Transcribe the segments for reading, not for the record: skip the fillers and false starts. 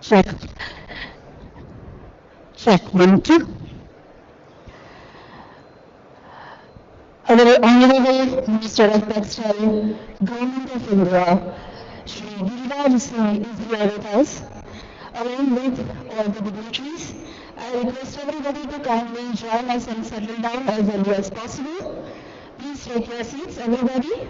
Check. Check. 1, 2. Our Honorable Minister of Textile, Government of India, Shri Giriraj Singh is here with us, along with all the dignitaries. I request everybody to kindly join us and settle down as early as possible. Please take your seats, everybody.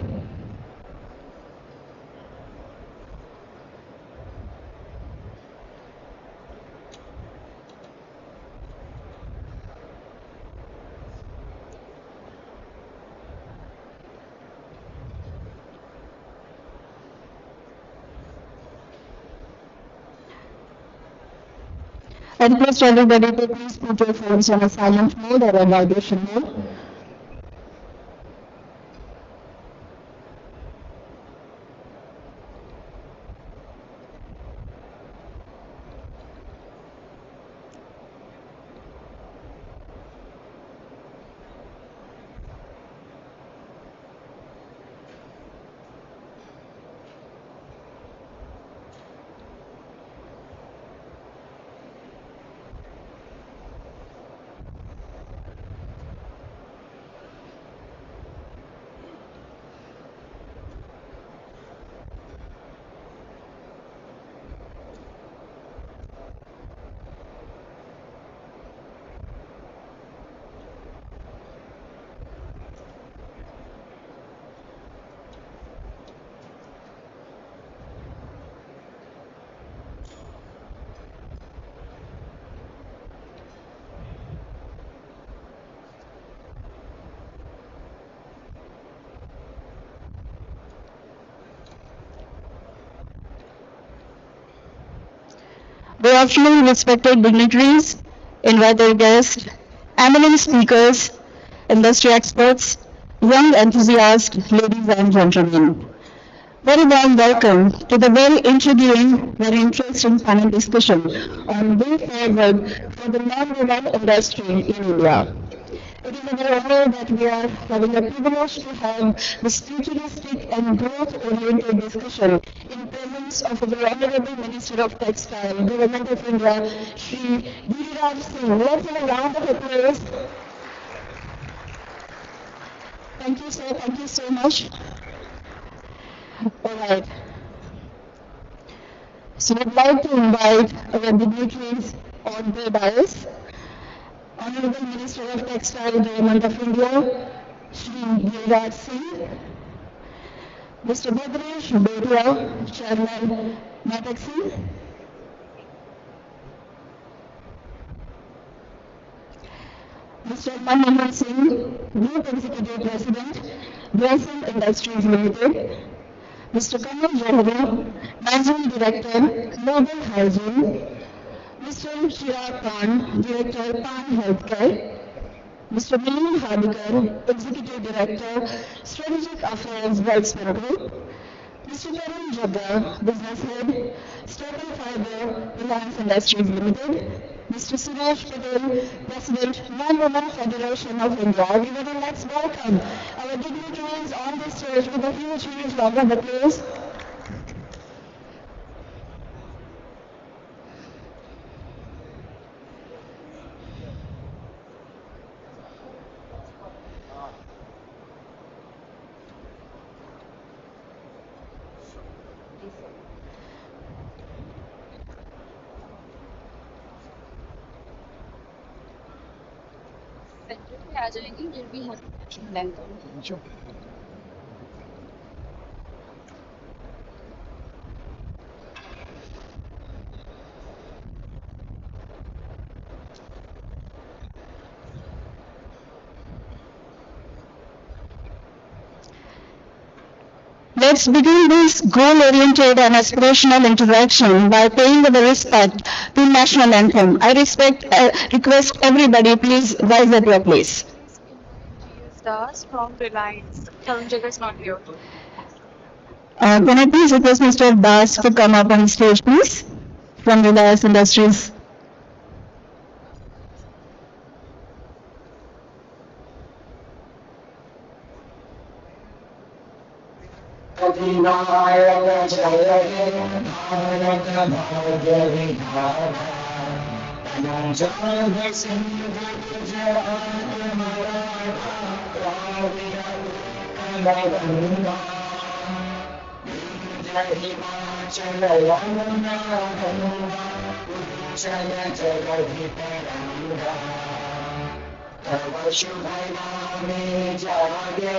I request everybody to please put your phones on a silent mode or a vibration mode. Good afternoon, respected dignitaries, invited guests, eminent speakers, industry experts, young enthusiasts, ladies and gentlemen. Very warm welcome to the very intriguing, very interesting panel discussion on way forward for the non-woven industry in India. It is a honor that we are having a privilege to have this futuristic and growth-oriented discussion in presence of the Honorable Minister of Textile, Government of India, Shri Giriraj Singh. Let's have a round of applause. Thank you, sir. Thank you so much. All right. So I'd like to invite our dignitaries on the dais. Honorable Minister of Textile, Government of India, Shri Giriraj Singh, Mr. Bhadresh Beria, Chairman, Matexi, Mr. Manmohan Singh, Group Executive President, Grasim Industries Limited, Mr. Kamal Johara, Managing Director, Global Hygiene, Mr. Chirag Khan, Director, Pan Healthcare, Mr. Milind Hadikar, Executive Director, Strategic Affairs, Welspun Group, Mr. Tarun Jagga, Business Head, Staple Fiber, Reliance Industries Limited, Mr. Suresh Patel, President, Non-Women Federation of India. Everybody, let's welcome our dignitaries on the stage with a huge round of applause. Centre पे आ जाएंगे फिर भी हम Let's begin this goal-oriented and aspirational interaction by paying the respect to national anthem. I request everybody, please rise at your place. GS Das from Reliance. Tarun Jagga is not here. Can I please request Mr. Das to come up on stage, please, from Reliance Industries? अधिनायक जय हे भारत भाग्य विधाता पंजाब सिंध गुजरात मराठा द्राविड़ कलगंगा जय हिमाचल यमुना गंगा उच्चल जगति तरंगा तव शुभ नामे जागे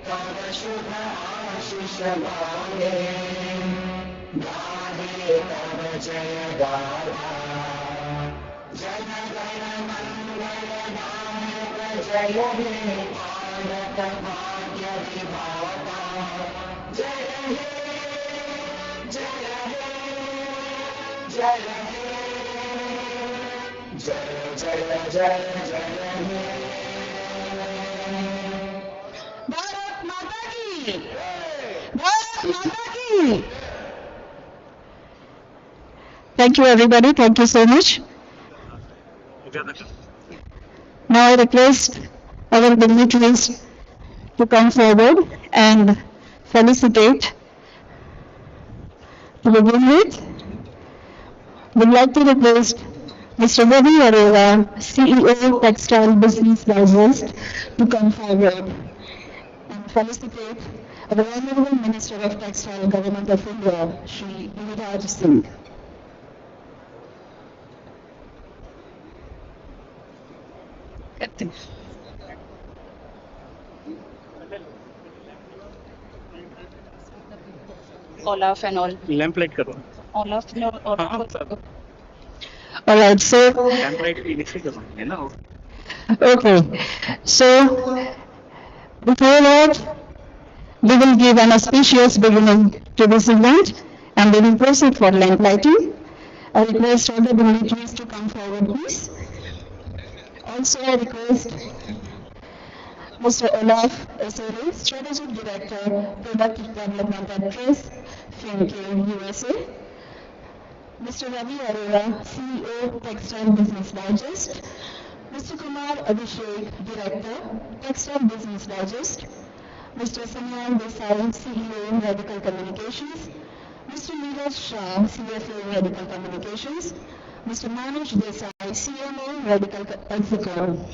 तव शुभ आशीष मांगे गाहे तव जय गाथा जन गण मंगल नायक जय हे भारत भाग्य विधाता जय हे जय हे जय हे जय जय जय जय हे भारत माता की भारत माता की Thank you everybody, thank you so much. Now I request our dignitaries to come forward and felicitate. To begin with, we'd like to request Mr. Ravi Arora, CEO Textile Business Digest, to come forward and felicitate our Honorable Minister of Textile, Government of India, Shri Giriraj Singh. Olaf and all. Lamp light करो Olaf and all. हाँ सब All right, so lamp light initial करवाएंगे ना okay, so before that, we will give an auspicious beginning to this event and we will proceed for lamp lighting. I request all the dignitaries to come forward, please. Also, I request Mr. Olaf Esere, Strategic Director, Product Development at Press, Finke, USA. Mr. Ravi Arora, CEO, Textile Business Digest. Mr. Kumar Abhishek, Director, Textile Business Digest. Mr. Sanyan Desai, CEO, Radeecal Communications. Mr. Neeraj Shah, CFO, Radeecal Communications. Mr. Manoj Desai, CMO, Radeecal Exhibition.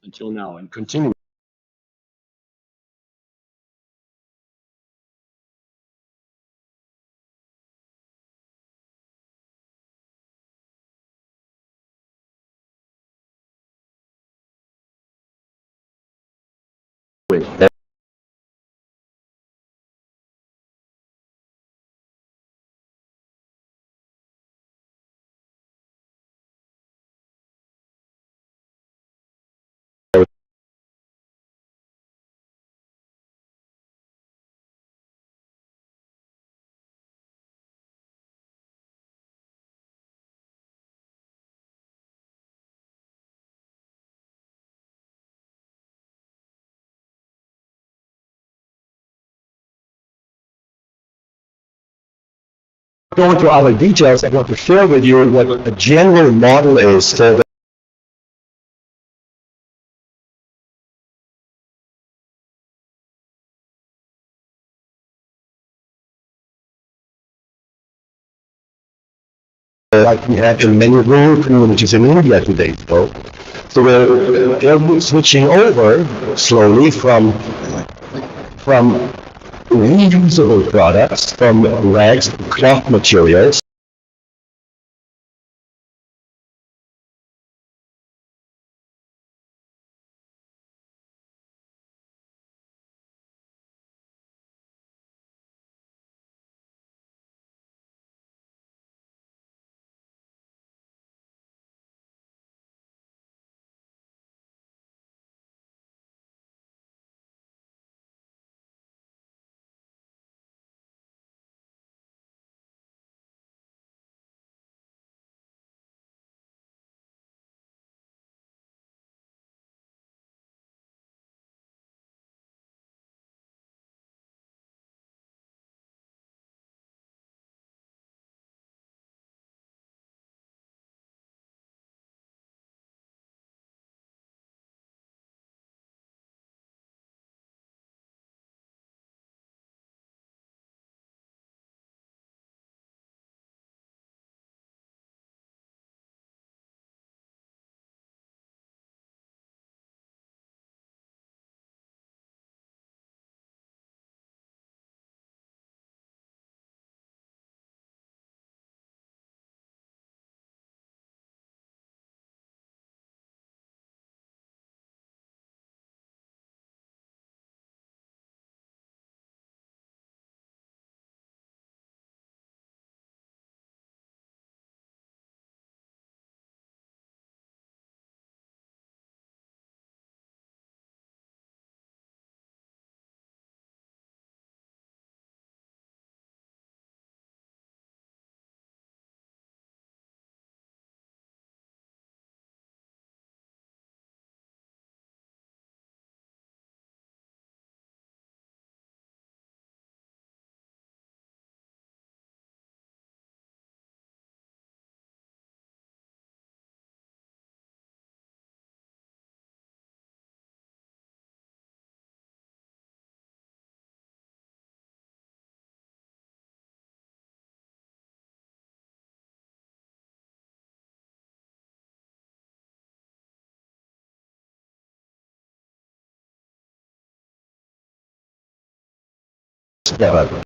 Until now and continue. Go into other details, I want to share with you what a general model is for the like we have in many rural communities in India today. So we're switching over slowly from reusable products, from rags to cloth materials.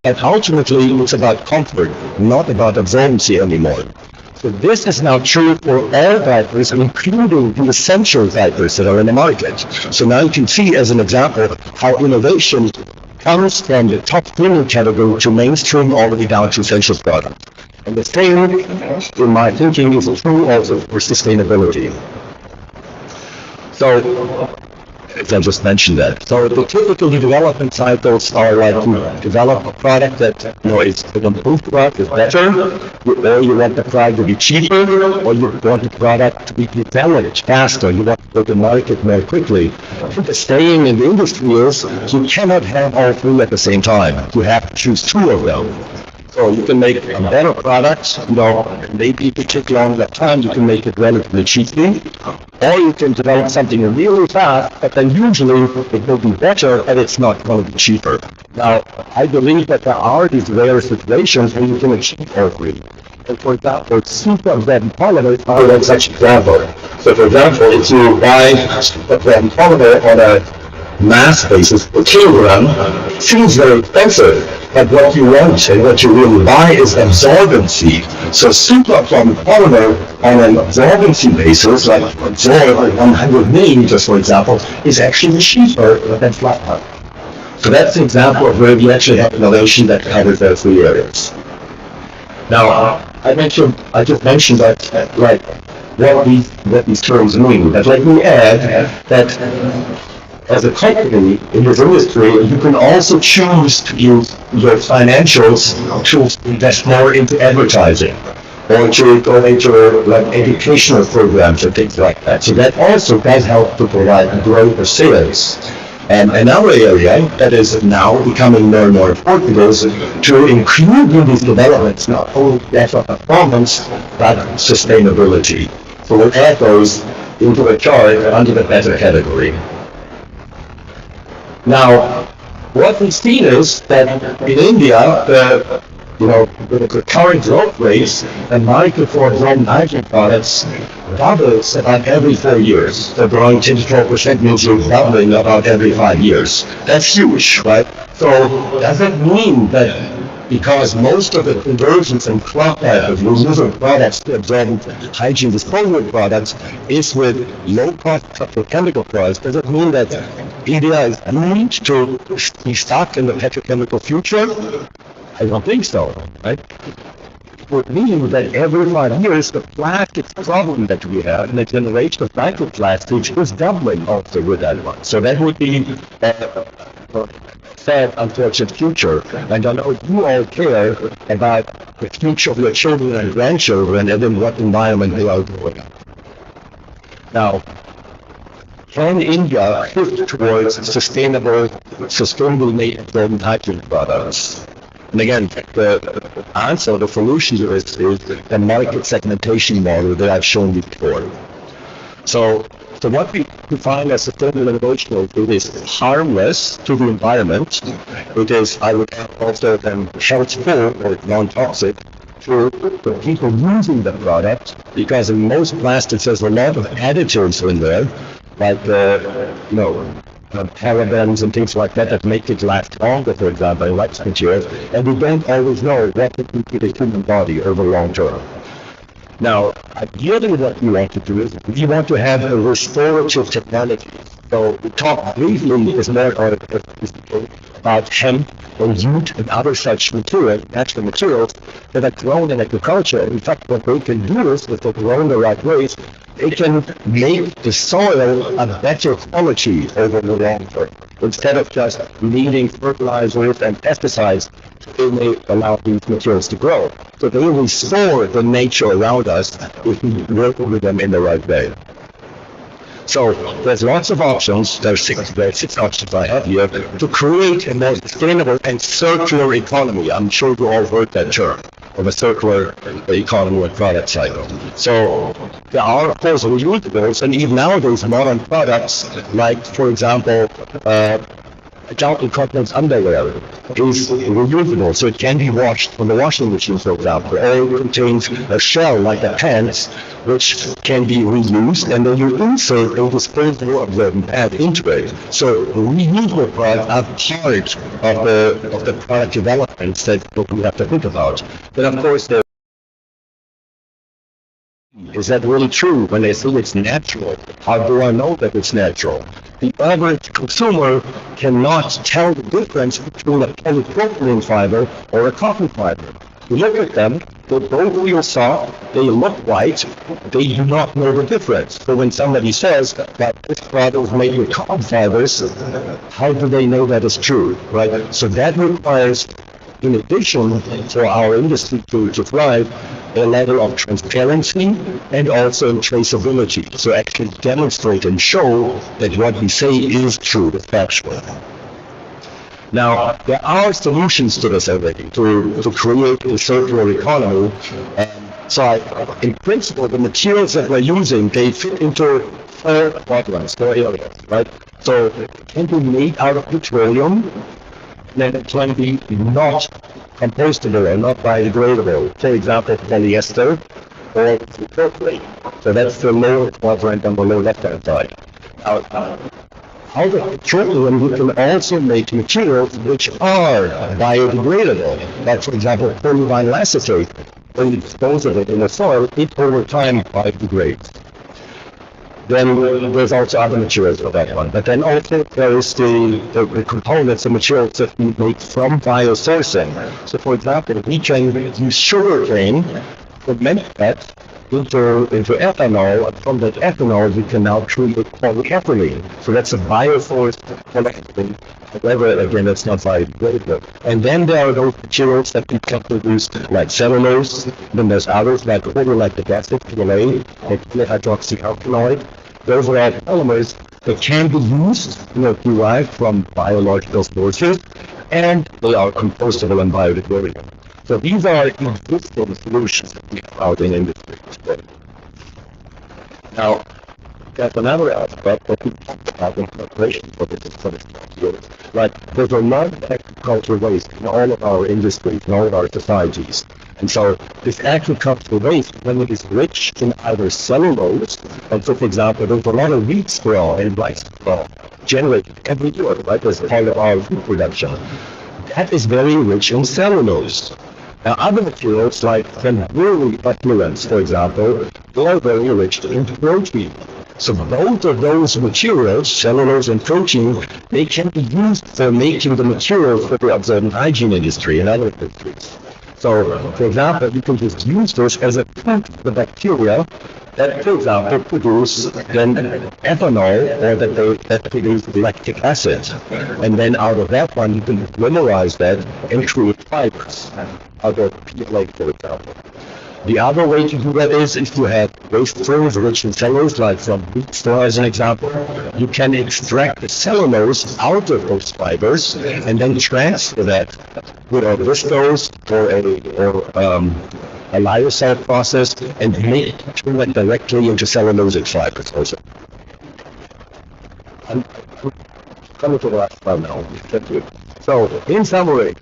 And ultimately, it's about comfort, not about absorbency anymore. So this is now true for all diapers, including the essential diapers that are in the market. So now you can see, as an example, how innovation comes from the top premium category to mainstream all the way down to essential products. And the same, in my thinking, is true also for sustainability. So if I just mentioned that. So the typical development cycles are like you develop a product that is an improved product, is better, or you want the product to be cheaper, or you want the product to be developed faster, you want to go to market more quickly. The saying in the industry is you cannot have all three at the same time. You have to choose two of them. So you can make a better product, maybe it take longer time, you can make it relatively cheaply, or you can develop something really fast, but then usually it will be better and it's not going to be cheaper. Now, I believe that there are these rare situations where you can achieve all three. And for example, super blend polymers are one such example. So for example, if you buy a blend polymer on a mass basis per kilogram, it seems very expensive. But what you want and what you really buy is absorbency. So superabsorbent polymer on an absorbency basis, like absorb 100 millimeters, for example, is actually cheaper than flat pipe. So that's an example of where we actually have innovation that covers those three areas. Now, I just mentioned that, what these terms mean. But let me add that as a company in this industry, you can also choose to use your financials to invest more into advertising, or to go into educational programs and things like that. So that also does help to provide growth sales. And another area that is now becoming more and more important is to include in these developments not only better performance, but sustainability. So we'll add those into the chart under the better category. Now, what we've seen is that in India, the current growth rates and market for non-hygiene products doubles about every 4 years. They're growing 10 to 12% means you're doubling about every 5 years. That's huge, right? So does it mean that because most of the conversions and crop type of removal products to absorbent hygiene disposable products is with low-cost petrochemical products, does it mean that India is doomed to be stuck in the petrochemical future? I don't think so, right? It would mean that every 5 years the plastic problem that we have and the generation of microplastics is doubling also with that one. So that would be a sad, unfortunate future. And I know you all care about the future of your children and grandchildren and in what environment they are growing up. Now, can India shift towards sustainable made absorbent hygiene products? And again, the answer, the solution to this is the market segmentation model that I've shown you before. So what we define as sustainable innovation is it is harmless to the environment. It is, I would also then healthful or non-toxic to the people using the product, because in most plastics there's a lot of additives in there, like parabens and things like that make it last longer, for example, in wax materials, and we don't always know what it can do to the human body over long term. Now, ideally what we want to do is we want to have a restorative technology. So we talked briefly about hemp and jute and other such materials, natural materials that are grown in agriculture. In fact, what they can do is, if they're grown the right ways, they can make the soil a better quality over the long term. Instead of just needing fertilizers and pesticides, they may allow these materials to grow. So they restore the nature around us if we work with them in the right way. So there's lots of options. There's six options I have here to create a more sustainable and circular economy. I'm sure you all heard that term of a circular economy or product cycle. So there are, of course, reusables, and even nowadays modern products like, for example, adult incontinence underwear is reusable, so it can be washed from the washing machine, for example, or it contains a shell like the pants, which can be reused, and then you insert a disposable absorbent pad into it. So reusable products are part of the product developments that we have to think about. But of course, is that really true? When they say it's natural, how do I know that it's natural? The average consumer cannot tell the difference between a polypropylene fiber or a cotton fiber. You look at them, They both feel soft, they look white, they do not know the difference. So when somebody says that this product is made with cotton fibers, how do they know that is true, right? So that requires, in addition for our industry to thrive, a level of transparency and also traceability. So actually demonstrate and show that what we say is true, is factual. Now, there are solutions to this already, to create a circular economy. So in principle, the materials that we're using, they fit into 4 quadrants, 4 areas, right? So it can be made out of petroleum, then it can be not compostable or not biodegradable. For example, polyester or polypropylene. So that's the lower quadrant on the lower left-hand side. Out of petroleum, you can also make materials which are biodegradable. Like, for example, polyvinyl acetate. When you dispose of it in the soil, it over time biodegrades. Then there's also other materials for that one. But then also there is the components, the materials that we make from biosourcing. So for example, we can use sugarcane, ferment that into ethanol, and from that ethanol we can now create polyethylene. So that's a biosourced polyethylene. However, again, that's not biodegradable. And then there are those materials that we can produce like cellulose, then there's others like lactic acid, PLA, or polyhydroxyalkanoid. Those are all polymers that can be used, derived from biological sources, and they are compostable and biodegradable. So these are existing solutions that we have out in industry today. Now, there's another aspect that we talked about in preparation for this field. Like, there's a lot of agricultural waste in all of our industries, in all of our societies. And so this agricultural waste, when it is rich in either cellulose, and so for example, there's a lot of wheat straw and rice straw generated every year, right, as part of our food production. That is very rich in cellulose. Now, other materials like brewery effluents, for example, they are very rich in protein. So both of those materials, cellulose and protein, they can be used for making the materials for the absorbent hygiene industry and other industries. So, for example, you can just use those as a food for the bacteria that, for example, produce then ethanol, or that produce lactic acid. And then out of that one, you can polymerize that and create fibers out of PLA, for example. The other way to do that is if you have waste streams rich in cellulose, like from wheat straw as an example, you can extract the cellulose out of those fibers and then transfer that with a viscose or a lyocell process and turn that directly into cellulosic fibers also. I'm coming to the last part now. So, in summary,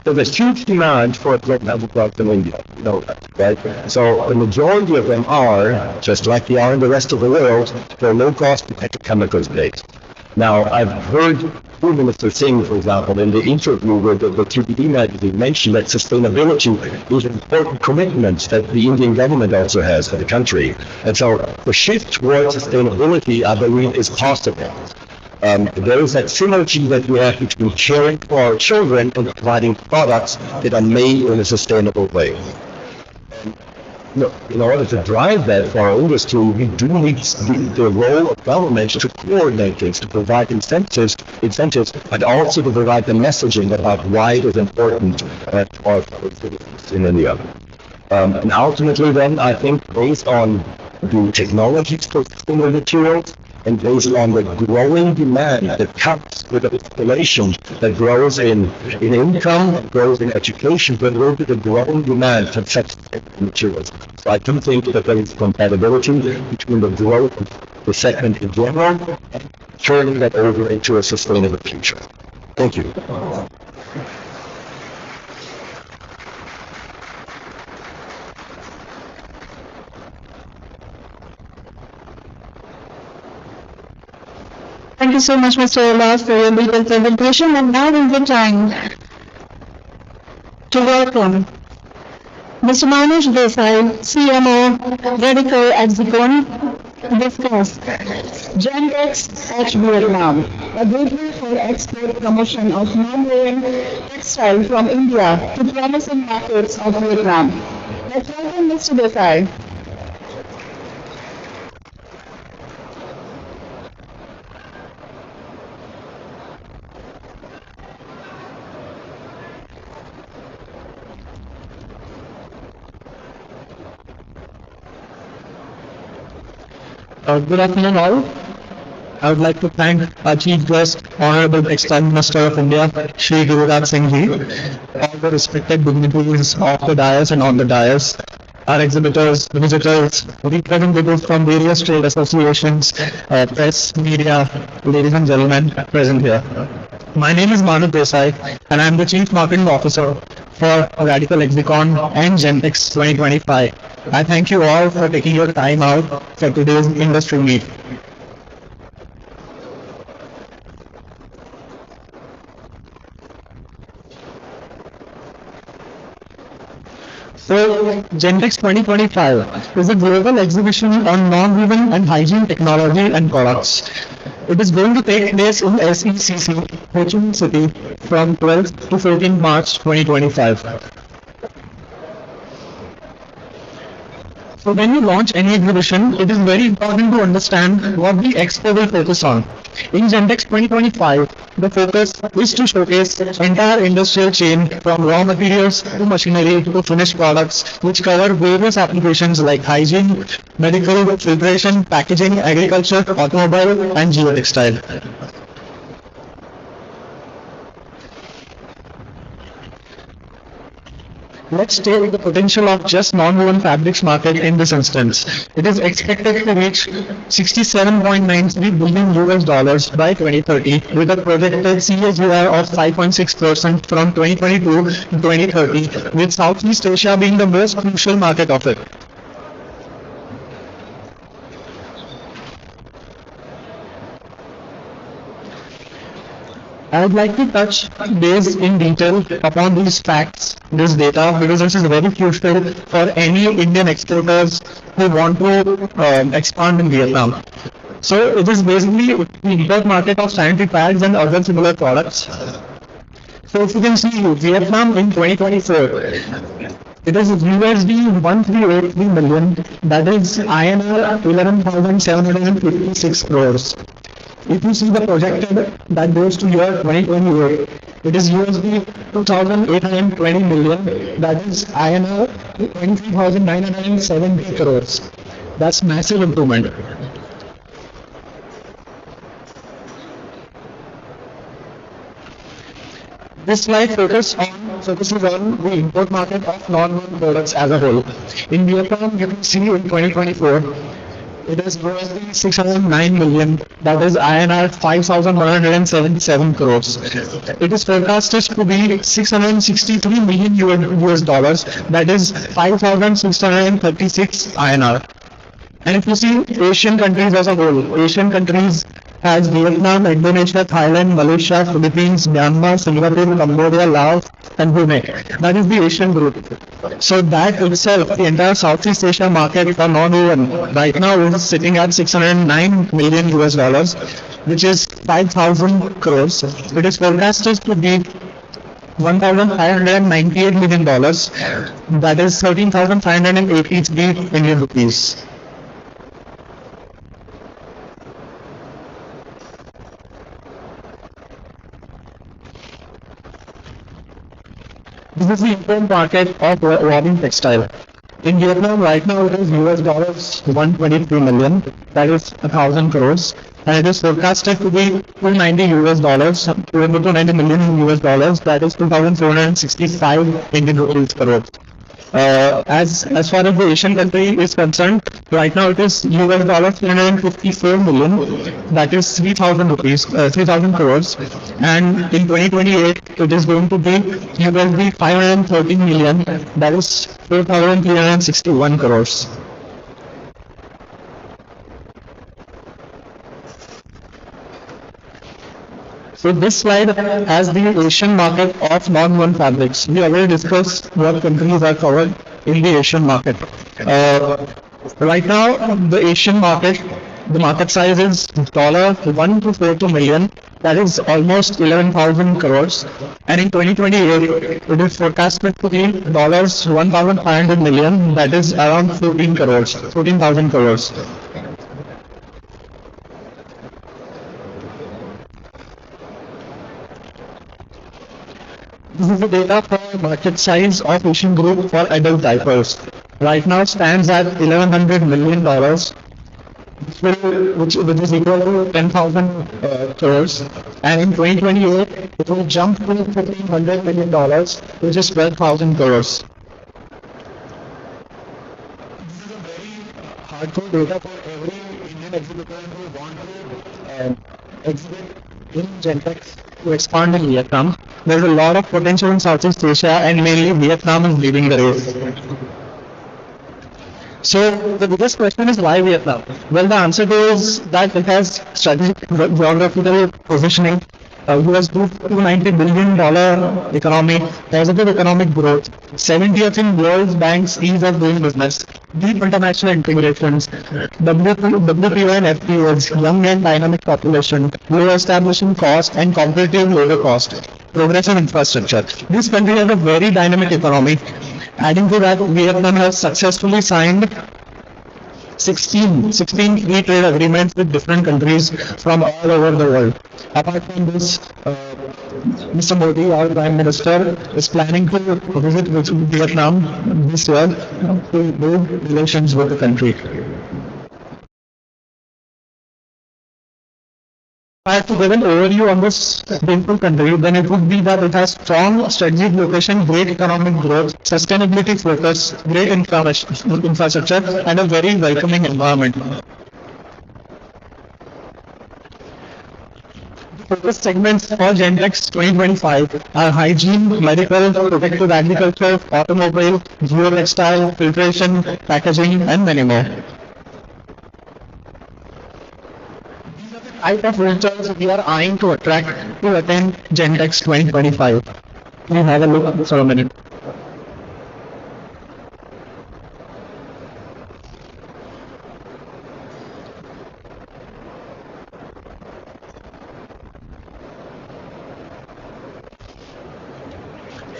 there's a huge demand for absorbent products in India, right? So the majority of them are, just like they are in the rest of the world, they're low-cost petrochemicals based. Now, I've heard Minister Singh, for example, in the interview with the TBD magazine mention that sustainability is an important commitment that the Indian government also has for the country. And so the shift towards sustainability, I believe, is possible. There is that synergy that we have between caring for our children and providing products that are made in a sustainable way. In order to drive that for our industry, we do need the role of government to coordinate things, to provide incentives, but also to provide the messaging about why it is important for our citizens in India. And ultimately then, I think based on the technologies for sustainable materials, and based on the growing demand that comes with a population that grows in income, grows in education, but also the growing demand for sustainable materials. So I do think that there is compatibility between the growth of the segment in general and turning that over into a sustainable future. Thank you. Thank you so much, Mr. Ullas, for your legal presentation. And now is the time to welcome Mr. Manish Desai, CMO, Radeecal Communications, to discuss Gendex at Vietnam, a gateway for export promotion of non-woven textile from India to promising markets of Vietnam. Let's welcome Mr. Desai. Good afternoon all. I would like to thank our Chief Guest, Honorable Textile Minister of India, Shri Giriraj Singh, all the respected dignitaries of the dais and on the dais, our exhibitors, visitors, representatives from various trade associations, press, media, ladies and gentlemen present here. My name is Manu Desai and I am the Chief Marketing Officer for Radeecal Exhibition and Gentex 2025. I thank you all for taking your time out for today's industry meet. So, Gentex 2025 is a global exhibition on non-woven and hygiene technology and products. It is going to take place in SECC, Ho Chi Minh City from 12th to 14th March 2025. So when you launch any exhibition, it is very important to understand what the expo will focus on. In Gentex 2025, the focus is to showcase entire industrial chain from raw materials to machinery to finished products, which cover various applications like hygiene, medical, filtration, packaging, agriculture, automobile, and geotextile. Let's take the potential of just non-woven fabrics market in this instance. It is expected to reach $67.93 billion by 2030 with a projected CAGR of 5.6% from 2022 to 2030, with Southeast Asia being the most crucial market of it. I would like to touch base in detail upon these facts, this data, because this is very crucial for any Indian exporters who want to expand in Vietnam. So it is basically the import market of sanitary pads and other similar products. So if you can see Vietnam in 2024, it is USD 1383 million, that is INR 11,756 crores. If you see the projected that goes to year 2028, it is USD 2,820 million, that is INR 23,970 crores. That's massive improvement. This slide focuses on the import market of non-woven products as a whole. In Vietnam, you can see in 2024, it is USD 609 million, that is INR 5,177 crores. It is forecasted to be 663 million US dollars, that is 5,636 INR. And if you see Asian countries as a whole, Asian countries has Vietnam, Indonesia, Thailand, Malaysia, Philippines, Myanmar, Singapore, Cambodia, Laos, and Brunei. That is the Asian group. So that itself, the entire Southeast Asia market for non-woven right now is sitting at 609 million US dollars, which is 5,000 crores. It is forecasted to be $1,598 million, that is 13,583 Indian rupees. This is the import market of woven textile. In Vietnam right now it is US dollars 123 million, that is 1,000 crores, and it is forecasted to be 290 US dollars, 290 million US dollars, that is 2,465 Indian rupees crores. As far as the Asian country is concerned, right now it is US dollars 354 million, that is 3,000 rupees, 3,000 crores, and in 2028 it is going to be USD 513 million, that is 4,361 crores. So this slide has the Asian market of non-woven fabrics. We already discussed what countries are covered in the Asian market. Right now, the Asian market, the market size is $1 to 42 million. That is almost 11,000 crores. And in 2028, it is forecasted to be $1,500 million. That is around 14,000 crores. This is the data for market size of Asian Group for adult diapers. Right now stands at $1,100 million, which is equal to 10,000 crores. And in 2028, it will jump to $1,500 million, which is 12,000 crores. This is a very hardcore data for every Indian exhibitor who want to exhibit in Gentex to expand in Vietnam. There's a lot of potential in Southeast Asia, and mainly Vietnam is leading the race. So the biggest question is why Vietnam? Well, the answer to is that it has strategic geographical positioning. US Group $290 billion economy, positive economic growth, 70th in World Bank's ease of doing business, deep international integrations, WPO and FPOs, young and dynamic population, low establishing cost and competitive lower cost, progressive infrastructure. This country has a very dynamic economy. Adding to that, Vietnam has successfully signed 16 free trade agreements with different countries from all over the world. Apart from this, Mr. Modi, our Prime Minister, is planning to visit Vietnam this year to build relations with the country. If I have to give an overview on this beautiful country, then it would be that it has strong strategic location, great economic growth, sustainability focus, great infrastructure, and a very welcoming environment. Focus segments for Gentex 2025 are hygiene, medical, protective agriculture, automobile, geotextile, filtration, packaging, and many more. Type of visitors we are eyeing to attract to attend Gentex 2025. Please have a look at this for a minute.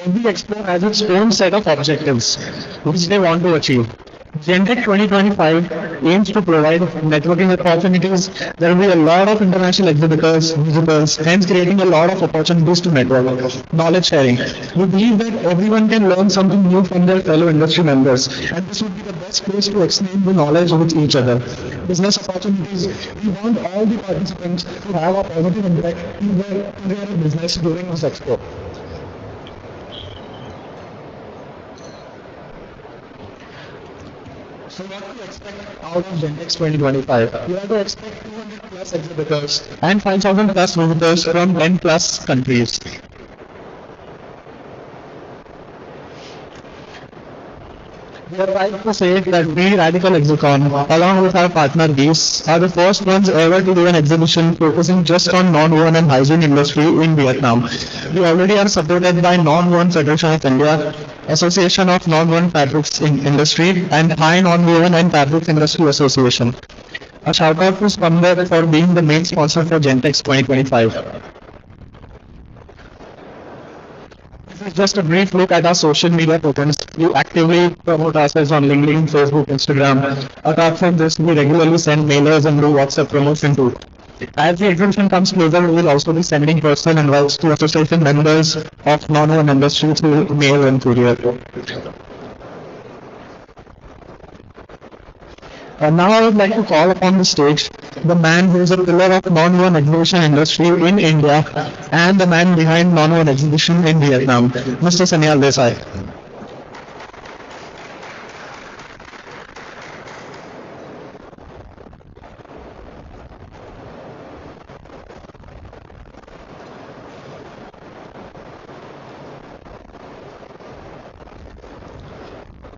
Every expo has its own set of objectives which they want to achieve. Gentex 2025 aims to provide networking opportunities. There will be a lot of international exhibitors, visitors, hence creating a lot of opportunities to network, knowledge sharing. We believe that everyone can learn something new from their fellow industry members, and this would be the best place to exchange the knowledge with each other. Business opportunities. We want all the participants to have a positive impact in their business during this expo. So what do you expect out of Gentex 2025? You have to expect 200 plus exhibitors and 5,000 plus visitors from 10 plus countries. We are proud to say that we, Radeecal Exhibition, along with our partner GEES, are the first ones ever to do an exhibition focusing just on non-woven and hygiene industry in Vietnam. We already are supported by Non-Woven Federation of India, Association of Non-Woven Fabrics in Industry, and Thai Non-Woven and Fabrics Industry Association. A shout out to Spamber for being the main sponsor for Gentex 2025. This is just a brief look at our social media programs. We actively promote ourselves on LinkedIn, Facebook, Instagram. Apart from this, we regularly send mailers and do WhatsApp promotion too. As the exhibition comes closer, we will also be sending personal invites to association members of non-woven industry through mail and courier. And now I would like to call upon the stage the man who is a pillar of non-woven exhibition industry in India and the man behind non-woven exhibition in Vietnam, Mr. Sanyal Desai.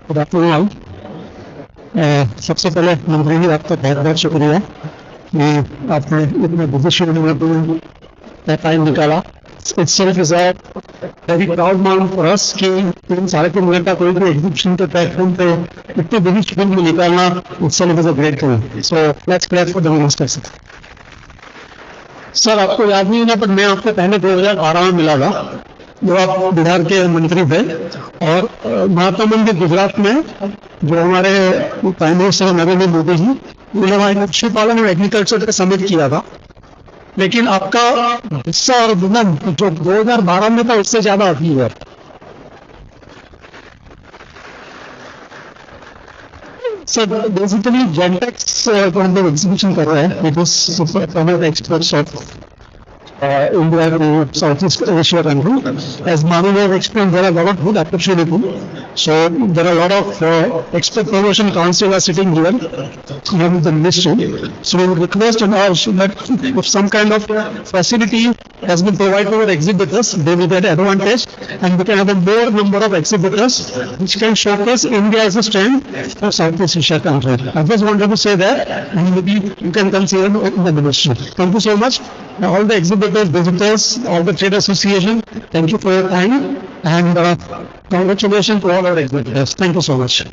Good afternoon. सबसे पहले मंत्री जी आपका बहुत बहुत शुक्रिया कि आपने इतने बिजी शेड्यूल में टाइम निकाला. Itself is a very proud moment for us कि 3.5 घंटा कोई भी एग्जीबिशन के प्लेटफॉर्म पे इतनी बड़ी फिल्म में निकालना itself is a great thing. So let's clap for the minister. Sir आपको याद नहीं है पर मैं आपको पहले 2012 में मिला था जो आप बिहार के मंत्री थे और महात्मा मंदिर गुजरात में जो हमारे प्राइम मिनिस्टर नरेंद्र मोदी जी उन्होंने वहाँ मत्स्य पालन और एग्रीकल्चर का समिट किया था लेकिन आपका हिस्सा और जो 2012 में था उससे ज्यादा अभी है सर बेसिकली जेंटेक्स को हम लोग एग्जीबिशन कर रहे हैं it expert India to Southeast Asia country. As Manu has explained, there are a lot of good opportunity. So there are a lot of expert promotion council are sitting here in the ministry. So we would request and urge that if some kind of facility has been provided for exhibitors, they will get advantage and we can have a more number of exhibitors which can showcase India as a strength for Southeast Asia country. I just wanted to say that and maybe you can consider in the ministry. Thank you so much. All the exhibitors, visitors, all the trade association, thank you for your time and congratulations to all our exhibitors. Thank you so much.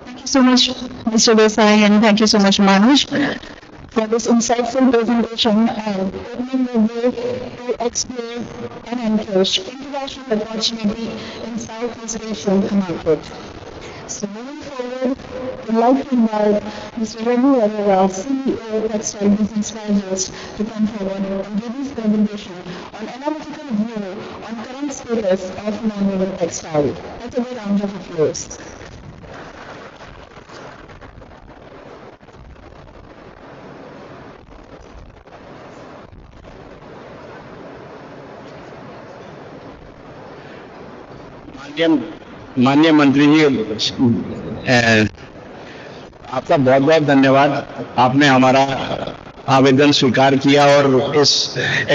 Thank you so much, Mr. Desai, and thank you so much, Manoj, for this insightful presentation and opening the way to explore and encourage international opportunity in Southeast Asian market. So moving forward, we'd like to invite Mr. Radeecal, CEO of Textile Business Digest, to come forward and give his presentation on analytical view on current status of non-woven textile. Let's have a round of applause. माननीय मंत्री जी आपका बहुत बहुत धन्यवाद आपने हमारा आवेदन स्वीकार किया और इस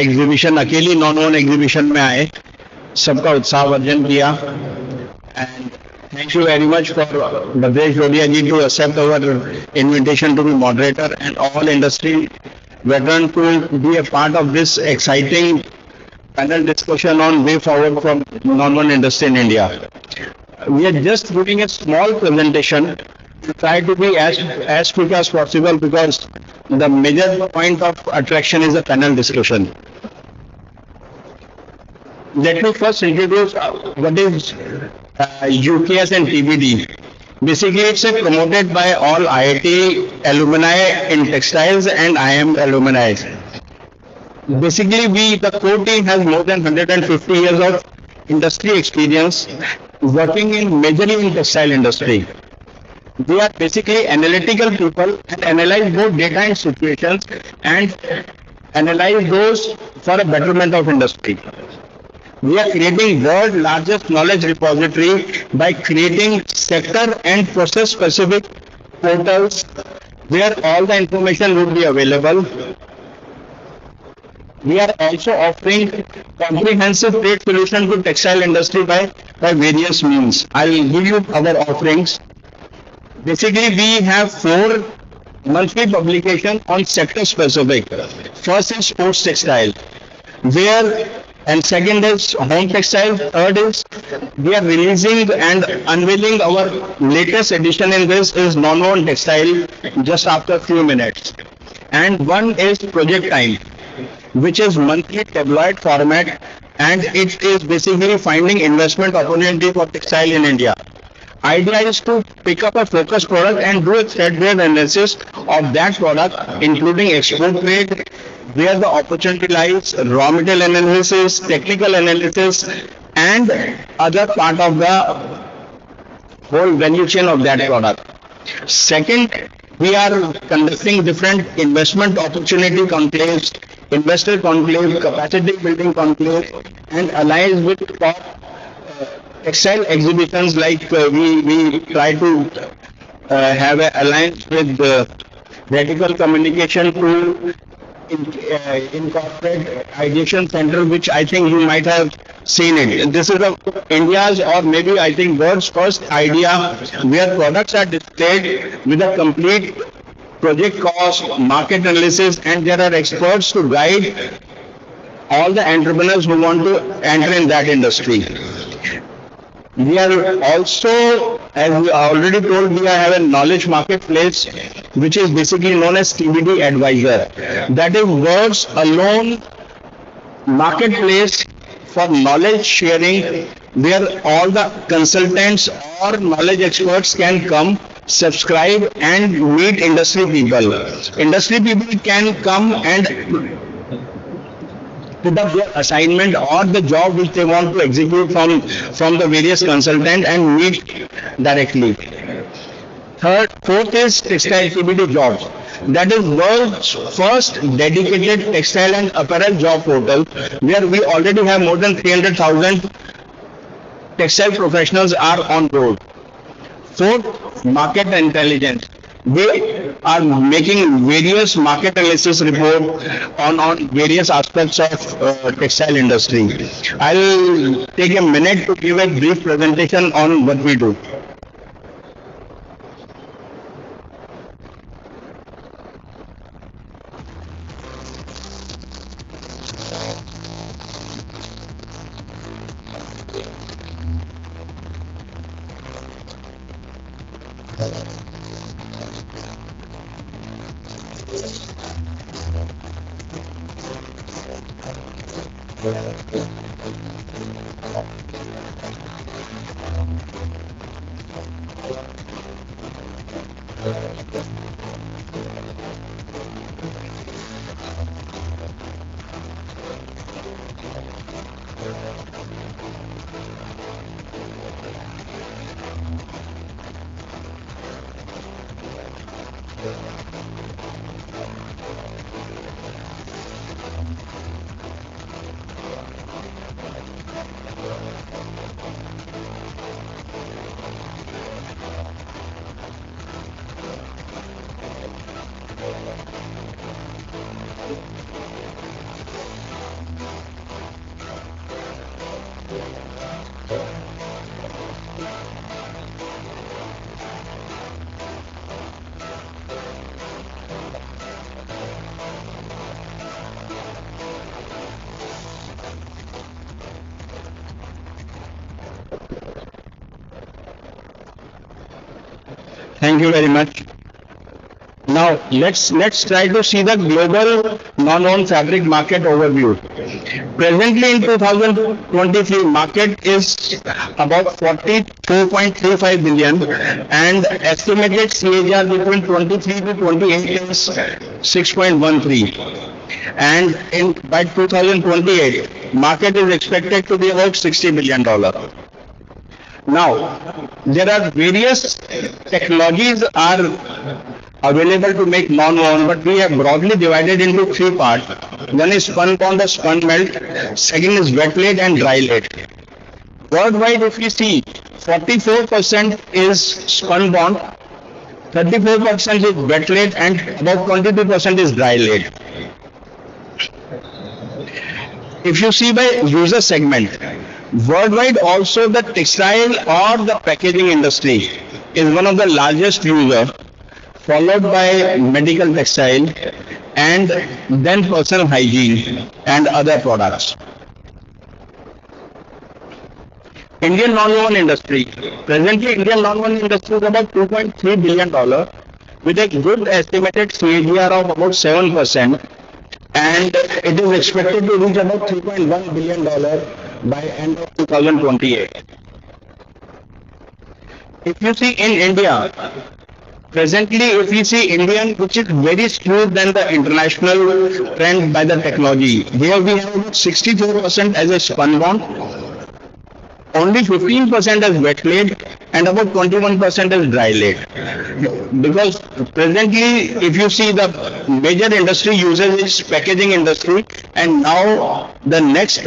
एग्जीबिशन अकेली नॉन एग्जीबिशन में आए सबका उत्साहवर्धन किया and thank you very much for Bhadresh Rodia ji to accept our invitation to be moderator and all industry veteran to be a part of this exciting panel discussion on way forward from non-woven industry in India. We are just giving a small presentation to try to be as quick as possible because the major point of attraction is the panel discussion. Let me first introduce what is UKS and TBD. Basically, it's promoted by all IIT alumni in textiles and IM alumni. Basically, the core team has more than 150 years of industry experience working in majorly in textile industry. They are basically analytical people and analyze both data and situations and analyze those for a betterment of industry. We are creating world's largest knowledge repository by creating sector and process specific portals where all the information would be available. We are also offering comprehensive trade solution to textile industry by various means. I'll give you our offerings. Basically, we have 4 monthly publications on sector specific. First is sports textile, and second is home textile. Third is we are releasing and unveiling our latest edition in this is non-woven textile just after a few minutes. And one is project time, which is monthly tabloid format and it is basically finding investment opportunity for textile in India. Idea is to pick up a focused product and do a threadbare analysis of that product including export trade, where the opportunity lies, raw material analysis, technical analysis and other part of the whole value chain of that product. Second, we are conducting different investment opportunity conclaves, investor conclave, capacity building conclave, and alliance with top textile exhibitions like we try to have an alliance with Radeecal Communications to Incorporate Ideation Center, which I think you might have seen it. This is India's, or maybe I think world's first idea where products are displayed with a complete project cost, market analysis, and there are experts to guide all the entrepreneurs who want to enter in that industry. We are also, as we already told, we have a knowledge marketplace, which is basically known as TBD Advisor. That is world's alone marketplace for knowledge sharing, where all the consultants or knowledge experts can come, subscribe, and meet industry people. Industry people can come and put up their assignment or the job which they want to execute from the various consultants and meet directly. Fourth is textile CBD jobs. That is world's first dedicated textile and apparel job portal, where we already have more than 300,000 textile professionals are on board. Fourth, market intelligence. We are making various market analysis report on various aspects of textile industry. I'll take a minute to give a brief presentation on what we do. Thank you very much. Now let's try to see the global non-woven fabric market overview. Presently in 2023, market is about 42.35 billion, and estimated CAGR between 23 to 28 is 6.13. And by 2028, market is expected to be about $60 billion. Now, there are various technologies are available to make non-woven, but we have broadly divided into three parts. One is spun bond or spun melt, second is wet laid and dry laid. Worldwide, if you see, 44% is spun bond, 34% is wet laid, and about 22% is dry laid. If you see by user segment, worldwide also the textile or the packaging industry is one of the largest user, followed by medical textile and then personal hygiene and other products. Indian non-woven industry. Presently Indian non-woven industry is about $2.3 billion with a good estimated CAGR of about 7%, and it is expected to reach about $3.1 billion by end of 2028. If you see in India, presently if we see Indian, which is very skewed than the international trend by the technology, here we have about 64% as a spun bond, only 15% as wet laid, and about 21% as dry laid. Because presently, if you see the major industry uses is packaging industry, and now the next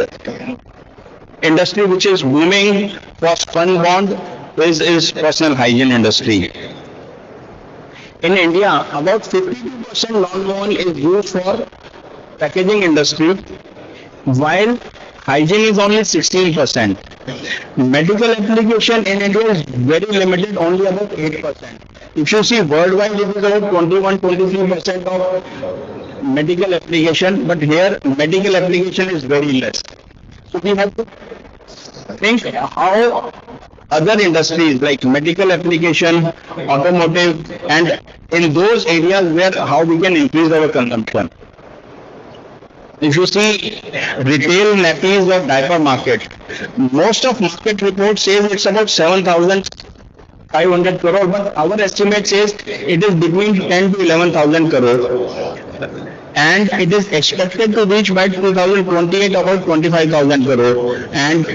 industry which is booming for spun bond is personal hygiene industry. In India, about 52% non-woven is used for packaging industry, while hygiene is only 16%. Medical application in India is very limited, only about 8%. If you see worldwide, it is about 21-23% of medical application, but here medical application is very less. So we have to think how other industries like medical application, automotive, and in those areas where how we can increase our consumption. If you see retail nappies or diaper market, most of market report says it's about 7,500 crore, but our estimate says it is between 10 to 11,000 crore. And it is expected to reach by 2028 about 25,000 crore. And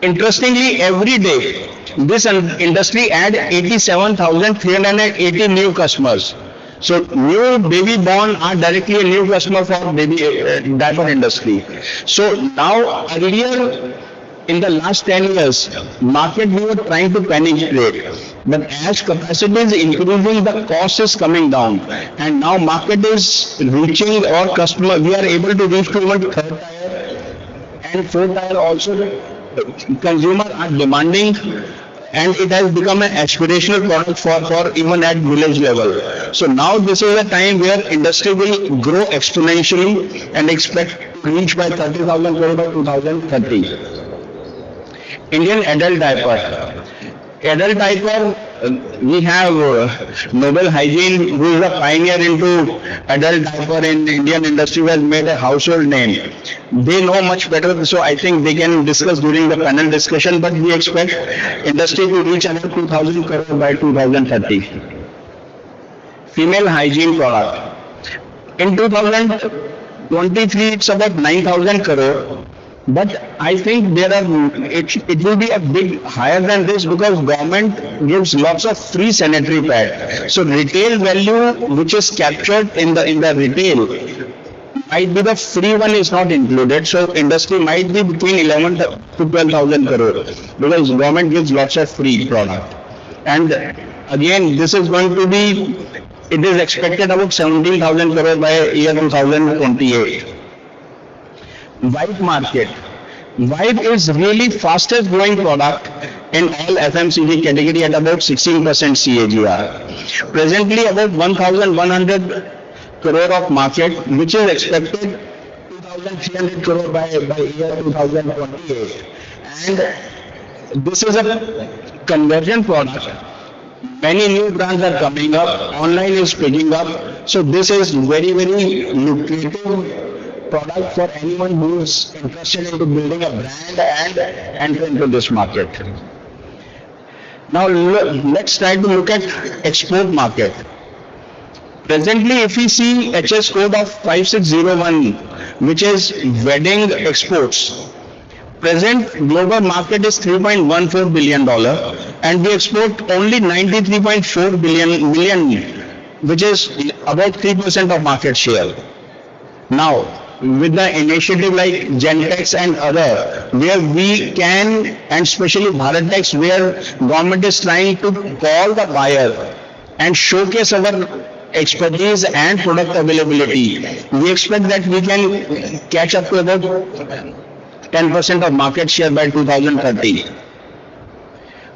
interestingly, every day this industry adds 87,380 new customers. So new baby born are directly a new customer for baby diaper industry. So now earlier in the last 10 years, market we were trying to penetrate, but as capacity is increasing, the cost is coming down, and now market is reaching our customer. We are able to reach to even third tier and fourth tier also. Consumer are demanding, and it has become an aspirational product for even at village level. So now this is a time where industry will grow exponentially and expect to reach by 30,000 crore by 2030. Indian adult diaper. Adult diaper, we have Noble Hygiene, who is a pioneer into adult diaper in Indian industry, has made a household name. They know much better, so I think they can discuss during the panel discussion, but we expect industry to reach another 2,000 crore by 2030. Female hygiene product. In 2023, it's about 9,000 crore. But I think it will be a big higher than this because government gives lots of free sanitary pad. So retail value which is captured in the retail might be the free one is not included. So industry might be between 11 to 12,000 crore because government gives lots of free product. And again, this is going to be, it is expected about 17,000 crore by year 2028. White market. White is really fastest growing product in all FMCG category at about 16% CAGR. Presently about 1,100 crore of market, which is expected 2,300 crore by year 2028. And this is a conversion product. Many new brands are coming up, online is picking up. So this is very, very lucrative product for anyone who is interested into building a brand and enter into this market. Now let's try to look at export market. Presently, if we see HS code of 5601, which is wedding exports, present global market is $3.14 billion and we export only 93.4 million, which is about 3% of market share. Now, with the initiative like Gentex and other, where we can, and especially BharatTex, where government is trying to call the buyer and showcase our expertise and product availability, we expect that we can catch up to about 10% of market share by 2030.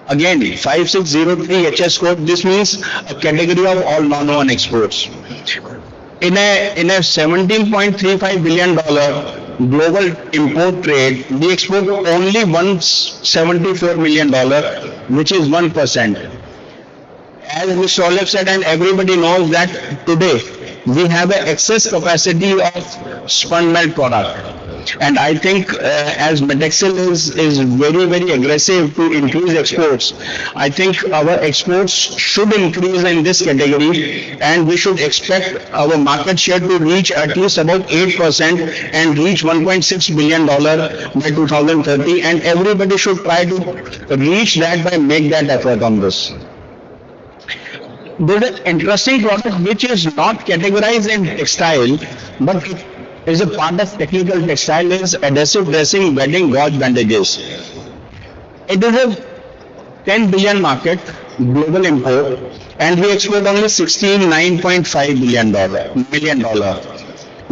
Again, 5603 HS code, this means a category of all non-woven exports. In a $17.35 billion global import trade, we export only $174 million, which is 1%. As Mr. Olive said, and everybody knows that today we have an excess capacity of spun melt product. And I think as Medexcel is very, very aggressive to increase exports, I think our exports should increase in this category and we should expect our market share to reach at least about 8% and reach $1.6 billion by 2030, and everybody should try to reach that by make that effort on this. There is an interesting product which is not categorized in textile, but it is a part of technical textile, is adhesive dressing wedding gauze bandages. It is a 10 billion market, global import, and we export only $69.5 million.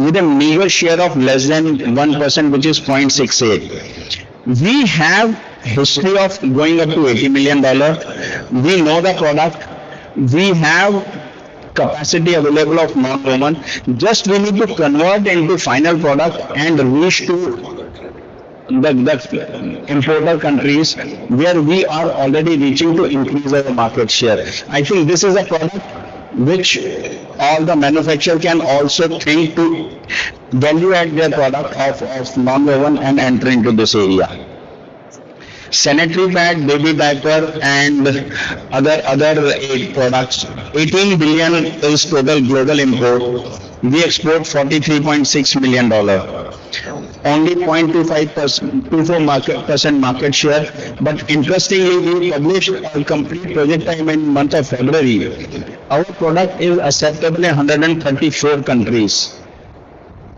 with a meager share of less than 1%, which is 0.68. We have history of going up to $80 million. We know the product. We have capacity available of non-woven. Just we need to convert into final product and reach to the importer countries where we are already reaching to increase our market share. I think this is a product which all the manufacturer can also think to value add their product of non-woven and enter into this area. Sanitary pad, baby diaper and other 8 products. 18 billion is total global import. We export $43.6 million. Only 0.25% market share. But interestingly, we published a complete project time in month of February. Our product is acceptable in 134 countries,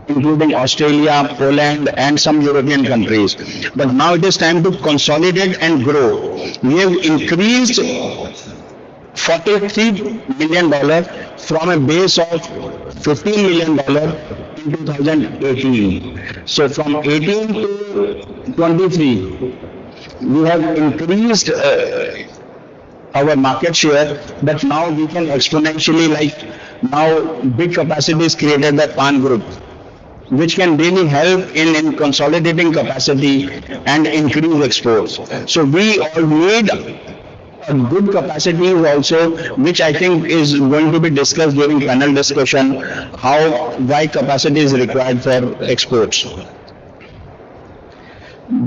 including Australia, Poland, and some European countries. But now it is time to consolidate and grow. We have increased $43 million from a base of $15 million in 2018. So from 18 to 23, we have increased our market share, but now we can exponentially, like now big capacity is created by Pan Group, which can really help in consolidating capacity and increase exports. So we all need a good capacity also, which I think is going to be discussed during panel discussion, why capacity is required for exports.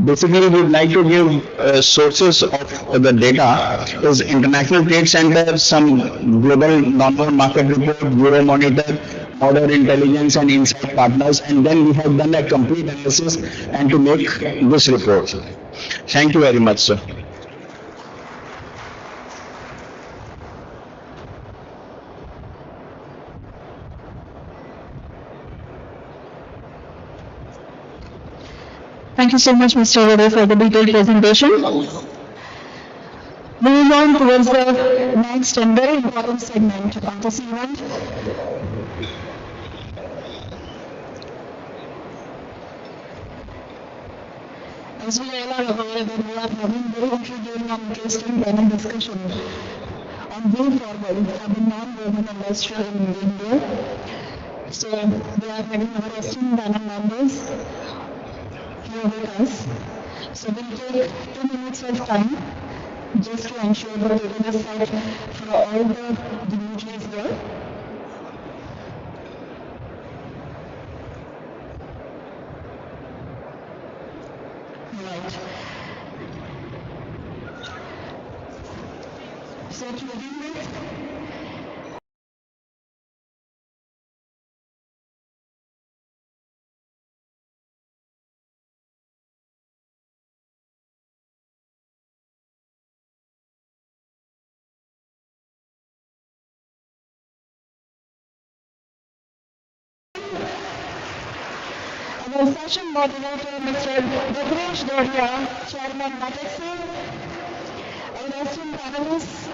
Basically, we would like to give sources of the data is International Trade Center, some global non-woven market report, Bureau Monitor, Order Intelligence and Insight Partners, and then we have done a complete analysis and to make this report. Thank you very much, sir. Thank you so much, Mr. Rade, for the detailed presentation. Moving on towards the next and very important segment of this event. As we all are aware that we are having very intriguing and interesting panel discussion on way forward for the non-woven industry in India. So we are having our esteemed panel members here with us. So we'll take 2 minutes of time just to ensure that we can set for all the dignitaries there. Right. So to begin with, our session moderator, Mr. Giriraj Singh, Chairman Textile, our esteemed panelists,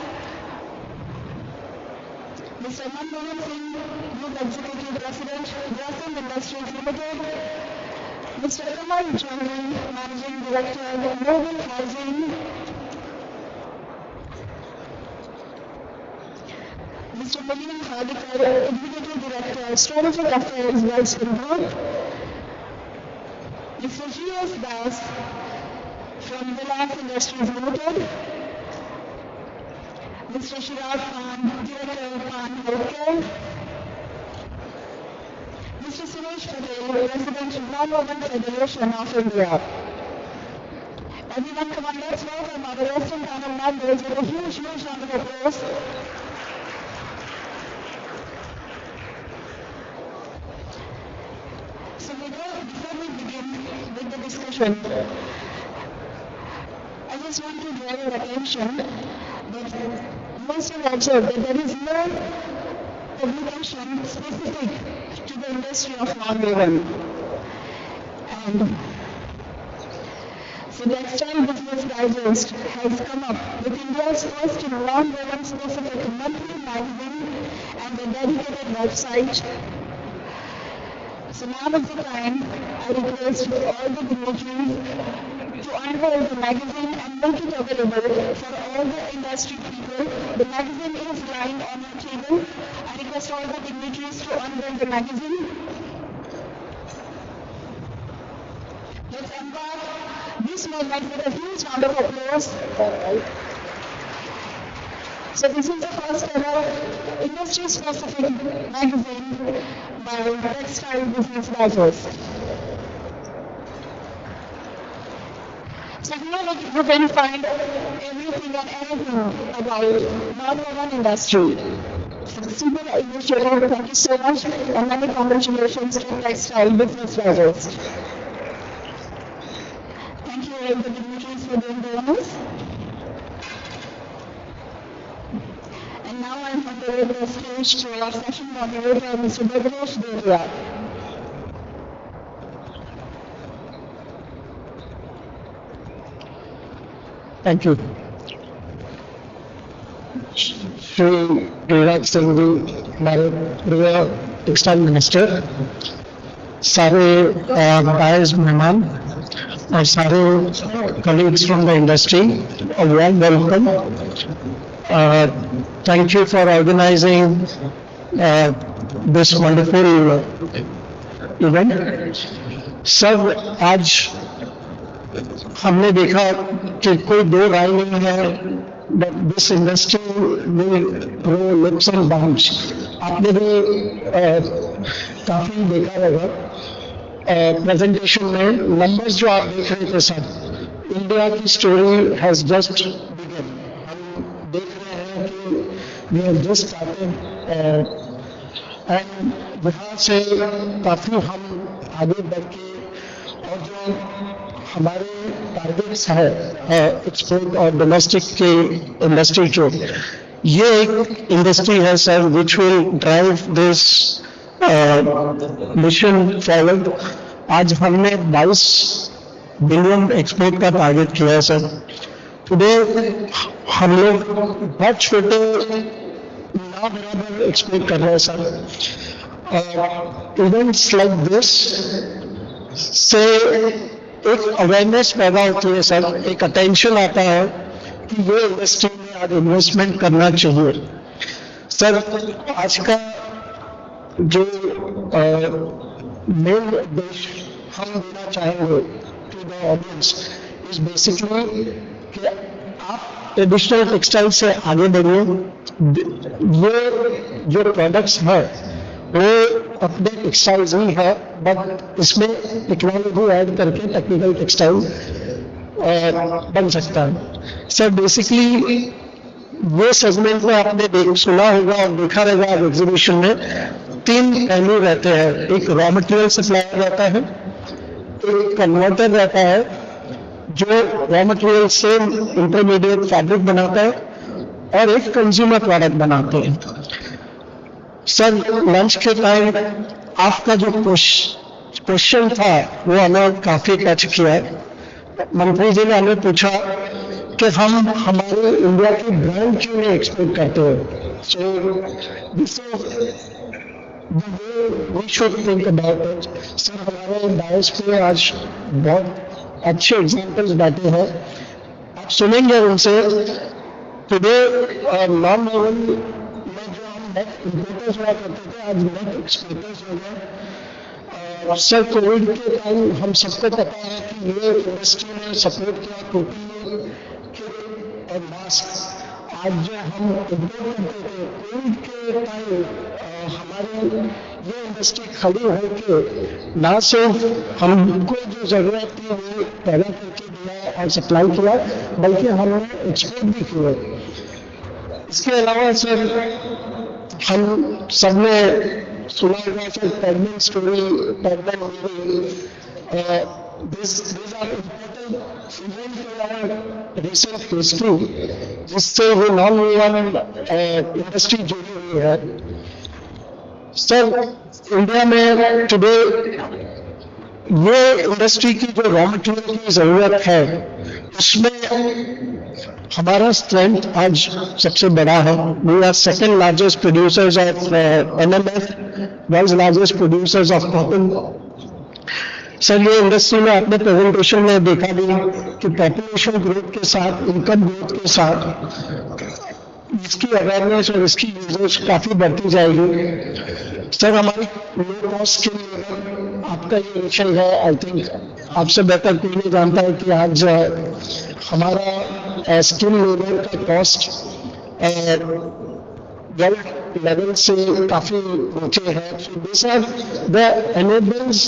Mr. NONWOVEN Singh, Group Executive President, Grasim Industries Limited, Mr. Khabron, Managing Director, Mobile Housing, Mr. Radeecal, Executive Director, Strategic Affairs, Western Group, Mr. Shri Das from Reliance Industries Limited, Mr. Shiraj Khan, Director of Khan Healthcare, Mr. Suresh Patel, President of NONWOVEN Federation of India. Everyone, come on, let's welcome our esteemed panel members with a huge round of applause. So before we begin with the discussion, I just want to draw your attention that most have observed that there is no publication specific to the industry of non-woven. And so the Textile Business Digest has come up with India's first non-woven specific monthly magazine and a dedicated website So now is the time I request all the dignitaries to unroll the magazine and make it available for all the industry people. The magazine is lying on your table. I request all the dignitaries to unroll the magazine. Let's embark this moment with a huge round of applause. So this is the first ever industry-specific magazine by Textile Business Digest. So here you can find everything and anything about non-woven industry. Super initiative, thank you so much, and many congratulations to Textile Business Digest. Thank you all the dignitaries for doing the honors. And now I hand over the stage to our session moderator, Mr. Giriraj Singh. Thank you. Shri Giriraj Singh जी, हमारे प्रिय textile minister, सारे buyers मेहमान और सारे colleagues from the industry, a warm welcome. Thank you for organizing this wonderful event. सब आज हमने देखा कि कोई दो राय नहीं है that this industry will grow leaps and bounds. आपने भी काफी देखा होगा प्रेजेंटेशन में नंबर्स जो आप देख रहे थे सर, इंडिया की स्टोरी हैज जस्ट बिगन. हम देख रहे हैं कि we have just started and Bihar से काफी हम आगे बढ़ के और जो हमारे टारगेट्स है एक्सपोर्ट और डोमेस्टिक के इंडस्ट्री जो ये एक इंडस्ट्री है sir which will drive this mission forward. आज हमने 22 बिलियन एक्सपोर्ट का टारगेट किया है सर. टुडे हम लोग बहुत छोटे ना बराबर एक्सपोर्ट कर रहे हैं सर. इवेंट्स लाइक दिस से एक अवेयरनेस पैदा होती है सर, एक अटेंशन आता है कि ये इंडस्ट्री में आज इन्वेस्टमेंट करना चाहिए सर. आज का जो मेन उद्देश्य हम देना चाहेंगे to the audience is basically कि आप ट्रेडिशनल टेक्सटाइल से आगे बढ़िए. ये जो प्रोडक्ट्स हैं वो अपने टेक्सटाइल्स ही है, बट इसमें टेक्नोलॉजी ऐड करके टेक्निकल टेक्सटाइल बन सकता है सर. बेसिकली वो सेगमेंट में आपने सुना होगा और देखा रहेगा एग्जीबिशन में 3 पहलू रहते हैं. एक रॉ मटेरियल सप्लायर रहता है, एक कन्वर्टर रहता है जो रॉ मटेरियल से इंटरमीडिएट फैब्रिक बनाता है, और एक कंज्यूमर प्रोडक्ट बनाते हैं सर. लंच के टाइम आपका जो क्वेश्चन था वो हमें काफी टच किया है. मंत्री जी ने हमें पूछा कि हम हमारे इंडिया की ब्रांड क्यों नहीं एक्सपोर्ट करते हैं. So this we should think about it sir. हमारे डायस पे आज बहुत अच्छे एग्जांपल्स बैठे हैं, आप सुनेंगे उनसे. टुडे नॉन-वोवन में जो हम नेट इम्पोर्टर्स हुआ करते थे आज नेट एक्सपोर्टर्स हो गए सर. कोविड के टाइम हम सबको पता है कि ये इंडस्ट्री ने सपोर्ट किया टोपी किट और मास्क. आज जो हम इम्पोर्ट करते थे कोविड के टाइम हमारी ये इंडस्ट्री खड़ी होकर ना सिर्फ हमको जो जरूरत थी वो पैदा करके दिया और सप्लाई किया, बल्कि हमने एक्सपोर्ट भी किया. इसके अलावा सर हम सबने सुना होगा sir pregnant story, pregnant these are important events in our recent history जिससे ये नॉन-वोवन इंडस्ट्री जुड़ी हुई है सर. इंडिया में टुडे ये इंडस्ट्री की जो रॉ मटेरियल की ज़रूरत है उसमें हमारा स्ट्रेंथ आज सबसे बड़ा है. We are second largest producers of NMF, world largest producers of cotton. Sir ये इंडस्ट्री में आपने प्रेजेंटेशन में देखा भी कि पॉपुलेशन ग्रोथ के साथ, इनकम ग्रोथ के साथ इसकी अवेयरनेस और इसकी यूजेज काफ़ी बढ़ती जाएगी. सर हमारी लो कॉस्ट के लिए आपका ये मिशन है. आई थिंक आपसे बेहतर कोई नहीं जानता है कि आज हमारा स्किल लेबर का कॉस्ट वर्ल्ड लेवल से काफ़ी नीचे है. दिस आर द एनेबल्स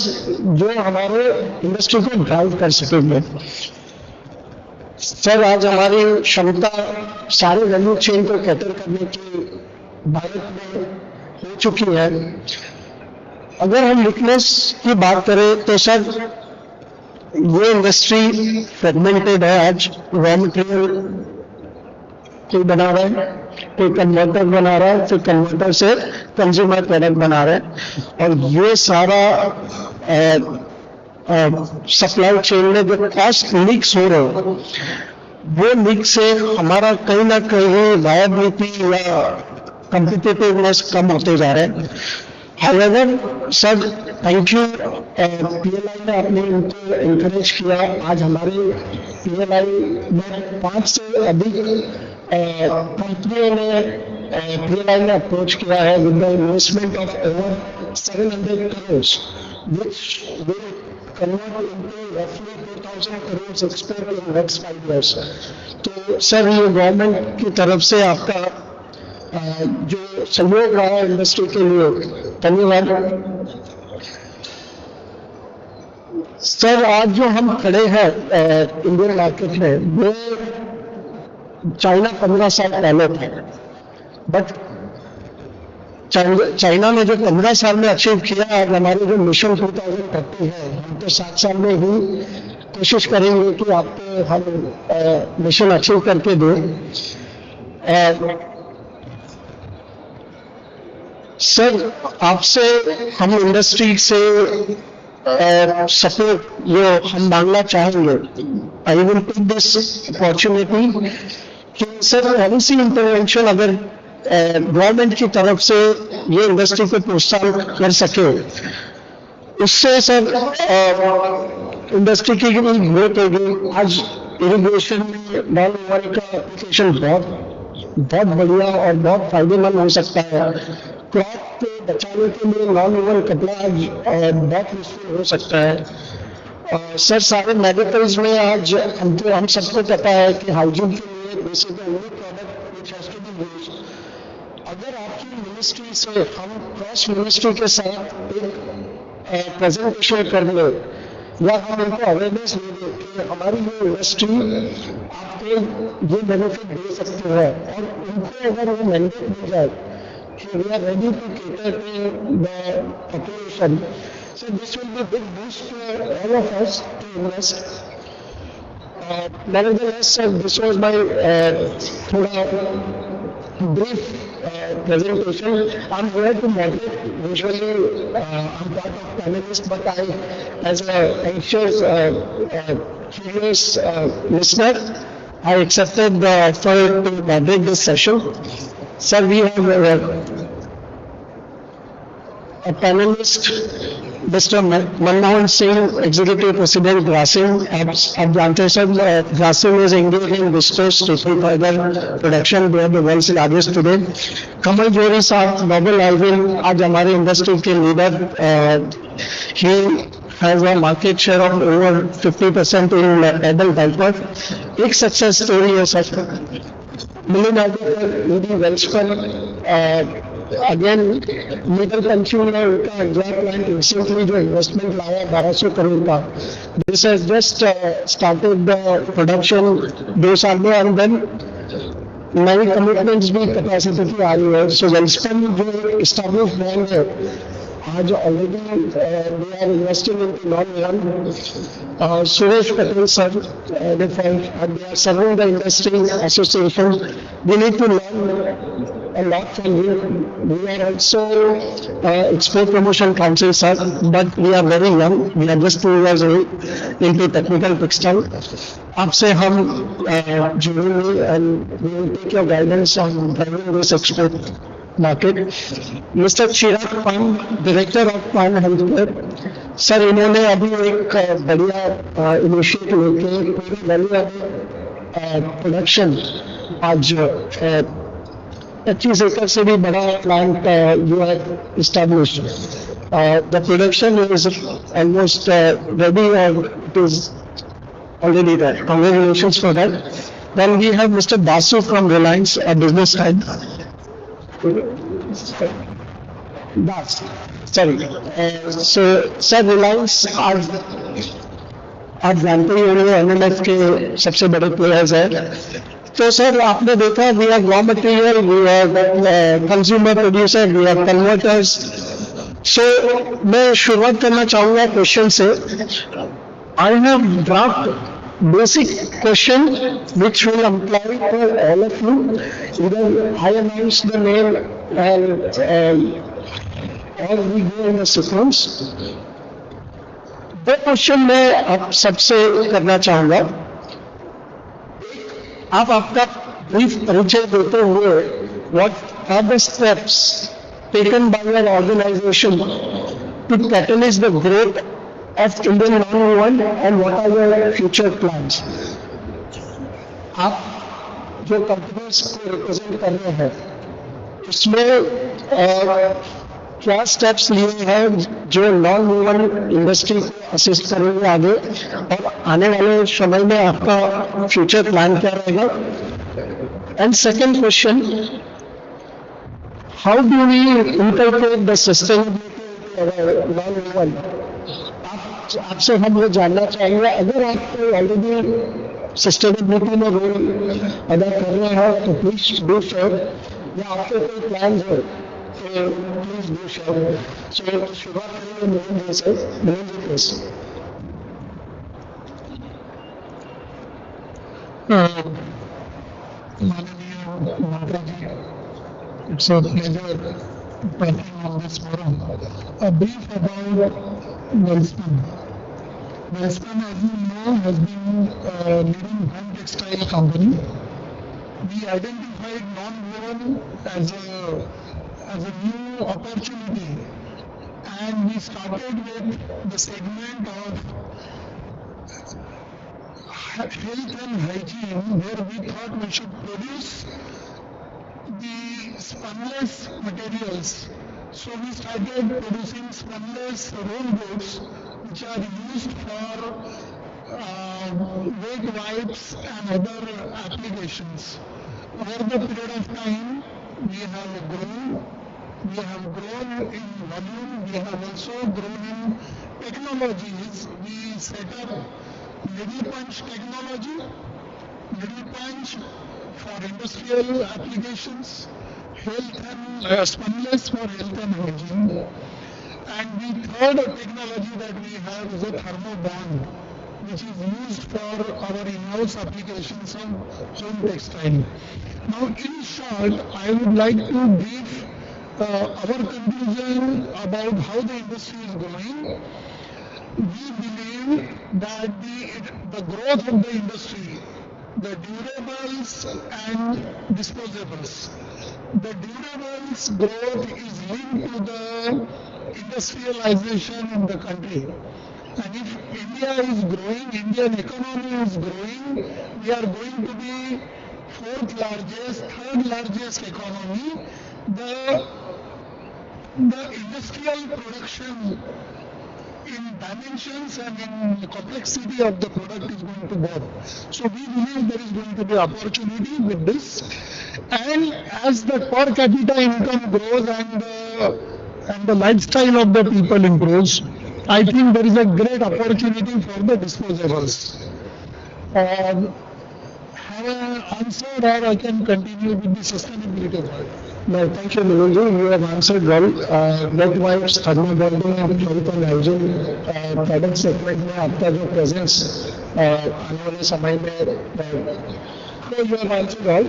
जो हमारे इंडस्ट्री को ड्राइव कर सकेंगे. सर आज हमारी क्षमता सारे वैल्यू चेन को कैटर करने की भारत में हो चुकी है. अगर हम वीकनेस की बात करें तो सर ये इंडस्ट्री फ्रेगमेंटेड है. आज रॉ मटेरियल कोई बना रहा है, कोई कन्वर्टर बना रहा है, फिर कन्वर्टर से कंज्यूमर प्रोडक्ट बना रहे हैं. और ये सारा सप्लाई चेन में जो कॉस्ट लीक्स हो रहे हो वो लीक से हमारा कहीं ना कहीं वायबिलिटी या कम्पिटिटिवनेस कम होते जा रहे हैं. However sir thank you, PLI ने आपने इनको इंकरेज किया. आज हमारे PLI में 5 से अधिक कंपनियों ने PLI में अप्रोच किया है with the investment of over 700 crores which will convert into roughly 2,000 crores export in next 5 years. तो सर ये गवर्नमेंट की तरफ से आपका जो सहयोग रहा है इंडस्ट्री के लिए, धन्यवाद. सर आज जो हम खड़े हैं इंडियन मार्केट में वो चाइना 15 साल पहले था. बट चाइना ने जो 15 साल में अचीव किया, आज हमारे जो मिशन 2030 है, हम तो 7 साल में ही कोशिश करेंगे कि आपको हम मिशन अचीव करके दें. सर आपसे हम इंडस्ट्री से सपोर्ट जो हम मांगना चाहेंगे, I will take this opportunity कि सर पॉलिसी इंटरवेंशन अगर गवर्नमेंट की तरफ से ये इंडस्ट्री को प्रोत्साहन कर सके, उससे सर इंडस्ट्री की ग्रोथ होगी. आज इरिगेशन में नॉन-वोवन का एप्लीकेशन बहुत बढ़िया और बहुत फायदेमंद हो सकता है. क्रॉप को बचाने के लिए नॉन-वोवन कपड़ा आज बहुत यूजफुल हो सकता है. सर सारे मेडिकल्स में आज हम सबको पता है कि हाइजीन के लिए basically product which has to be used. अगर आपकी मिनिस्ट्री से हम क्रॉस मिनिस्ट्री के साथ एक प्रेजेंटेशन कर ले या हम उनको अवेयरनेस दे दें कि हमारी ये इंडस्ट्री आपको ये बेनिफिट दे सकती है, और उनको अगर वो मैंडेट मिल जाए कि we are ready to cater to the population, so this will be a big boost to all of us to invest. Nevertheless, this was my brief presentation. I'm here to moderate. Usually, I'm part of panelist, but I, as an anxious, curious listener, I accepted the offer to moderate this session. Sir, we have a panelist, Mr. Manmohan Singh, Executive President, Grasim. आप जानते हैं sir, Grasim is engaged in viscose staple fiber production. They are the world's largest today. कमल जोरी साहब, Global Alvin, आज हमारे industry के leader. He has a market share of over 50% in adult diaper. एक success story है sir. मिलीनाइटर Welspun again middle consumer का एग्जॉय plant recently जो इन्वेस्टमेंट लाया 1200 करोड़ का, this has just started the production 2 साल में, एंड देन नई कमिटमेंट्स भी कैपेसिटी की आ रही है. सो वेल्सपन जो एस्टैब्लिश ब्रांड है, आज already they are investing in nonwoven. Suresh Patel sir, they are serving the industry association. We need to learn a lot from you. We are also Export Promotion Council, sir, but we are very young. We are just 2 years old into technical textile. आपसे हम जुड़ेंगे and we will take your guidance on driving this export market. Mr. Chirag Pan, Director of Pan Healthcare, sir इन्होंने अभी एक बढ़िया initiative लेके पूरी value production आज 25 एकड़ से भी बड़ा plant you have established. The production is almost ready and it is already there. Congratulations for that. Then we have Mr. Basu from Reliance, a business head. Das. Sorry. So, sir, Reliance आप जानते ही होंगे MNF के सबसे बड़े players हैं. तो sir आपने देखा we are raw material, we are consumer producer, we are converters. So मैं शुरुआत करना चाहूँगा क्वेश्चन से. I have draft basic question which will apply for all of you. Either I announce the name and or we go in a sequence. दो question मैं आप सबसे करना चाहूँगा. आप आपका ब्रीफ परिचय देते हुए what are the steps taken by your organization to catalyze the growth of Indian non-woven and what are your future plans? आप जो कंपनीज को रिप्रेजेंट कर रहे हैं उसमें क्या स्टेप्स लिए हैं जो नॉन वूवन इंडस्ट्री को असिस्ट करेंगे आगे, और आने वाले समय में आपका फ्यूचर प्लान क्या रहेगा? And second question, how do we interpret the sustainability non woven? आपसे हम ये जानना चाहेंगे, अगर आप ऑलरेडी सस्टेनेबिलिटी में रोल अदा कर रहे हैं तो प्लीज डू शेयर, या आपके कोई प्लान है तो प्लीज डू शेयर. सो शुरुआत करेंगे मिलन जी से. मिलन जी प्लीज. माननीय मंत्री जी, it's a pleasure talking on this forum. A brief about Welspun. Welspun, as you know, has been a leading home textile company. We identified non-woven as a new opportunity, and we started with the segment of health and hygiene, where we thought we should produce the spunless materials. So we started producing spunless roll goods which are used for wet wipes and other applications. Over the period of time we have grown in volume, we have also grown in technologies. We set up needle punch technology, needle punch for industrial applications, health and spunless for health and hygiene. And the third technology that we have is a thermobond, which is used for our in-house applications of home textile. Now, in short, I would like to brief our conclusion about how the industry is growing. We believe that the growth of the industry, the durables and disposables. The durables growth is linked to the industrialization in the country. And if India is growing, Indian economy is growing, we are going to be fourth largest, third largest economy. The industrial production in dimensions and in complexity of the product is going to grow. So we believe there is going to be opportunity with this. And as the per capita income grows and the lifestyle of the people improves, I think there is a great opportunity for the disposables. Have I answered, or I can continue with the sustainability part? No, thank you, Milunji. You have answered well. Wet wipes, thermobonding and health and hygiene product segment में आपका जो presence आने वाले समय में, so you have answered well.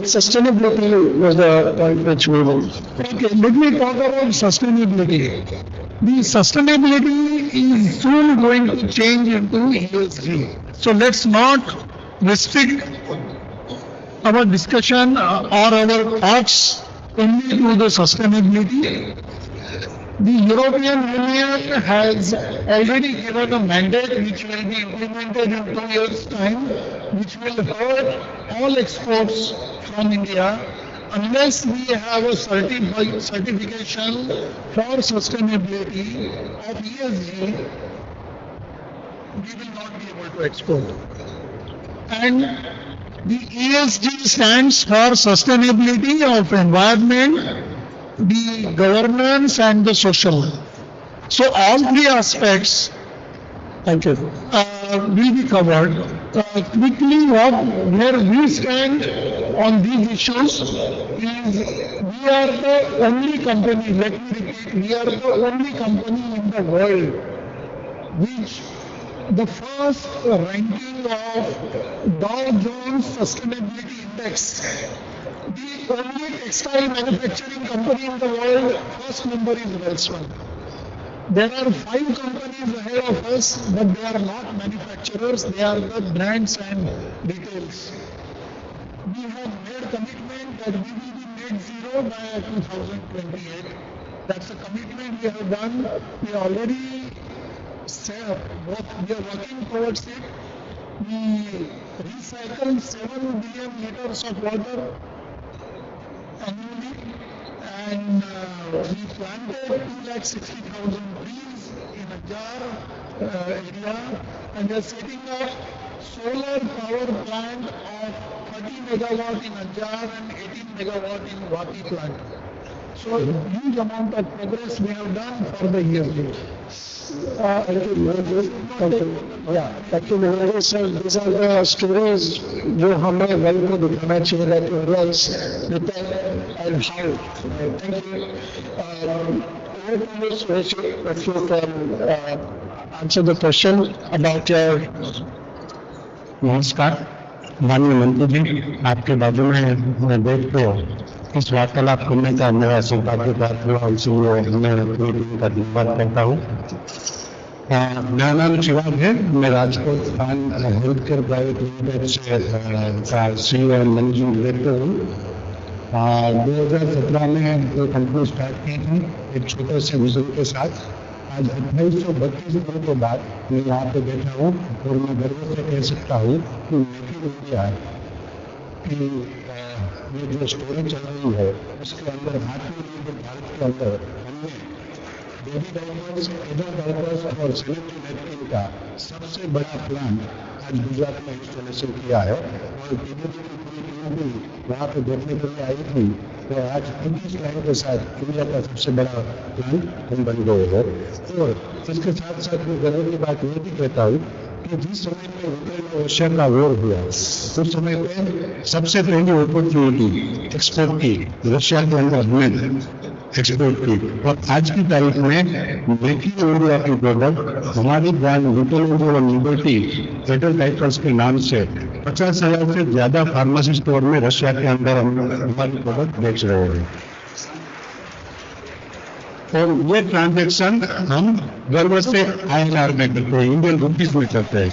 sustainability was the point which we will. Okay, let me talk about sustainability. The sustainability is soon going to change into ESG. So let's not restrict our discussion or our thoughts only to the sustainability. The European Union has already given a mandate which will be implemented in 2 years' time, which will hurt all exports from India unless we have a certification for sustainability of ESG. We will not be able to export. And the ESG stands for sustainability of environment, the governance and the social. So all three aspects, thank you, will be covered. Quickly, where we stand on these issues is we are the only company, let me repeat, we are the only company in the world which the first ranking of Dow Jones Sustainability Index. The only textile manufacturing company in the world, first number is Welspun. There are 5 companies ahead of us, but they are not manufacturers, they are the brands and retails. We have made commitment that we will be net zero by 2028. That's a commitment we have done. We already said we are working towards it. We recycle 7 billion liters of water annually, and we planted 260,000 trees in a jar area, and we are setting up solar power plant of 30 megawatt in a jar and 18 megawatt in Wati plant. So huge amount of progress we have done for the ESG. Actually, sir, these are the stories जो हमें world को दिखाना चाहिए that realize the time and how. Thank you. Over to you, Suresh, if you can answer the question about your. नमस्कार, माननीय मंत्री जी, आपके बाजू में मैं देख को इस वार्तालाप करने का मेरा सौभाग्य प्राप्त हुआ, इसलिए मैं पूरी टीम का धन्यवाद करता हूँ। मेरा नाम शिवाज है, मैं Rajkot Khan health care private limited से सीईओ एंड मैनेजिंग डायरेक्टर हूँ। 2017 में जो कंपनी स्टार्ट की थी एक छोटे से विजन के साथ, आज 2832 दिन के बाद मैं यहाँ पे बैठा हूँ और मैं गर्व से कह सकता हूँ कि मेक इन इंडिया की ये जो स्टोरी चल रही है उसके अंदर आत्मनिर्भर भारत के अंदर हमने बेबी डायपर्स, एडल्ट डायपर्स और सैनिटरी नैपकिन का सबसे बड़ा प्लांट आज गुजरात में इंस्टॉलेशन किया है और पीडीजी की पूरी टीम भी वहाँ पे देखने के लिए आई थी। तो आज 25 लाइन के साथ इंडिया का सबसे बड़ा प्लांट हम बन गए हैं। और इसके साथ साथ मैं गर्व की बात ये भी कहता हूँ कि जिस समय पे यूक्रेन और रशिया का वॉर हुआ उस समय पे सबसे पहली अपॉर्चुनिटी एक्सपोर्ट की रशिया के अंदर हमने एक्सपोर्ट की, और आज की तारीख में मेक इन इंडिया की प्रोडक्ट हमारी ब्रांड लिटिल इंडिया और लिबर्टी एडल्ट डायपर्स के नाम से 50,000 से ज्यादा फार्मेसी स्टोर में रशिया के अंदर हम हमारी प्रोडक्ट बेच रहे हैं। और ये ट्रांजैक्शन हम गर्व से INR में करते हैं, इंडियन रुपीज में करते हैं।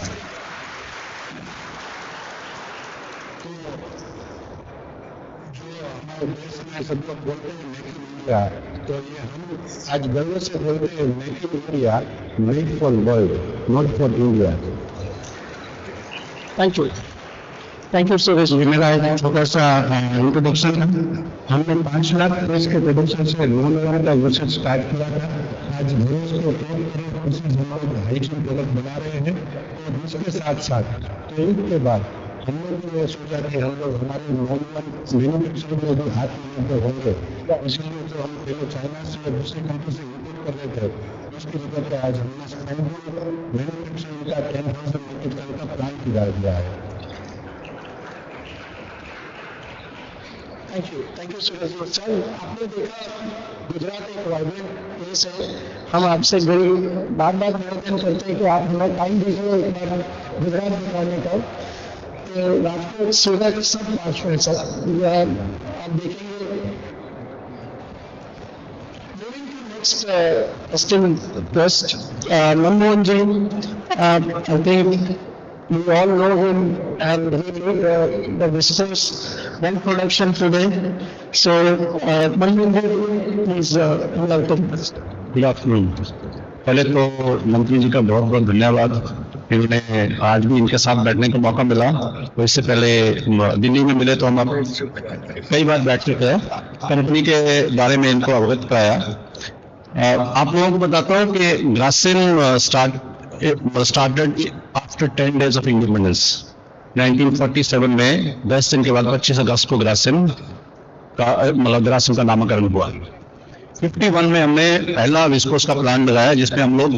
सब लोग बोलते हैं मेक इन इंडिया, तो ये हम आज गर्व से बोलते हैं make in India, made for world, not for India. Thank you, Suresh. ये मेरा एक छोटा सा इंट्रोडक्शन है। हमने 5 लाख प्रेस के प्रोडक्शन से NONWOVEN का यूसेज स्टार्ट किया था। आज भरोस को टॉप करें कोशिश हम लोग हाइजीन प्रोडक्ट बना रहे हैं, और इसके साथ साथ ट्रेनिंग के बाद हम लोग ये सोचा कि हम लोग हमारे NONWOVEN मैन्युफैक्चरिंग में भी आत्मनिर्भर होंगे, इसलिए तो हम पहले चाइना से या दूसरी कंट्री से इम्पोर्ट कर रहे थे, उसकी वजह से आज हमने मैन्युफैक्चरिंग का 10,000 मीट्रिक टन का प्लांट गिरा दिया है। Thank you Suresh ji. Sir, आपने देखा गुजरात एक वाइब्रेंट प्लेस है, हम आपसे बार बार निवेदन करते हैं कि आप हमें टाइम दीजिए एक बार गुजरात दिखाने का। तो राजकोट सूरत सब पाँच में सर आप देखेंगे। Next, esteemed guest, NONWOVEN ji, I think you all know him and he made the discourse well production today. So, NONWOVEN ji, please welcome. Good afternoon. पहले तो मंत्री जी का बहुत बहुत धन्यवाद, इन्होंने आज भी इनके साथ बैठने का मौका मिला। तो इससे पहले दिल्ली में मिले तो हम अब कई बार बैठ चुके हैं, कंपनी के बारे में इनको अवगत कराया। आप लोगों को बताता हूँ कि Grasim started after 10 days of independence. 1947 में 10 दिन के बाद 25 अगस्त को ग्रासिम का नामकरण हुआ। 51 में हमने पहला विस्कोस का प्लांट लगाया जिसमें हम लोग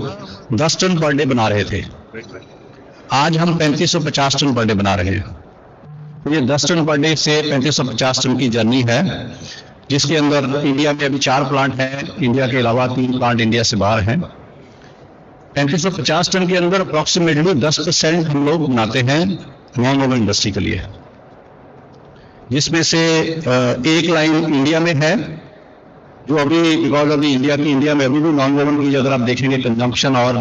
10 टन पर डे बना रहे थे। आज हम 3550 टन पर डे बना रहे हैं। तो ये 10 टन पर डे से 3550 टन की जर्नी है, जिसके अंदर इंडिया में अभी 4 प्लांट हैं, इंडिया के अलावा 3 प्लांट इंडिया से बाहर हैं। 3550 टन के अंदर अप्रोक्सीमेटली 10% हम लोग बनाते हैं नॉन वोवन इंडस्ट्री के लिए, जिसमें से एक लाइन इंडिया में है जो अभी बिकॉज अभी इंडिया में अभी भी नॉन वोवन की अगर आप देखेंगे कंजम्पशन और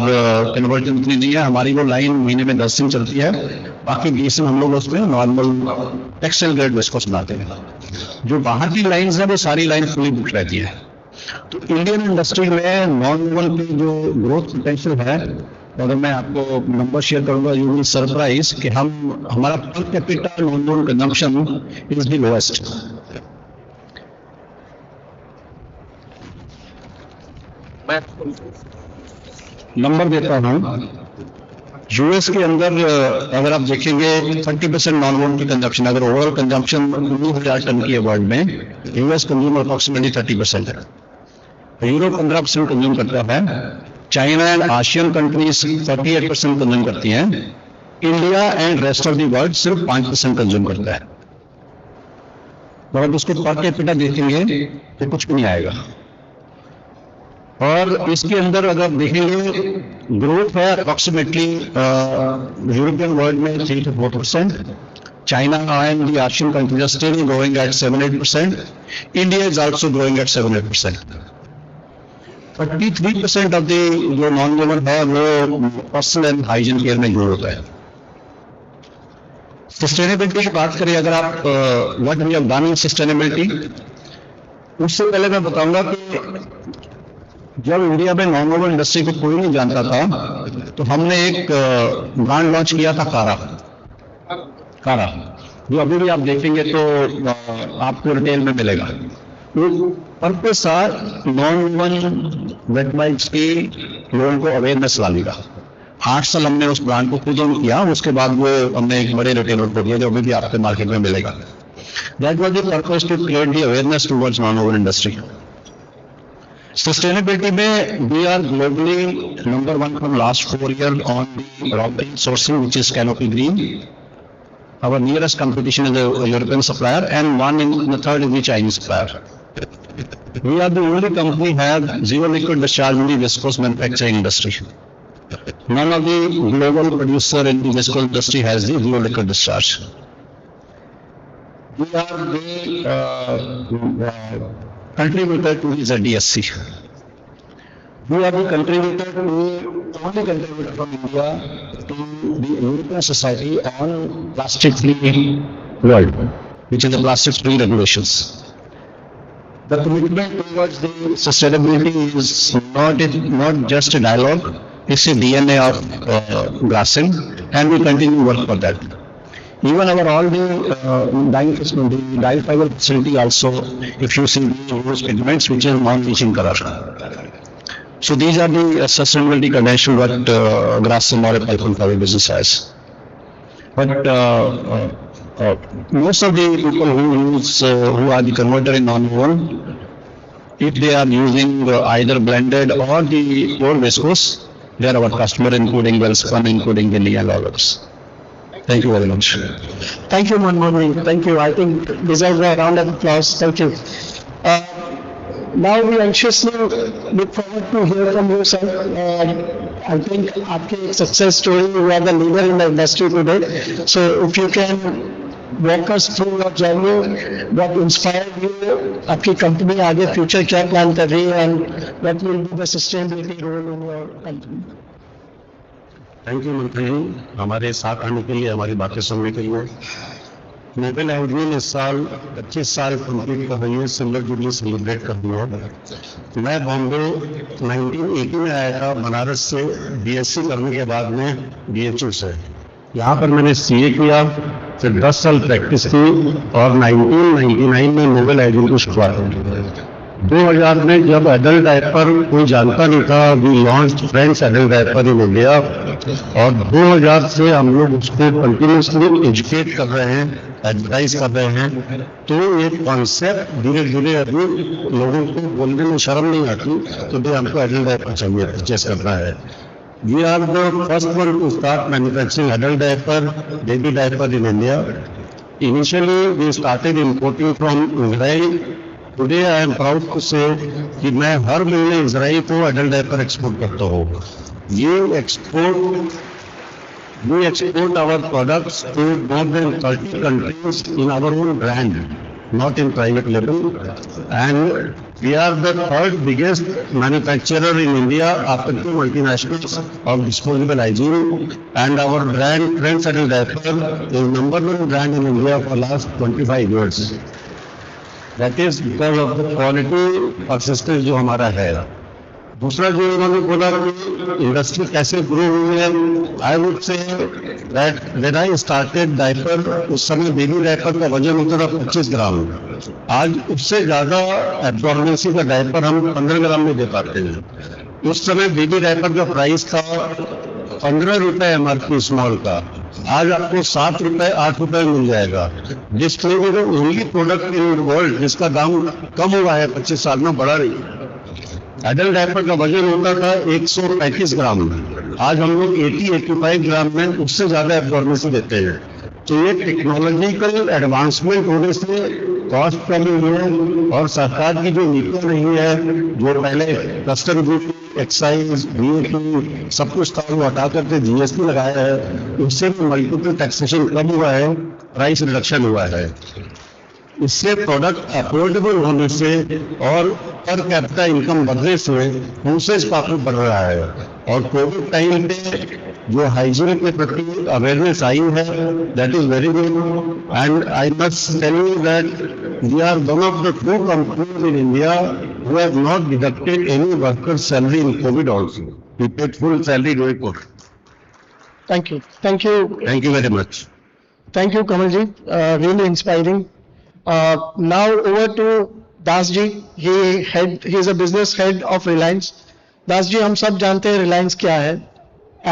कन्वर्जन उतनी नहीं है। हमारी वो लाइन महीने में 10 दिन चलती है, बाकी 20 दिन हम लोग उसमें नॉर्मल टेक्सटाइल ग्रेड विस्कोस बनाते हैं। जो बाहर की लाइन्स है वो सारी लाइन फुली बुक रहती है। तो इंडियन इंडस्ट्री में नॉन वोवन की जो ग्रोथ पोटेंशियल है, अगर मैं आपको नंबर शेयर करूंगा यू विल सरप्राइज कि हमारा per capita non woven consumption is the lowest. Number देता हूं, यूएस के अंदर अगर आप देखेंगे 30% नॉन वोवन की कंजम्पशन, अगर ओवरऑल कंजम्पशन 2000 टन की है वर्ल्ड में, यूएस कंज्यूम अप्रोक्सीमेटली 30% है। यूरोप 15% कंज्यूम करता है। China and Asian countries 38% consume करती हैं। India and rest of the world सिर्फ 5% कंज्यूम करता है। तो अगर उसको पर कैपिटा देखेंगे तो कुछ भी नहीं आएगा। और इसके अंदर अगर देखेंगे ग्रोथ है अप्रोक्सीमेटली यूरोपियन वर्ल्ड में 3 to 4%, China and the Asian countries are still growing at 7-8%, India is also growing at 7-8%। 33% of the जो नॉन वोवन है वो पर्सनल एंड हाइजीन केयर में ग्रो होता है। सस्टेनेबिलिटी की बात करें, अगर आप what we have done in sustainability, उससे पहले मैं बताऊंगा कि जब इंडिया में नॉन वोवन इंडस्ट्री को कोई नहीं जानता था तो हमने एक ब्रांड लॉन्च किया था कारा, जो अभी भी आप देखेंगे तो आपको रिटेल में मिलेगा। पर्पस था नॉन वोवन वेट वाइप्स की लोगों को अवेयरनेस लाने का। 8 साल हमने उस ब्रांड को खुद ऑन किया, उसके बाद वो हमने एक बड़े रिटेलर को दिया जो अभी भी आपके मार्केट में मिलेगा। That was the purpose to create the awareness towards non woven industry. Sustainability में we are globally number 1 from last 4 years on the raw material sourcing, which is Canopy Green. Our nearest competition is the European supplier, and the third is the Chinese supplier. We are the only company have zero liquid discharge in the viscose manufacturing industry. None of the global producer in the viscose industry has the zero liquid discharge. We are the contributor to the ZDSC. We are the only contributor from India to the European Society on Plastic-Free World, which is the plastic-free regulations. The commitment towards the sustainability is not just a dialogue; it's a DNA of Grasim, and we continue work for that. Even all the dye fiber facility also, if you see, we use pigments which is non-bleaching color. So these are the sustainability credentials what Grasim or a pulp and fiber business has. But most of the people who are the converter in non-woven, if they are using either blended or the pure viscose, they are our customer, including Welspun, including Delhi and all others. Thank you very much. Thank you, NONWOVEN. Thank you. I think deserves a round of applause. Thank you. Now we anxiously look forward to hear from you, sir. I think आपके success story, you are the leader in the industry today. So if you can walk us through your journey, what inspired you, आपकी company आगे future क्या plan कर रही है, and what will be the sustainability role in your company. Thank you मंत्री जी, हमारे साथ आने के लिए, हमारी बातें सुनने के लिए। नोबेल एवरग्रीन इस साल 25 साल कंप्लीट कर रही है, सिल्वर जुबली सेलिब्रेट कर रही है। मैं बॉम्बे 1980 में आया था बनारस से, बीएससी करने के बाद में बीएचयू से। यहाँ पर मैंने सीए किया, फिर 10 साल प्रैक्टिस की और 1999 में नोबेल एवरग्रीन की शुरुआत की। 2000 में जब एडल्ट डायपर कोई जानता नहीं था, we launch friends adult diaper in India, और 2000 से हम लोग उसको कंटिन्यूसली एजुकेट कर रहे हैं, एडवर्टाइज कर रहे हैं। तो ये कॉन्सेप्ट धीरे धीरे अभी लोगों को बोलने में शर्म नहीं आती, तो भाई हमको एडल्ट डायपर चाहिए, परचेस करना है। We are the first one to start manufacturing adult diaper, baby diaper in India. Initially we started importing from Israel. Today I am proud to say कि मैं हर महीने इजराइल को एडल्ट डायपर एक्सपोर्ट करता हूँ। We export our products to more than 30 countries in our own brand, not in private label. And we are the third biggest manufacturer in India after two multinationals of disposable hygiene. And our brand, Friends Adult Diaper, is number one brand in India for last 25 years. That is because of the quality persistence जो हमारा है। दूसरा जो उन्होंने बोला कि industry कैसे grow हुई है, I would say that when I started diaper, उस समय बेबी डायपर का वजन होता था 25 ग्राम। आज उससे ज़्यादा एब्जॉर्बेंसी का डायपर हम 15 ग्राम में दे पाते हैं। उस समय बेबी डायपर का प्राइस था 15 रुपये एमआरपी स्मॉल का, आज आपको 7 रुपये 8 रुपये मिल जाएगा। जिसमें ओनली प्रोडक्ट इन वर्ल्ड जिसका दाम कम हुआ है 25 साल में, बढ़ा नहीं है। एडल्ट डायपर का वजन होता था 135 ग्राम, आज हम लोग 80-85 ग्राम में उससे ज्यादा एब्जॉर्बेंसी देते हैं। तो ये टेक्नोलॉजिकल एडवांसमेंट होने से कॉस्ट कम हुई है, और सरकार की जो नीतियाँ रही है, जो पहले कस्टम ड्यूटी, एक्साइज, VAT सब कुछ था, वो हटा करके जीएसटी लगाया है, उससे मल्टीपल टैक्सेशन कम हुआ है, प्राइस रिडक्शन हुआ है। इससे प्रोडक्ट अफोर्डेबल होने से और पर कैपिटा इनकम बढ़ने से यूसेज काफी बढ़ रहा है। और कोविड टाइम पे जो हाइजीन के प्रति अवेयरनेस आई है, that is very good. And I must tell you that we are one of the two companies in India who have not deducted any worker salary in covid also. We paid full salary during covid. Thank you. Thank you. Thank you very much. Thank you, Kamalji. Really inspiring. Now over to Das ji. He is a business head of Reliance. Das ji, हम सब जानते हैं Reliance क्या है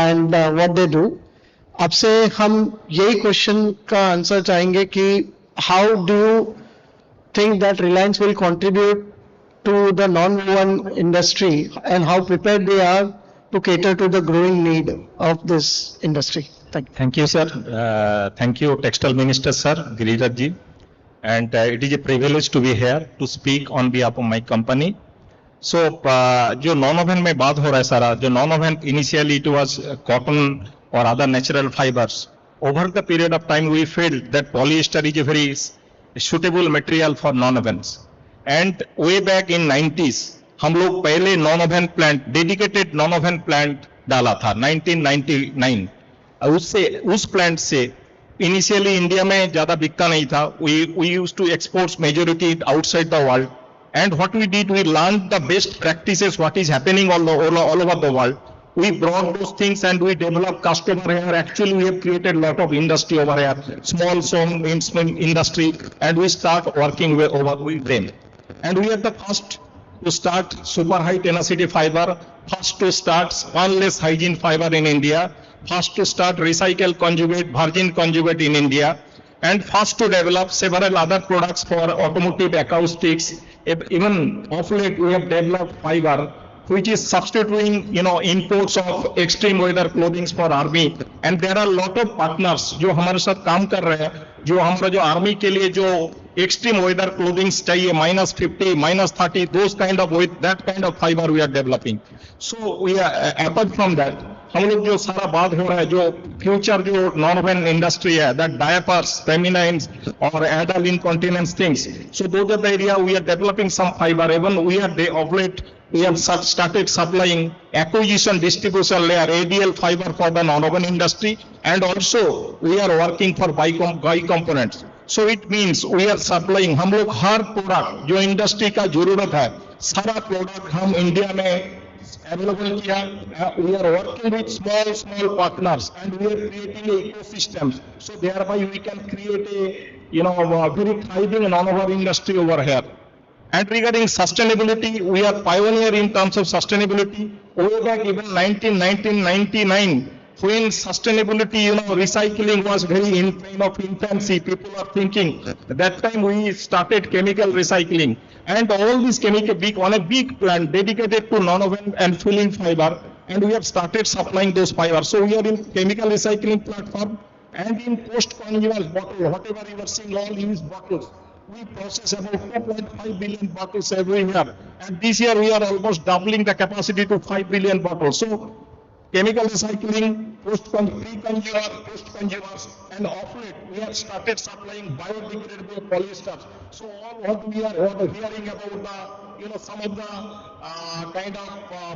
and what they do. आपसे हम यही question का आंसर चाहेंगे कि how do you think that Reliance will contribute to the non-woven industry and how prepared they are to cater to the growing need of this industry? Thank you. Thank you, sir. Thank you, Textile Minister, sir, Giriraj ji. And it is a privilege to be here to speak on behalf of my company. So, जो non-woven में बात हो रहा है सारा, जो non-woven initially it was cotton or other natural fibers. Over the period of time, we felt that polyester is a very suitable material for non-wovens. And way back in 90s, हम लोग पहले non-woven plant, dedicated non-woven plant डाला था 1999. उससे उस plant से initially India में ज्यादा बिकता नहीं था. We used to export majority outside the world, and what we did, we learned the best practices, what is happening all over the world. We brought those things and we developed customer here. Actually, we have created a lot of industry over here, small industry, and we start working with them. And we are the first to start super high tenacity fiber, first to start sponless hygiene fiber in India, first to start recycle conjugate, virgin conjugate in India, and first to develop several other products for automotive acoustics. Even of late we have developed fiber which is substituting, imports of extreme weather clothing for army. And there are a lot of partners जो हमारे साथ काम कर रहे हैं, जो हमारा जो आर्मी के लिए जो extreme weather clothing चाहिए, -50, -30, those kind of that kind of fiber we are developing. So we are apart from that, हम लोग जो सारा बात हो रहा है, जो फ्यूचर जो नॉन-वोवेन इंडस्ट्री है, that diapers, feminines or adult incontinence things. So those are the area we are developing some fiber. Even we are of late we have started supplying acquisition distribution layer ADL fiber for the non-woven industry, and also we are working for buy components. So it means we are supplying, हम लोग हर product जो industry का जरूरत है सारा product हम India में available किया. We are working with small partners and we are creating an ecosystem. So thereby we can create a very thriving non-woven industry over here. And regarding sustainability, we are pioneer in terms of sustainability. Way back even 1999, when sustainability, recycling was very in kind of infancy, people are thinking. At that time we started chemical recycling, and all these chemical on a big plant dedicated to non-woven and filling fiber, and we have started supplying those fibers. So we are in chemical recycling platform and in post-consumer bottle, whatever you are seeing, all used bottles. We process about 2.5 billion bottles every year, and this year we are almost doubling the capacity to 5 billion bottles. So chemical recycling, pre-consumer, post-consumers, and of late we have started supplying biodegradable polyesters. So all what we are hearing about some of the kind of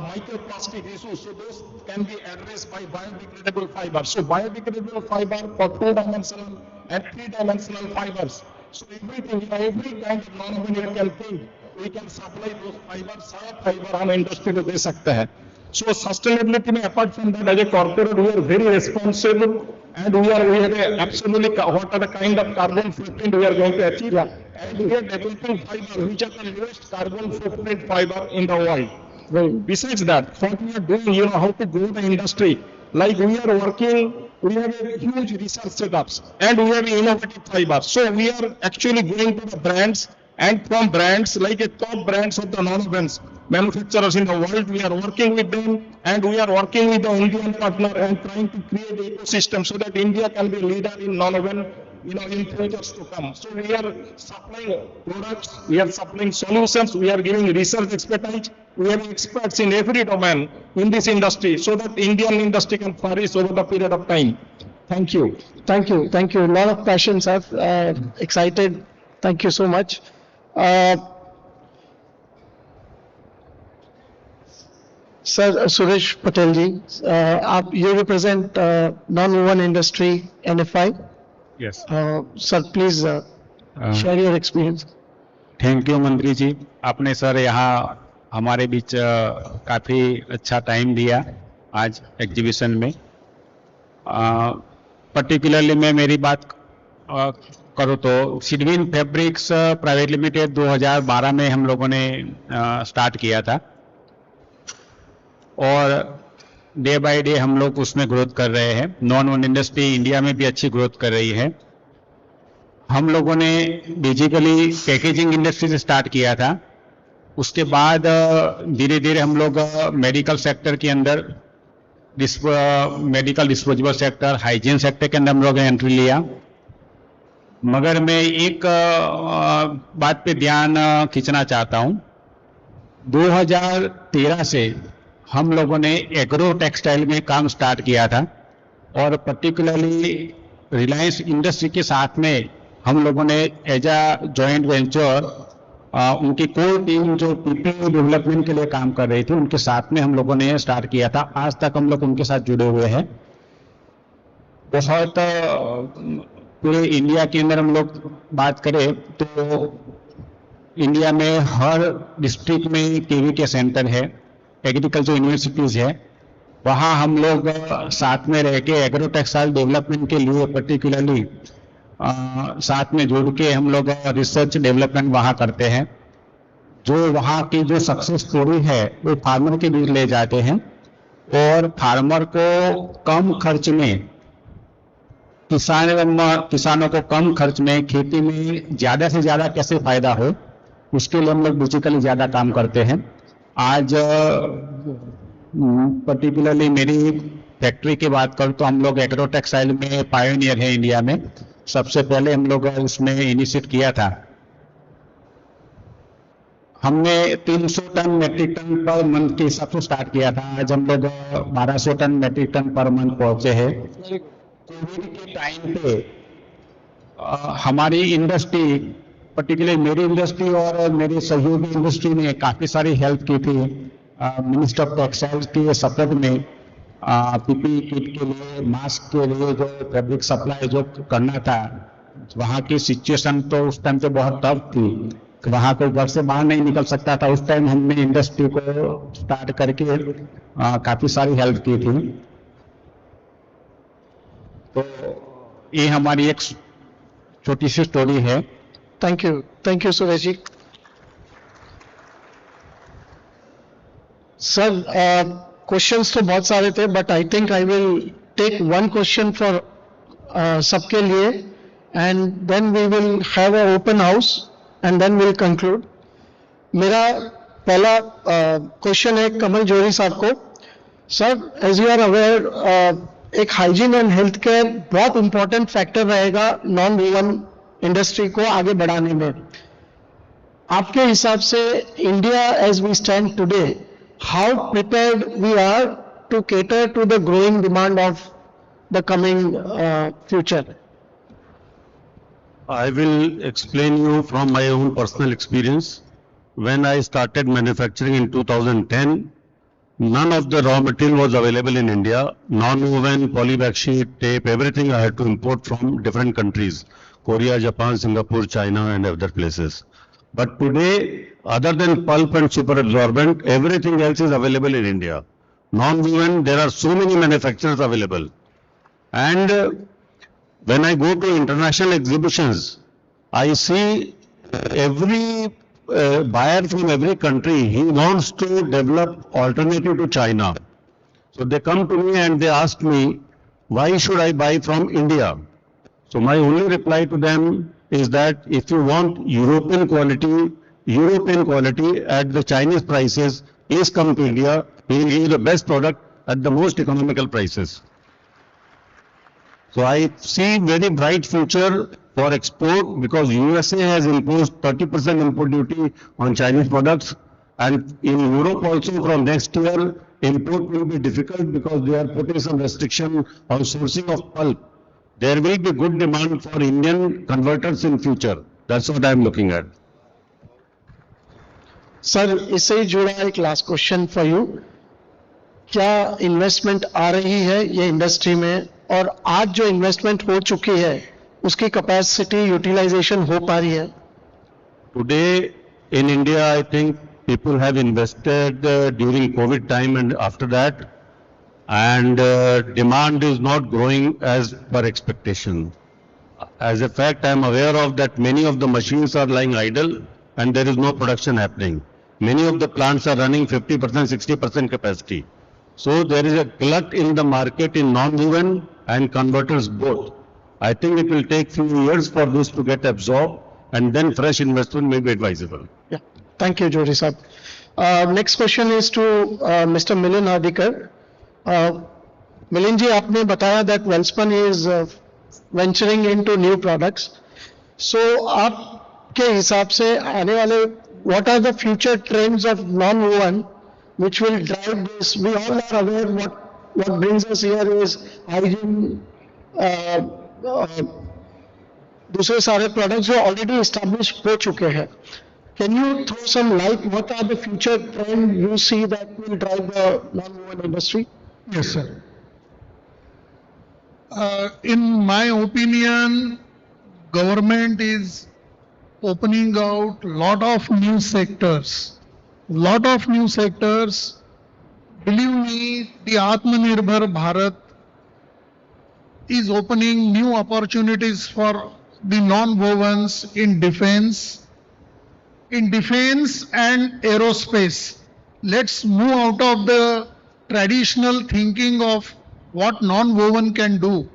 microplastic issues, so those can be addressed by biodegradable fiber. So biodegradable fiber for 2-dimensional and 3-dimensional fibers. So everything, every kind of non-woven you can think, we can supply those fibers. सारा fiber हम industry को दे सकते हैं. So sustainability में apart from that, as a corporate, we are very responsible, and we have absolutely what are the kind of carbon footprint we are going to achieve, and we are developing fiber which are the lowest carbon footprint fiber in the world. Well, besides that, what we are doing, how to grow the industry, like we are working. We have a huge research setups, and we have innovative fiber. So we are actually going to the brands, and from brands like a top brands of the non-wovens manufacturers in the world, we are working with them, and we are working with the Indian partner and trying to create an ecosystem so that India can be leader in non-woven, in futures to come. So we are supplying products, we are supplying solutions, we are giving research expertise, we have experts in every domain in this industry so that Indian industry can flourish over the period of time. Thank you. Thank you. A lot of passion, sir. Excited. Thank you so much. Sir Suresh Patel ji, you represent non-woven industry NFI. Yes. Sir, please share your experience. Thank you मंत्री जी, आपने sir यहाँ हमारे बीच काफ़ी अच्छा time दिया आज exhibition में. Particularly मैं मेरी बात करूँ तो सिडविन फैब्रिक्स प्राइवेट लिमिटेड 2012 में हम लोगों ने स्टार्ट किया था, और डे बाय डे हम लोग उसमें ग्रोथ कर रहे हैं. नॉन-वोवेन इंडस्ट्री इंडिया में भी अच्छी ग्रोथ कर रही है. हम लोगों ने बेसिकली पैकेजिंग इंडस्ट्री से स्टार्ट किया था, उसके बाद धीरे धीरे हम लोग मेडिकल सेक्टर के अंदर, medical disposable sector, hygiene sector के अंदर हम लोग एंट्री लिया. मगर मैं एक बात पे ध्यान खींचना चाहता हूँ. 2013 से हम लोगों ने एग्रो टेक्सटाइल में काम स्टार्ट किया था, और पर्टिकुलरली रिलायंस इंडस्ट्री के साथ में हम लोगों ने एज अ जॉइंट वेंचर उनकी कोर टीम जो पीपीई डेवलपमेंट के लिए काम कर रही थी उनके साथ में हम लोगों ने स्टार्ट किया था. आज तक हम लोग उनके साथ जुड़े हुए हैं. बहुत पूरे इंडिया के अंदर हम लोग बात करें तो इंडिया में हर डिस्ट्रिक्ट में केवीके सेंटर है, एग्रीकल्चर यूनिवर्सिटीज है, वहाँ हम लोग साथ में रह के एग्रो टेक्सटाइल डेवलपमेंट के लिए पर्टिकुलरली साथ में जुड़ के हम लोग रिसर्च डेवलपमेंट वहाँ करते हैं. जो वहाँ की जो सक्सेस स्टोरी है वो फार्मर के बीच ले जाते हैं, और फार्मर को कम खर्च में, किसानों को कम खर्च में खेती में ज़्यादा से ज़्यादा कैसे फायदा हो, उसके लिए हम लोग बेसिकली ज़्यादा काम करते हैं. आज पर्टिकुलरली मेरी फैक्ट्री की बात करूँ तो हम लोग एग्रो टेक्सटाइल में पायोनियर है इंडिया में. सबसे पहले हम लोग उसमें इनिशिएट किया था हमने 300 ton metric ton per month के हिसाब से स्टार्ट किया था। आज हम लोग 1200 ton metric ton per month पहुंचे हैं। कोविड के टाइम पे हमारी इंडस्ट्री, पर्टिकुलरली मेरी इंडस्ट्री और मेरी सहयोगी इंडस्ट्री ने काफी सारी हेल्प की थी। मिनिस्टर ऑफ टेक्सटाइल्स के सपोर्ट में पीपी किट के लिए, मास्क के लिए जो फैब्रिक सप्लाई जो करना था, वहाँ की सिचुएशन तो उस टाइम पे बहुत टफ थी, वहाँ कोई घर से बाहर नहीं निकल सकता था। उस टाइम हमने इंडस्ट्री को स्टार्ट करके काफी सारी हेल्प की थी। तो ये हमारी एक छोटी सी स्टोरी है। Thank you Suresh ji. Sir questions तो बहुत सारे थे, but I think I will take one question for सबके लिए, and then we will have a open house and then will conclude. मेरा पहला क्वेश्चन है कमल जोरी साहब को। Sir, as you are aware, एक हाइजीन एंड हेल्थ केयर बहुत important factor रहेगा नॉन वूवन इंडस्ट्री को आगे बढ़ाने में। आपके हिसाब से India as we stand today, how prepared we are to cater to the growing demand of the coming future? I will explain you from my own personal experience. When I started manufacturing in 2010, none of the raw material was available in India. Non-woven, polybag sheet, tape, everything I had to import from different countries. Korea, Japan, Singapore, China and other places. But today, other than pulp and superabsorbent, everything else is available in India. Non-woven, there are so many manufacturers available. And when I go to international exhibitions, I see every buyer from every country, he wants to develop alternative to China. So they come to me and they ask me, why should I buy from India? So my only reply to them is that if you want European quality at the Chinese prices, please come to India. We will give you the best product at the most economical prices. So I see very bright future for export because USA has imposed 30% import duty on Chinese products, and in Europe also from next year import will be difficult because they are putting some restriction on sourcing of pulp. There will be good demand for Indian converters in future. That's what I am looking at. Sir, इससे ही जुड़ा एक last question for you. क्या investment आ रही है ये industry में, और आज जो इन्वेस्टमेंट हो चुकी है उसकी कैपेसिटी यूटिलाइजेशन हो पा रही है? Today in India, I think people have invested during COVID time and after that, and demand is not growing as per expectation. As a fact, I am aware of that many of the machines are lying idle and there is no production happening. Many of the plants are running 50%, 60% capacity. So there is a glut in the market in non-woven and converters both. I think it will take few years for this to get absorbed, and then fresh investment may be advisable. Yeah. Thank you, Jori Sahab. Next question is to Mr. Milind Hardikar. Milind ji, आपने बताया that Welspun is venturing into new products. So आपके हिसाब से आने वाले, what are the future trends of non-woven which will drive this? We all are aware what brings us here is hygiene, दूसरे सारे products जो already established हो चुके हैं. Can you throw some light? What are the future trends you see that will drive the non-woven industry? Yes, sir. In my opinion, government is opening out lot of new sectors. Believe me, the Atmanirbhar Bharat is opening new opportunities for the non-wovens in defense and aerospace. Let's move out of the traditional thinking of what non-woven can do.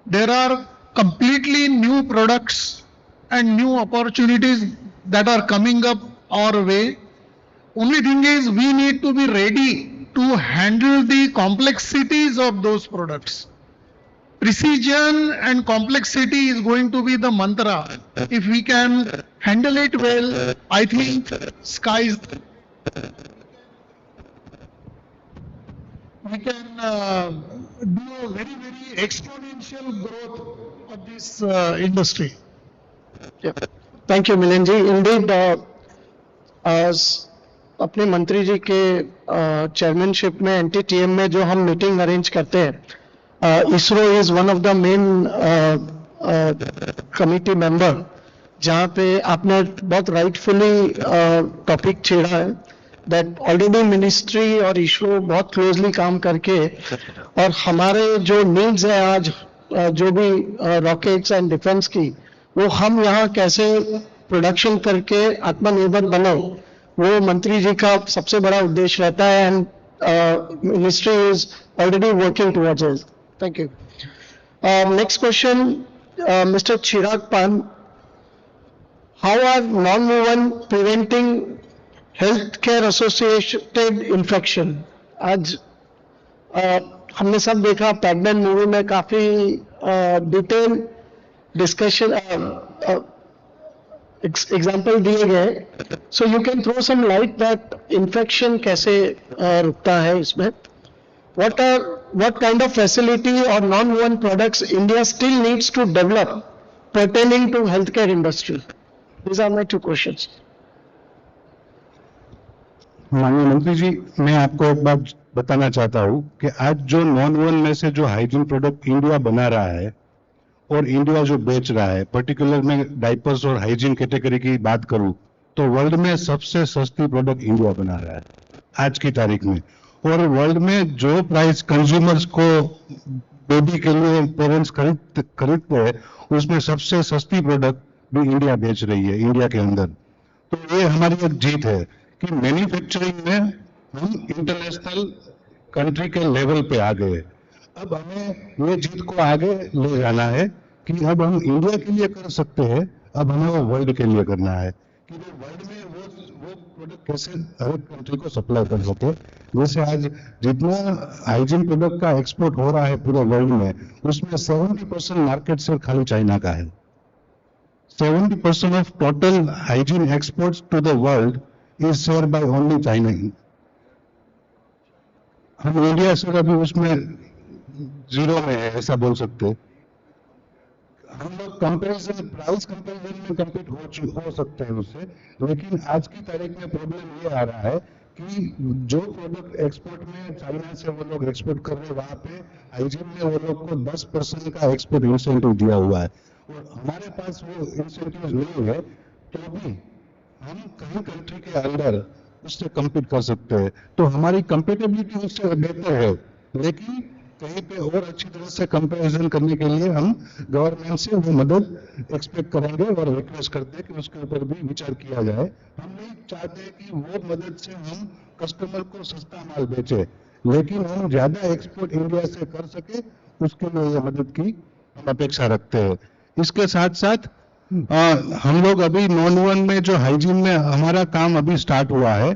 There are completely new products and new opportunities that are coming up our way. Only thing is we need to be ready to handle the complexities of those products. precision and complexity is going to be the mantra. If we can handle it well, I think skies. We can do a very, very exponential growth of this industry. Yeah. Thank you, Milind ji. Indeed, अपने मंत्री जी के chairmanship में NTTM में जो हम meeting arrange करते हैं, ISRO is one of the main committee member, जहाँ पे आपने बहुत राइटफुली टॉपिक छेड़ा है दैट ऑलरेडी मिनिस्ट्री और इसरो बहुत क्लोजली काम करके और हमारे जो नीड्स है आज जो भी रॉकेट्स एंड डिफेंस की, वो हम यहाँ कैसे प्रोडक्शन करके आत्मनिर्भर बने, वो मंत्री जी का सबसे बड़ा उद्देश्य रहता है and ministry is already working towards it. Thank you. Next question, mister Chirag Pan, how are non-woven preventing health care associated infection? आज हमने सब देखा पैडमैन मूवी में काफी डिटेल डिस्कशन एग्जाम्पल दिए गए. So you can throw some light that infection कैसे रुकता है इसमें. what kind of facility or non-woven products India still needs to develop pertaining to healthcare industry? These are my two questions. माननीय मंत्री जी, मैं आपको एक बात बताना चाहता हूँ कि आज जो नॉन-वोवन में से जो हाइजीन प्रोडक्ट इंडिया बना रहा है और इंडिया जो बेच रहा है, पर्टिकुलर में डाइपर्स और हाइजीन कैटेगरी की बात करूं तो वर्ल्ड में सबसे सस्ती प्रोडक्ट इंडिया बना रहा है आज की तारीख में. और वर्ल्ड में जो प्राइस कंज्यूमर्स को बेबी के लिए पेरेंट्स खरीदते हैं, उसमें सबसे सस्ती प्रोडक्ट भी इंडिया बेच रही है इंडिया के अंदर. तो ये हमारी एक जीत है कि मैन्युफैक्चरिंग में हम इंटरनेशनल कंट्री के लेवल पे आ गए. अब हमें ये जीत को आगे ले जाना है कि अब हम इंडिया के लिए कर सकते हैं, अब हमें वो वर्ल्ड के लिए करना है कि वर्ल्ड में वो प्रोडक्ट कैसे हर कंट्री को सप्लाई कर सके. जैसे आज जितना हाइजीन प्रोडक्ट का एक्सपोर्ट हो रहा है पूरे वर्ल्ड में, उसमें 70% मार्केट शेयर खाली चाइना का है. 70% of total hygiene exports to the world is share by only China. हम इंडिया से अभी उसमें जीरो में है, ऐसा बोल सकते. हम लोग कंपैरिजन प्राइस कंपैरिजन में कम्पीट हो सकते हैं उससे, लेकिन आज की तारीख में प्रॉब्लम ये आ रहा है कि जो प्रोडक्ट एक्सपोर्ट में चाइना से वो लोग एक्सपोर्ट कर रहे हैं, वहां पे हाइजीन में वो लोग को 10% का एक्सपोर्ट इंसेंटिव दिया हुआ है और हमारे पास वो इंसेंटिव नहीं है. तो भी हम कहीं कंट्री के अंदर उससे कम्पीट कर सकते हैं, तो हमारी कंपेटेबिलिटी उससे बेहतर है. लेकिन कहीं पे और अच्छी तरह से कंपैरिजन करने के लिए हम गवर्नमेंट से वो मदद एक्सपेक्ट करेंगे और रिक्वेस्ट करते हैं कि उसके ऊपर भी विचार किया जाए. हम नहीं चाहते कि वो मदद से हम कस्टमर को सस्ता माल बेचे, लेकिन हम ज्यादा एक्सपोर्ट इंडिया से कर सके, उसके लिए ये मदद की हम अपेक्षा रखते हैं. इसके साथ साथ हम लोग अभी नॉन-वोवन में जो हाइजीन में हमारा काम अभी स्टार्ट हुआ है,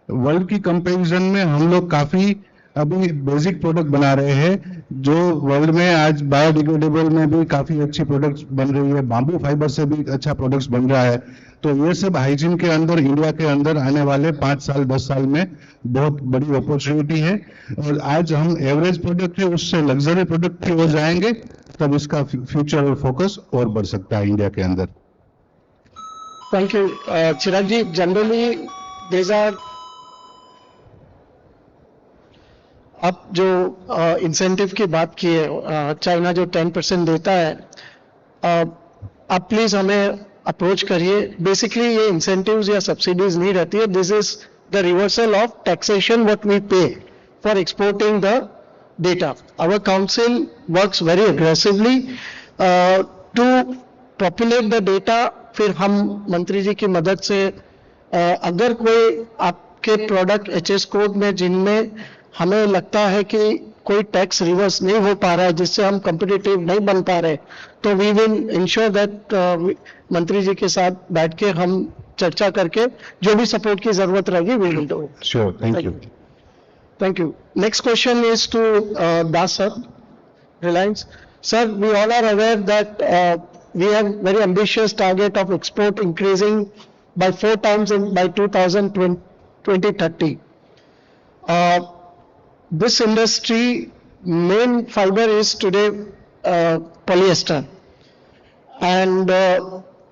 वर्ल्ड की कंपैरिजन में हम लोग काफी अभी बेसिक प्रोडक्ट बना रहे हैं जो वर्ल्ड में आज बायोडिग्रेडेबल में भी काफी अच्छी प्रोडक्ट्स बन रही है, बाम्बू फाइबर से भी अच्छा प्रोडक्ट्स बन रहा है. तो ये सब हाइजीन के अंदर इंडिया के अंदर आने वाले 5 साल 10 साल में बहुत बड़ी अपॉर्चुनिटी है. और आज हम एवरेज प्रोडक्ट है उससे लग्जरी प्रोडक्ट की ओर जाएंगे, तब इसका फ्यूचर और फोकस और बढ़ सकता है इंडिया के अंदर. Thank you. Chirag ji, generally there are अब जो इंसेंटिव की बात की है, चाइना जो 10% देता है, आप प्लीज हमें अप्रोच करिए. बेसिकली ये इंसेंटिव्स या सब्सिडीज नहीं रहती है. This is the reversal of taxation what we pay for exporting the data. Our council works very aggressively to populate the data. फिर हम मंत्री जी की मदद से अगर कोई आपके प्रोडक्ट HS कोड में जिनमें हमें लगता है कि कोई टैक्स रिवर्स नहीं हो पा रहा है, जिससे हम कॉम्पिटिटिव नहीं बन पा रहे, तो वी विल इंश्योर दैट मंत्री जी के साथ बैठ के हम चर्चा करके जो भी सपोर्ट की जरूरत रहेगी we will do. Sure. Thank you. Thank you. Next question is to Das sir, Reliance. Sir, we all are aware that we have very ambitious target of export increasing by 4 times by 2030. This industry main fiber is today polyester, and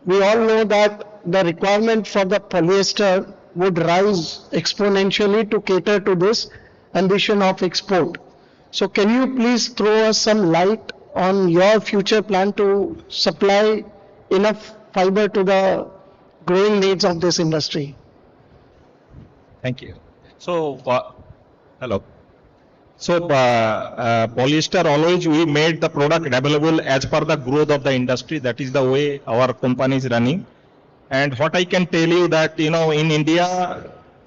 we all know that the requirement for the polyester would rise exponentially to cater to this ambition of export. So can you please throw us some light on your future plan to supply enough fiber to the growing needs of this industry? Thank you. So, hello. So, polyester always we made the product available as per the growth of the industry. That is the way our company is running. And what I can tell you that, in India,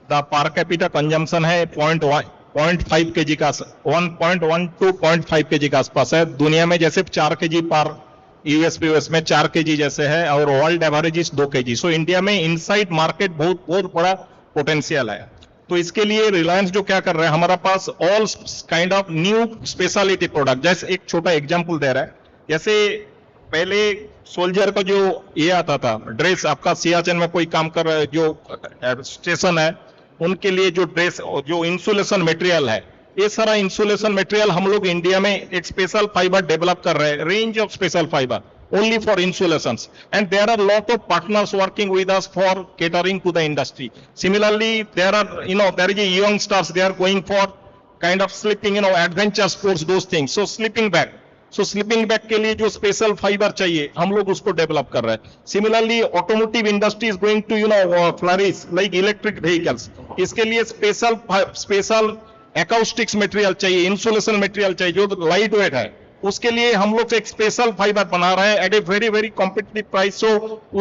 the per capita consumption है 0.5 kg का 1.1 to 0.5 kg का आसपास है. दुनिया में जैसे 4 kg पर US में 4 kg जैसे है और world average is 2 kg. So India में इनसाइड मार्केट बहुत बड़ा पोटेंशियल है. तो इसके लिए रिलायंस जो क्या कर रहा है, हमारा पास all kind of new speciality product. जैसे एक छोटा एग्जांपल दे रहा है, जैसे पहले सोल्जर का जो ये आता था ड्रेस, आपका सियाचिन में कोई काम कर रहा है जो स्टेशन है, उनके लिए जो ड्रेस जो इंसुलेशन मटेरियल है, ये सारा इंसुलेशन मटेरियल हम लोग इंडिया में एक स्पेशल फाइबर डेवलप कर रहे हैं, range of special fibre only for insulations, and there are lot of partners working with us for catering to the industry. Similarly, there are there is a young stars, they are going for kind of sleeping, adventure sports, those things. So sleeping bag के लिए जो special fibre चाहिए हम लोग उसको develop कर रहे हैं. Similarly automotive industry is going to flourish like electric vehicles. इसके लिए स्पेशल एकॉस्टिक्स मटेरियल चाहिए, इंसुलेशन मटेरियल चाहिए जो लाइट वेट है. उसके लिए हम लोग एक स्पेशल फाइबर बना रहे हैं at a very very competitive price. So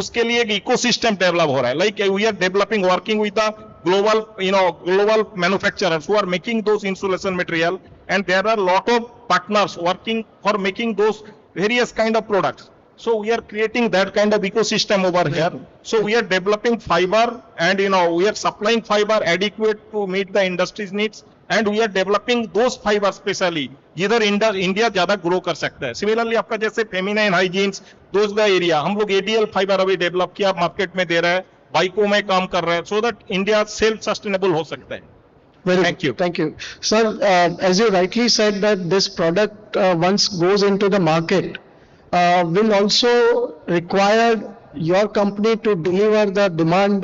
उसके लिए एक इकोसिस्टम डेवलप हो रहा है. Like we are developing working with the global manufacturers who are making those insulation material, and there are lot of partners working for making those various kind of products. So we are creating that kind of ecosystem over here. So we are developing fiber, and we are supplying fiber adequate to meet the industry's needs, and we are developing those fibers specially जिधर India ज्यादा grow कर सकता है. Similarly आपका जैसे feminine hygienes, those the area हम लोग ADL fibre अभी डेवलप किया, मार्केट में दे रहा है, बाइकों में काम कर रहे हैं, so that India self sustainable हो सकता है. Thank you. Sir, as you rightly said that this product once goes into the market will also require your company to deliver the demand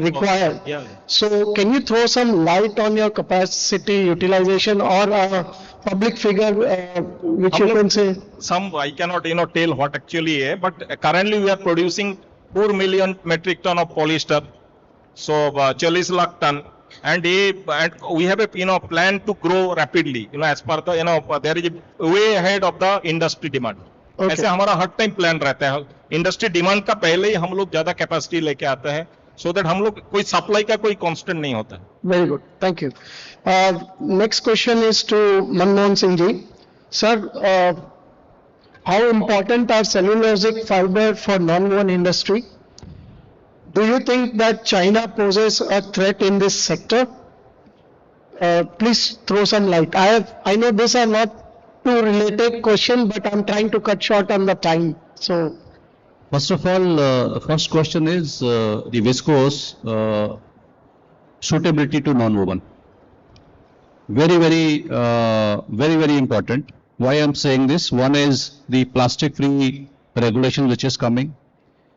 required. Yeah. So can you throw some light on your capacity utilization or a public figure which you can say? Some I cannot tell what actually है, but currently we are producing 4 million metric ton of polyester, so 40 lakh ton, and we have a plan to grow rapidly, as per the there is a way ahead of the industry demand. Okay. ऐसे हमारा हर time plan रहता है, industry demand का पहले ही हम लोग ज्यादा capacity लेके आते हैं, सो दैट हम लोग कोई सप्लाई का कोई कांस्टेंट नहीं होता. Very good, thank you. Next question is to Manmohan Singh ji. Sir, how important are cellulosic fiber for non-woven industry? Do you think that China poses a threat in this sector? Please throw some light. I know these are not two related question, but I'm trying to cut short on the time. So, first of all, first question is the viscose suitability to non-woven. Very, very important. Why I'm saying this? One is the plastic-free regulation which is coming.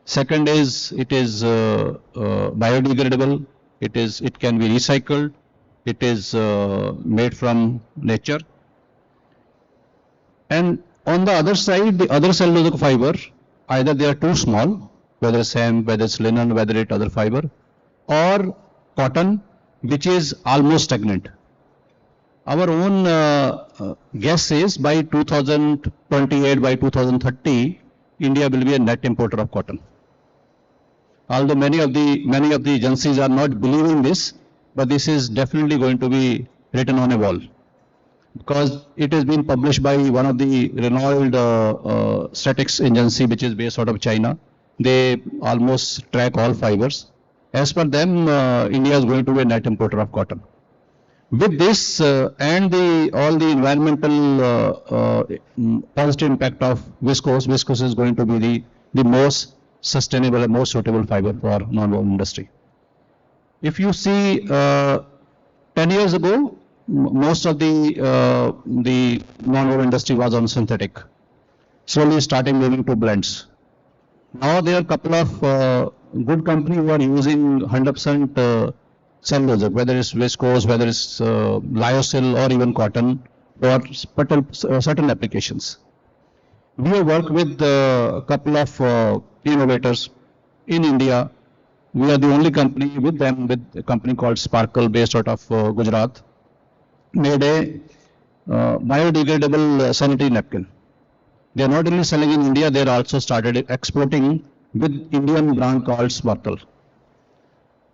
Second is it is biodegradable. It can be recycled. It is made from nature. And on the other side, the other cellulosic fiber, either they are too small, whether it's hemp, whether it's linen, whether it's other fiber, or cotton, which is almost stagnant. Our own guess is by 2028, by 2030, India will be a net importer of cotton. Although many of the agencies are not believing this, but this is definitely going to be written on a wall, because it has been published by one of the renowned statistics agency which is based out of China. They almost track all fibers. As per them, India is going to be a net importer of cotton. With this and all the environmental positive impact of viscose is going to be the most sustainable and most suitable fiber for non-woven industry. If you see 10 years ago, most of the non-woven industry was on synthetic, slowly starting moving to blends. Now there are a couple of good companies who are using 100% cellulose, whether it's viscose, whether it's lyocell or even cotton for certain applications. We have worked with a couple of innovators in India. We are the only company with them, with a company called Sparkle based out of Gujarat, made a biodegradable sanitary napkin. They are not only selling in India, they are also started exporting with Indian brand called Sparkle.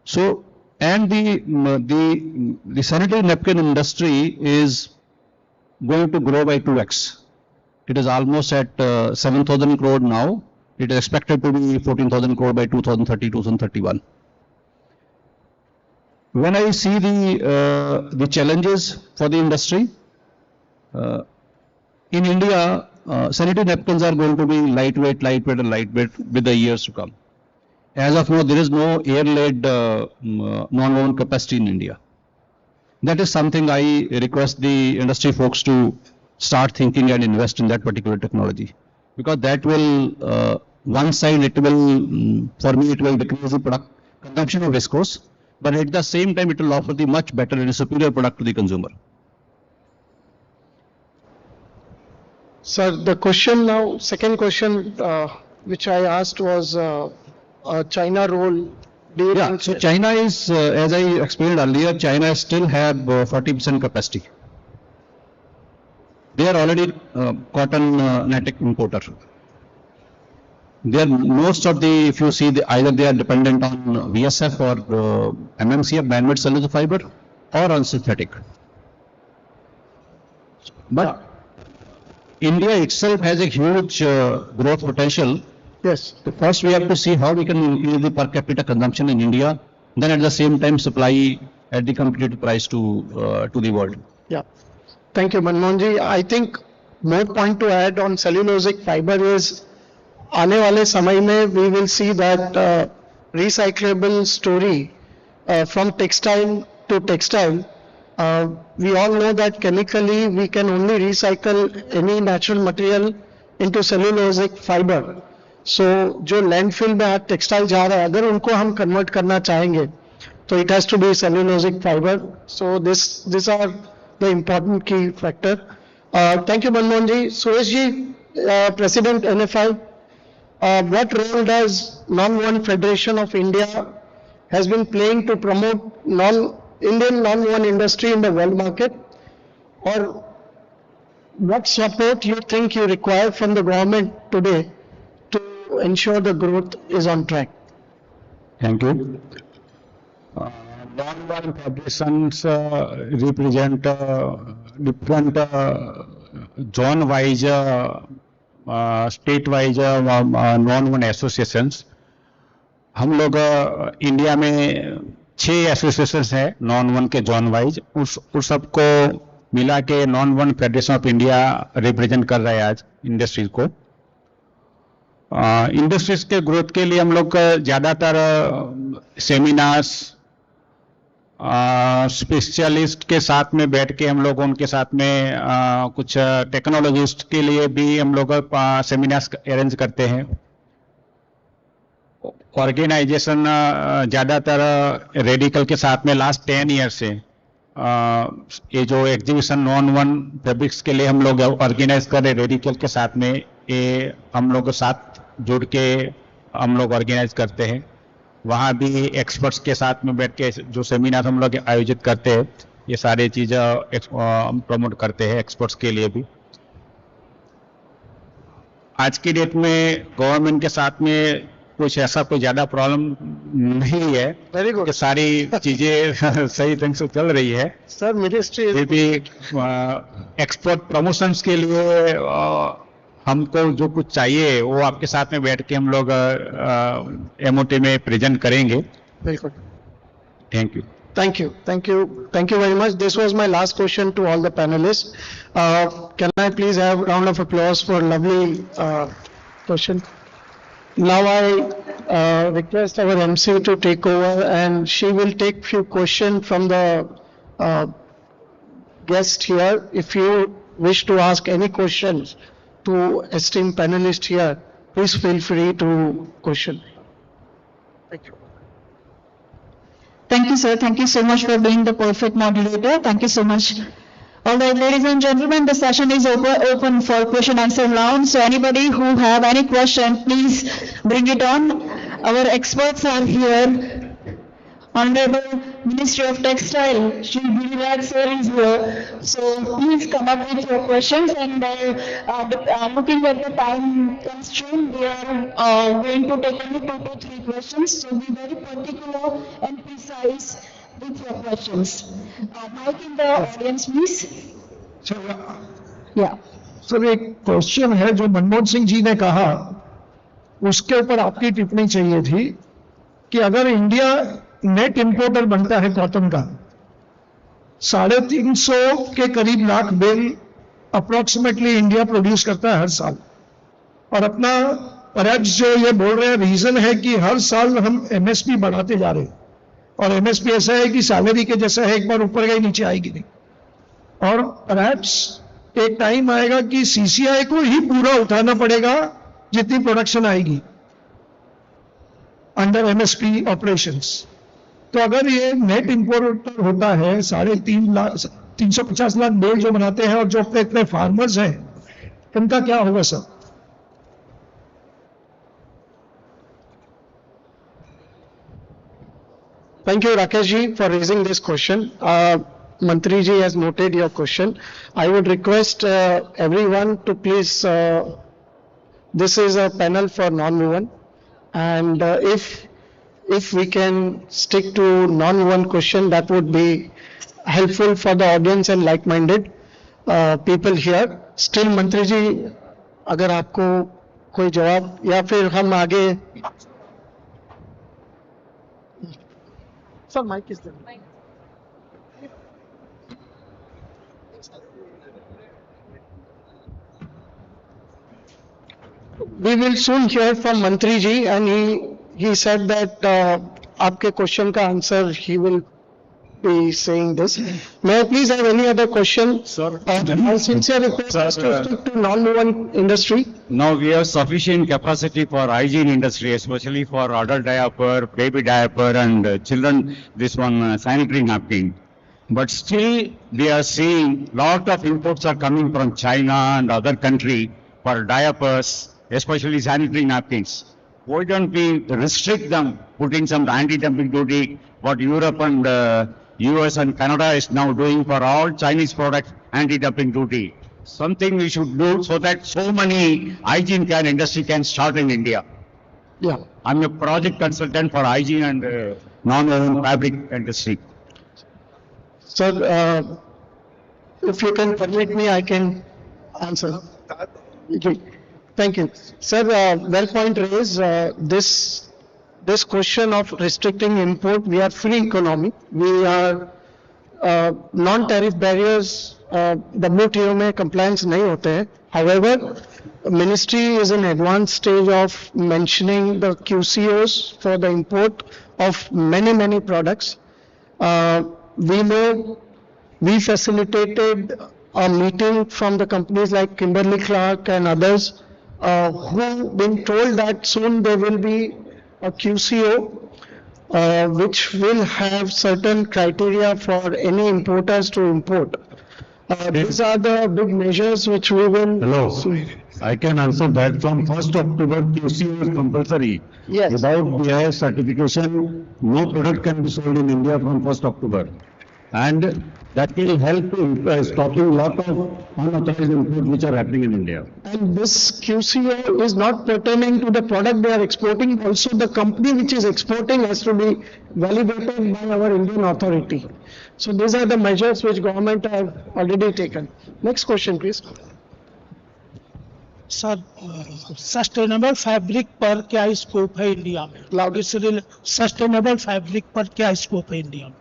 So, and the sanitary napkin industry is going to grow by 2x. It is almost at 7,000 crore now. It is expected to be 14,000 crore by 2030-2031. When I see the challenges for the industry, in India, sanitary napkins are going to be lightweight with the years to come. As of now, there is no air-laid non-woven capacity in India. That is something I request the industry folks to start thinking and invest in that particular technology, because that will, one side it will, for me it will decrease the product consumption of viscose, but at the same time it will offer the much better and superior product to the consumer. Sir, the question now, second question which I asked was China role. Yeah, so China is, as I explained earlier, China still have 40% capacity. They are already cotton net importer. They are most of the, if you see, either they are dependent on VSF or MMCF, man-made cellulose fiber, or on synthetic. But India itself has a huge growth potential. Yes. So first we have to see how we can increase the per capita consumption in India, then at the same time supply at the competitive price to the world. Yeah. Thank you, Manmohan ji. I think more point to add on cellulosic fiber is, आने वाले समय में we will see that recyclable story from textile to textile. We all know that chemically we can only recycle any natural material into cellulosic fiber. So जो landfill में आज textile जा रहा है, अगर उनको हम convert करना चाहेंगे, तो it has to be cellulosic fiber. So these are the important key factor. Thank you, Manmohan ji. Suresh ji, President NFI, what role does Non-Woven Federation of India has been playing to promote Indian non-woven industry in the world market? Or what support you think you require from the government today to ensure the growth is on track? Thank you. Non-woven federations represent different zone-wise, state-wise non-woven associations. हम लोग India में 6 associations हैं non-one के zone wise, उस सबको मिला के non-one federation of India represent कर रहा है आज इंडस्ट्रीज को। इंडस्ट्रीज के ग्रोथ के लिए हम लोग ज़्यादातर सेमिनार्स, स्पेशलिस्ट के साथ में बैठ के हम लोग उनके साथ में कुछ टेक्नोलॉजिस्ट के लिए भी हम लोग सेमिनार्स अरेंज करते हैं। ऑर्गेनाइजेशन ज़्यादातर रेडिकल के साथ में लास्ट 10 ईयर से ये जो एग्जीबिशन नॉन-वन फैब्रिक्स के लिए हम लोग ऑर्गेनाइज कर रहे रेडिकल के साथ में, ये हम लोग साथ जुड़ के हम लोग ऑर्गेनाइज करते हैं। वहाँ भी एक्सपर्ट्स के साथ में बैठ के जो सेमिनार हम लोग आयोजित करते हैं, ये सारी चीज़ें प्रमोट करते हैं एक्सपर्ट्स के लिए भी। आज की डेट में गवर्नमेंट के साथ में कुछ ऐसा कोई ज़्यादा प्रॉब्लम नहीं है। Very good. सारी चीज़ें सही ढंग से चल रही है। सर, मिनिस्ट्री फिर भी एक्सपोर्ट प्रमोशंस के लिए हमको जो कुछ चाहिए वो आपके साथ में बैठ के हम लोग एमओटी में प्रेजेंट करेंगे। बिल्कुल। Thank you. Thank you. Thank you. Thank you very much. This was my last question to all the panelists. Can I please have a round of applause for lovely question? Now I request our MC to take over, and she will take few questions from the guest here. If you wish to ask any questions to esteemed panelists here, please feel free to question. Thank you. Thank you, sir. Thank you so much for being the perfect moderator. Thank you so much. All right, ladies and gentlemen, the session is open for question answer round. So anybody who have any question, please bring it on. Our experts are here. Honorable Minister of Textiles, Shri Giriraj Singh is here. So please come up with your questions, and looking at the time constraint, we are going to take only 2 to 3 questions. So be very particular and precise with your questions. Mic in the audience, please. Yeah. Sir एक question है जो मनमोहन सिंह जी ने कहा, उसके ऊपर आपकी टिप्पणी चाहिए थी कि अगर इंडिया नेट इंपोर्टर बनता है कॉटन का, 350 के करीब lakh bale approximately India produce करता है हर साल, और अपना परहैप्स जो ये बोल रहे हैं रीजन है कि हर साल हम एमएसपी बढ़ाते जा रहे हैं, और एमएसपी ऐसा है कि सैलरी के जैसा है, एक बार ऊपर गई नीचे आएगी नहीं, और परहैप्स एक टाइम आएगा कि सीसीआई को ही पूरा उठाना पड़ेगा जितनी प्रोडक्शन आएगी अंडर एमएसपी ऑपरेशंस। तो अगर ये नेट इंपोर्टर होता है 350 लाख बेल जो बनाते हैं, और जो अपने इतने फार्मर्स हैं, उनका क्या होगा sir? Thank you, Rakesh ji, for raising this question. Mantri ji has noted your question. I would request everyone to please, this is a panel for non-woven, and if we can stick to non-woven question, that would be helpful for the audience and like-minded people here. Still, Mantri ji, अगर आपको कोई जवाब, या फिर हम आगे, sir mic किस तरह? We will soon hear from Mantri ji, and he said that आपके question का answer he will be saying this. May I please have any other question? Sir, my sincere request to stick to non-woven industry. now we have sufficient capacity for hygiene industry, especially for adult diaper, baby diaper, and children, this one sanitary napkin. But still, we are seeing lot of imports are coming from China and other country for diapers, especially sanitary napkins. Why don't we restrict them, putting some anti-dumping duty, what Europe and US and Canada is now doing for all Chinese products, anti-dumping duty. Something we should do so that so many hygiene can industry can start in India. Yeah. I'm a project consultant for hygiene and non-woven fabric industry. Sir, if you can permit me, I can answer. Okay. Thank you. Sir, well point raised. This question of restricting import, we are free economy. We are non-tariff barriers, WTO में compliance नहीं होते हैं. However, ministry is in advanced stage of mentioning the QCOs for the import of many products. We facilitated a meeting from the companies like Kimberly-Clark and others who been told that soon there will be a QCO which will have certain criteria for any importers to import. These are the big measures which we will... Hello, I can answer that. From 1st October, QC is compulsory. Yes. Without BIS certification, no product can be sold in India from 1st October. And that will help in stopping lot of unauthorized imports which are happening in India. And this QCO is not pertaining to the product they are exporting. Also, the company which is exporting has to be validated by our Indian authority. So these are the measures which government have already taken. Next question, please. Sir sustainable fabric पर क्या scope है India में? Sustainable fabric पर क्या scope है India में?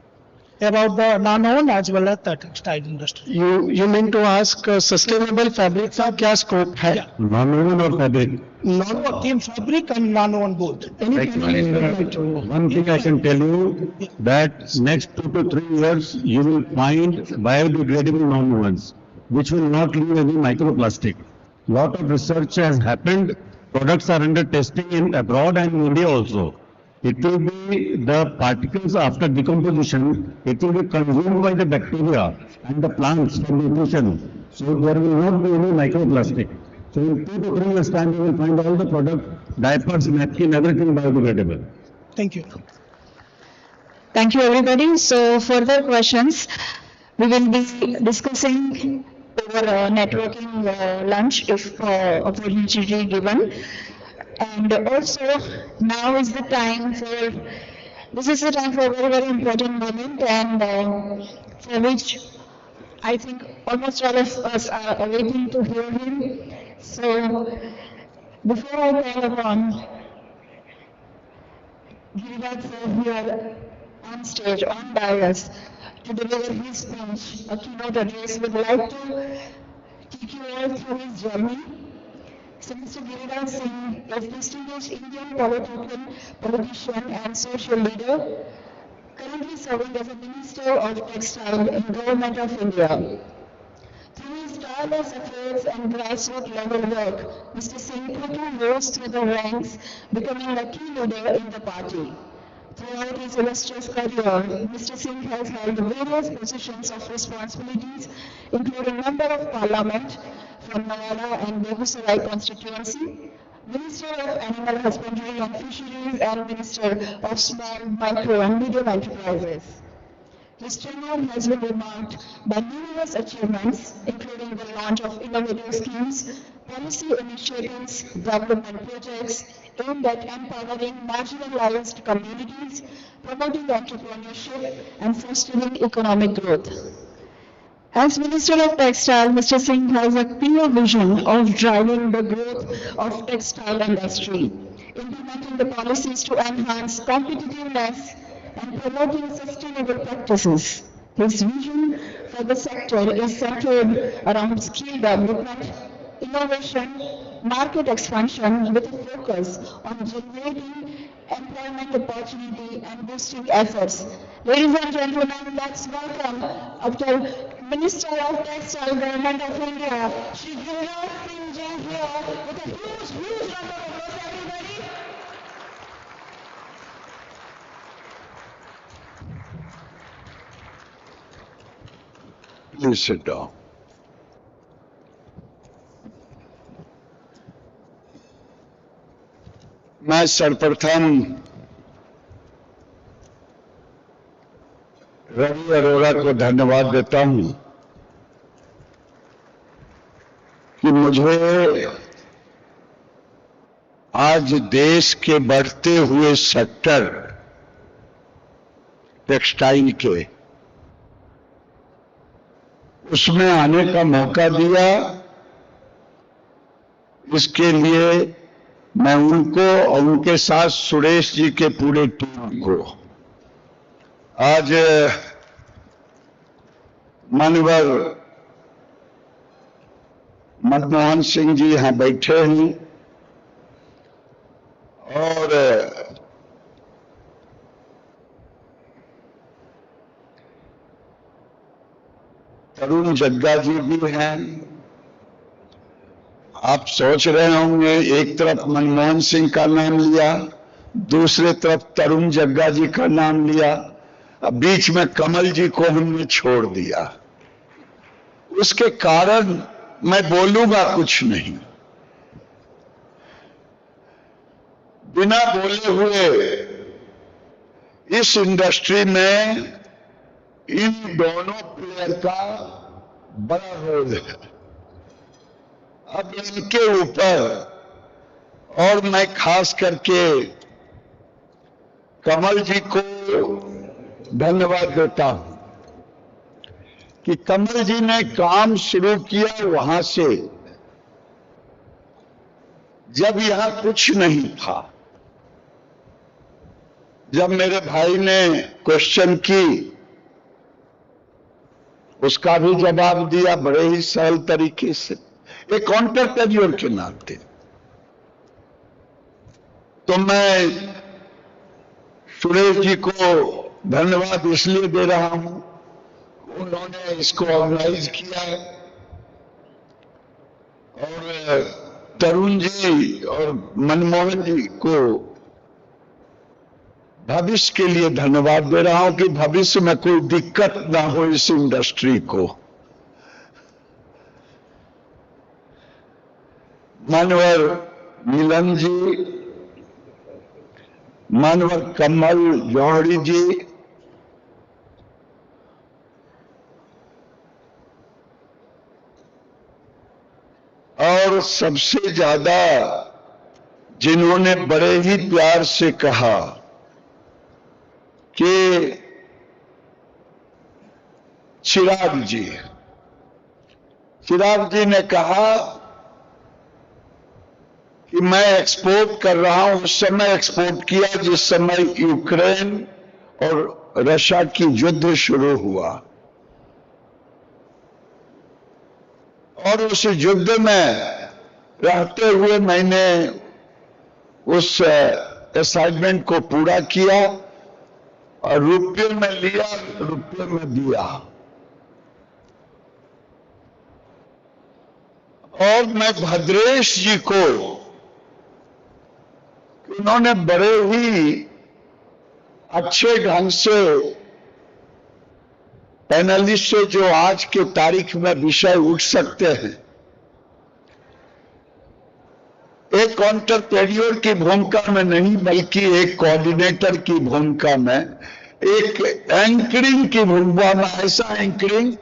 about the non-woven as well as the textile industry. You mean to ask sustainable fabric का क्या scope है? Yeah. Non-woven or fabric? Both in fabric and non-woven both. One thing I can tell you, that next 2 to 3 years, you will find biodegradable non-wovens, which will not leave any microplastic. Lot of research has happened. Products are under testing in abroad and in India also. It will be the particles after decomposition, it will be consumed by the bacteria and the plants for nutrition. So there will not be any microplastic. So in 2 to 3 years time, you will find all the product, diapers, napkin, everything biodegradable. Thank you. Thank you, everybody. So further questions, we will be discussing over networking lunch if opportunity given. And also now is the time for, this is the time for a very, very important moment, and for which I think almost all of us are waiting to hear him. So before I call upon Giriraj sir here on stage, on dais, to deliver his speech, a keynote address, would like to take you all through his journey. So Mr. Giriraj Singh is distinguished Indian politician and social leader, currently serving as a Minister of Textiles in Government of India. Through his tireless efforts and grassroots level work, Mr. Singh quickly rose through the ranks, becoming a key leader in the party. Throughout his illustrious career, Mr. Singh has held various positions of responsibilities, including Member of Parliament from Nawada and Begusarai constituency, Minister of Animal Husbandry and Fisheries, and Minister of Small, Micro and Medium Enterprises. His tenure has been remarked by numerous achievements, including the launch of innovative schemes, policy initiatives, development projects aimed at empowering marginalized communities, promoting entrepreneurship, and fostering economic growth. As Minister of Textiles, Mr. Singh has a clear vision of driving the growth of textile industry, implementing the policies to enhance competitiveness and promoting sustainable practices. His vision for the sector is centered around skill development, innovation, market expansion with a focus on generating employment opportunity and boosting efforts. Ladies and gentlemen, let's welcome Minister of Textile, Government of India, Shri Giriraj Singh ji here with a huge round of applause, everybody. Please sit down. मैं सर्वप्रथम रवि अरोड़ा को धन्यवाद देता हूं कि मुझे आज देश के बढ़ते हुए सेक्टर टेक्सटाइल के उसमें आने का मौका दिया। इसके लिए मैं उनको और उनके साथ सुरेश जी के पूरे टीम को, आज माननीय मनमोहन सिंह जी यहां बैठे हैं और तरुण जग्गा जी भी हैं। आप सोच रहे होंगे एक तरफ मनमोहन सिंह का नाम लिया, दूसरे तरफ तरुण जग्गा जी का नाम लिया, अब बीच में कमल जी को हमने छोड़ दिया। उसके कारण मैं बोलूंगा कुछ नहीं, बिना बोले हुए इस इंडस्ट्री में इन दोनों प्लेयर का बड़ा रोल है। अब इनके ऊपर और मैं खास करके कमल जी को धन्यवाद देता हूं कि कमल जी ने काम शुरू किया वहां से जब यहां कुछ नहीं था। जब मेरे भाई ने क्वेश्चन की उसका भी जवाब दिया बड़े ही सरल तरीके से, एक कॉन्ट्रैक्टर के नाते। तो मैं सुरेश जी को धन्यवाद इसलिए दे रहा हूं, उन्होंने इसको ऑर्गेनाइज किया और तरुण जी और मनमोहन जी को भविष्य के लिए धन्यवाद दे रहा हूं कि भविष्य में कोई दिक्कत ना हो इस इंडस्ट्री को। मानवर मिलन जी, मानवर कमल जौहरी जी, और सबसे ज्यादा जिन्होंने बड़े ही प्यार से कहा कि चिराग जी ने कहा कि मैं एक्सपोर्ट कर रहा हूं। उस समय एक्सपोर्ट किया जिस समय यूक्रेन और रशिया की युद्ध शुरू हुआ, और उस युद्ध में रहते हुए मैंने उस असाइनमेंट को पूरा किया और रुपये में लिया, रुपये में दिया। और मैं भद्रेश जी को, उन्होंने बड़े ही अच्छे ढंग से पैनलिस्ट से जो आज के तारीख में विषय उठ सकते हैं, एक एंटरप्रेन्योर की भूमिका में नहीं बल्कि एक कोऑर्डिनेटर की भूमिका में, एक एंकरिंग की भूमिका में, ऐसा एंकरिंग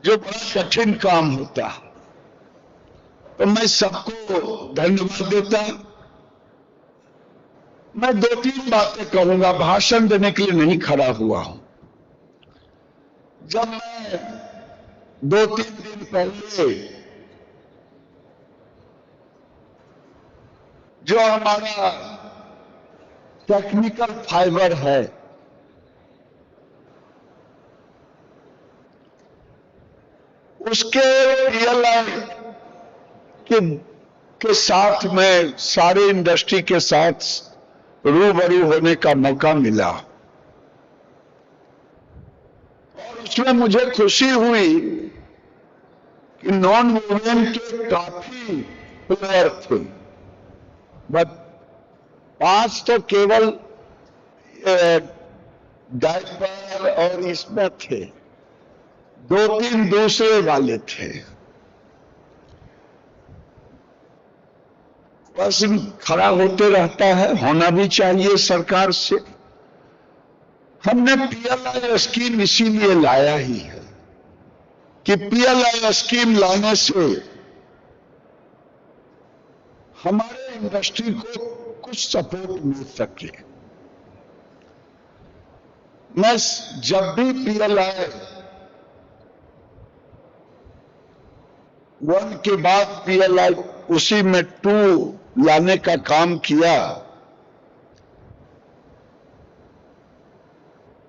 जो बड़ा कठिन काम होता। तो मैं सबको धन्यवाद देता। मैं 2-3 बातें कहूंगा, भाषण देने के लिए नहीं खड़ा हुआ हूं। जब मैं 2-3 दिन पहले जो हमारा टेक्निकल फाइबर है उसके के साथ में सारे इंडस्ट्री के साथ रूबरू होने का मौका मिला, और उसमें मुझे खुशी हुई कि नॉन वोवेन के काफी प्लेयर थे, बट 5 तो केवल डायपर और इसमें थे, 2-3 दूसरे वाले थे। बस खड़ा होते रहता है, होना भी चाहिए सरकार से। हमने पीएलआई स्कीम इसीलिए लाया ही है कि पीएलआई स्कीम लाने से हमारे इंडस्ट्री को कुछ सपोर्ट मिल सके। मैं जब भी पीएलआई 1 के बाद पीएलआई उसी में 2 लाने का काम किया,